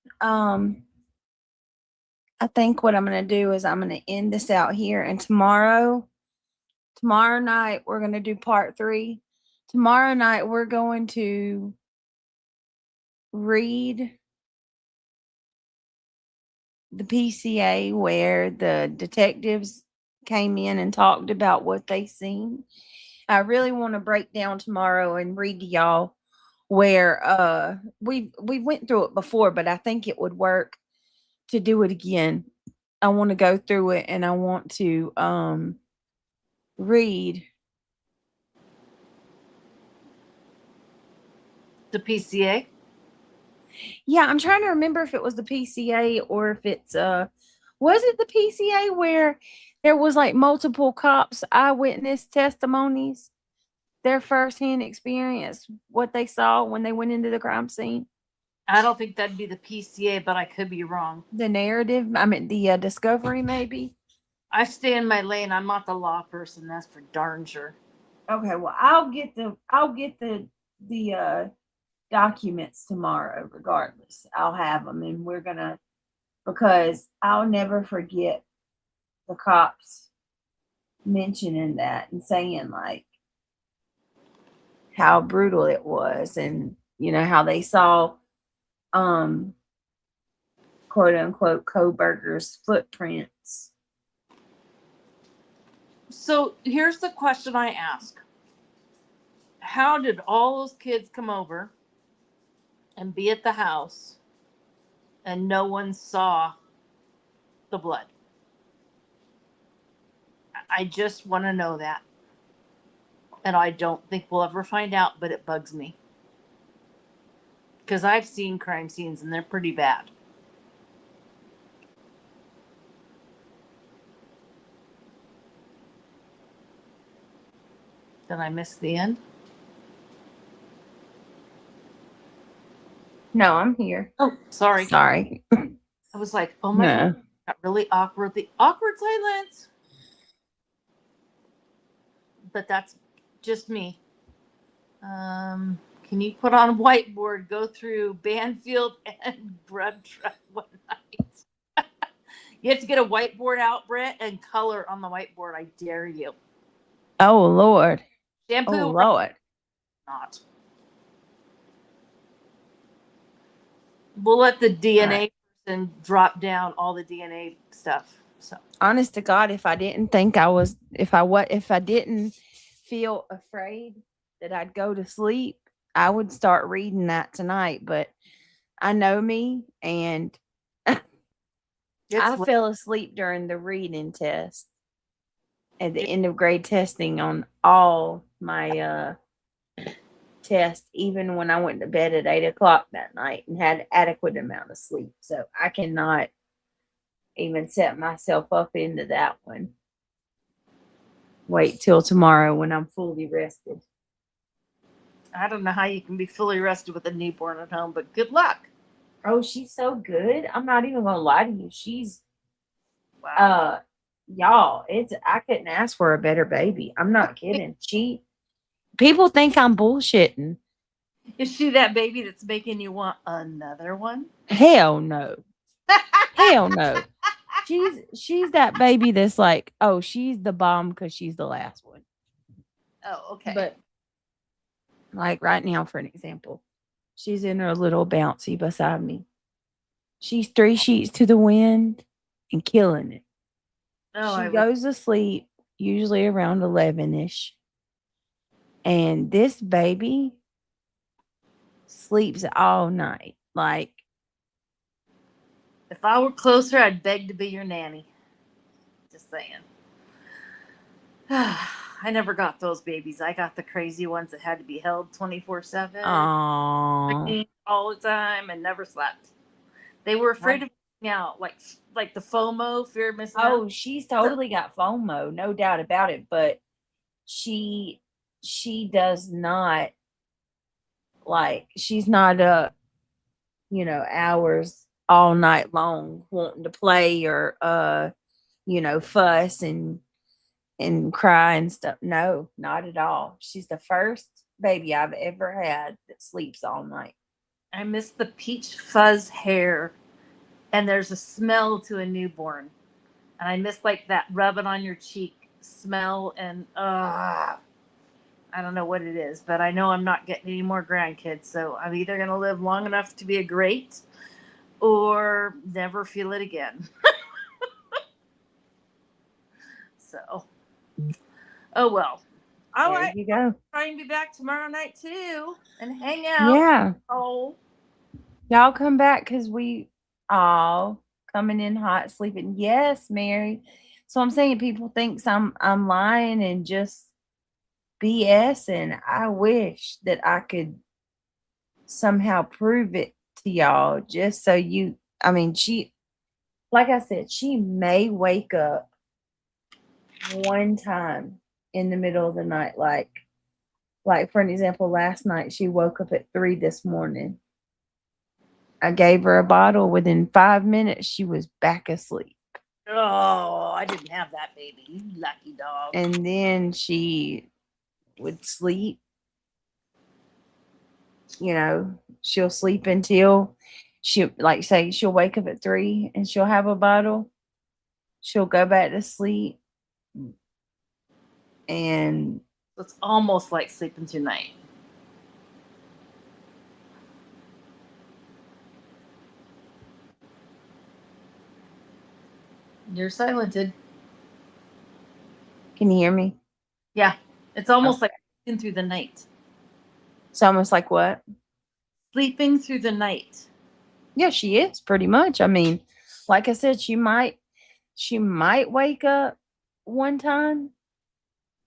I think what I'm going to do is I'm going to end this out here, and tomorrow night we're going to do part 3. Tomorrow night we're going to read the PCA where the detectives came in and talked about what they seen. I really want to break down tomorrow and read to y'all where we went through it before, but I think it would work to do it again. I want to go through it and I want to read The PCA? Yeah, I'm trying to remember if it was the PCA or if it's was it the PCA where there was like multiple cops eyewitness testimonies, their firsthand experience, what they saw when they went into the crime scene? I don't think that'd be the PCA, but I could be wrong. The narrative, I mean the discovery maybe. I stay in my lane. I'm not the law person, that's for darn sure. Okay, well I'll get the documents tomorrow regardless. I'll have them and we're gonna, because I'll never forget the cops mentioning that and saying like how brutal it was, and you know how they saw quote unquote Koberger's footprints. So here's the question I ask. How did all those kids come over and be at the house and no one saw the blood? I just want to know that. And I don't think we'll ever find out, but it bugs me. Because I've seen crime scenes and they're pretty bad. Did I miss the end? No, I'm here. Oh, sorry. Sorry. I was like, oh my God, got really awkward. The awkward silence. But that's just me. Can you put on a whiteboard, go through Banfield and Bread Truck one night? You have to get a whiteboard out, Brett, and color on the whiteboard. I dare you. Oh Lord. Shampoo. Oh Lord. Not. We'll let the DNA person drop down all the DNA stuff. So Honest to God, if I didn't think I was, if I didn't feel afraid that I'd go to sleep, I would start reading that tonight. But I know me, and I fell asleep during the reading test at the end of grade testing on all my tests, even when I went to bed at 8 o'clock that night and had adequate amount of sleep. So I cannot even set myself up into that one. Wait till tomorrow when I'm fully rested. I don't know how you can be fully rested with a newborn at home, but good luck. Oh, she's so good. I'm not even gonna lie to you. She's y'all, I couldn't ask for a better baby. I'm not kidding. People think I'm bullshitting. Is she that baby that's making you want another one? Hell no. Hell no. She's that baby that's like, oh, she's the bomb because she's the last one. Oh, okay. But like right now, for an example, she's in her little bouncy beside me. She's 3 sheets to the wind and killing it. Oh, She goes to sleep usually around 11-ish. And this baby sleeps all night. Like, if I were closer, I'd beg to be your nanny. Just saying. I never got those babies. I got the crazy ones that had to be held 24/7. Aww. All the time and never slept. They were afraid of missing out, like the FOMO, fear of missing out. Oh, she's totally got FOMO, no doubt about it. But she does not, like, she's not up, hours all night long wanting to play or fuss and cry and stuff. No, not at all. She's the first baby I've ever had that sleeps all night. I miss the peach fuzz hair, and there's a smell to a newborn, and I miss like that rubbing on your cheek smell, and I don't know what it is, but I know I'm not getting any more grandkids, so I'm either going to live long enough to be a great or never feel it again. So, oh well. All There right. you go. Try and be back tomorrow night too and hang out. Yeah. Oh, Y'all come back because we all coming in hot, sleeping. Yes, Mary. So I'm saying people think I'm lying and just BS, and I wish that I could somehow prove it to y'all just so you. I mean, she, like I said, she may wake up one time in the middle of the night, like for an example, last night she woke up at 3 this morning. I gave her a bottle. Within 5 minutes, she was back asleep. oh, I didn't have that baby. You lucky dog. And then she would sleep. You know, she'll sleep until like say, she'll wake up at 3 and she'll have a bottle. She'll go back to sleep. And It's almost like sleeping through night. You're silented. can you hear me? Yeah, it's almost like sleeping through the night. It's almost like what? Sleeping through the night. Yeah, she is pretty much. I mean, like I said, she might wake up one time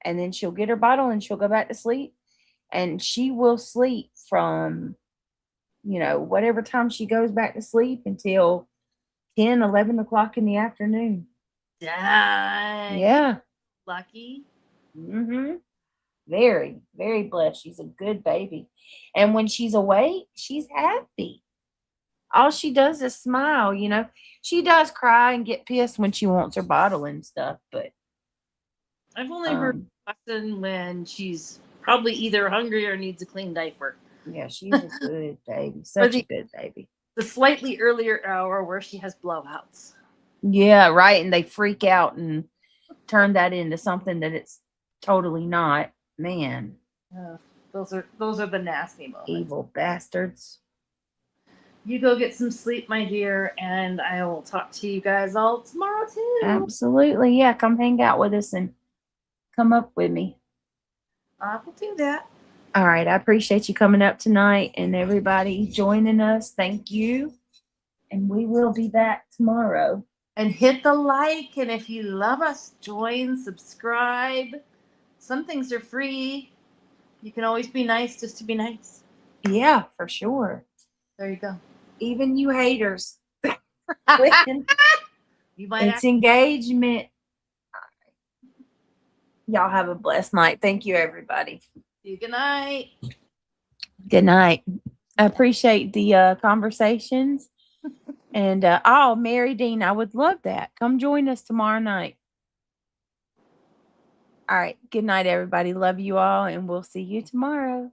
and then she'll get her bottle and she'll go back to sleep. And she will sleep from, whatever time she goes back to sleep until 10, 11 o'clock in the afternoon. Dang. Yeah. Lucky. Mm-hmm. Very, very blessed. She's a good baby. And when she's awake, she's happy. All she does is smile, She does cry and get pissed when she wants her bottle and stuff, but I've only heard often when she's probably either hungry or needs a clean diaper. Yeah, she's a good baby. Such a good baby. The slightly earlier hour where she has blowouts. Yeah, right. And they freak out and turn that into something that it's totally not. Man. Those are the nasty moments. Evil bastards. You go get some sleep, my dear, and I will talk to you guys all tomorrow too. Absolutely. Yeah, come hang out with us and come up with me. I will do that. All right. I appreciate you coming up tonight and everybody joining us. Thank you. And we will be back tomorrow. And hit the like. And if you love us, join, subscribe. Some things are free. You can always be nice just to be nice. Yeah, for sure. There you go. Even you haters. You might it's engagement. Y'all have a blessed night. Thank you, everybody. Good night. Good night. I appreciate the conversations. And Mary Dean, I would love that. Come join us tomorrow night. All right. Good night, everybody. Love you all, and we'll see you tomorrow.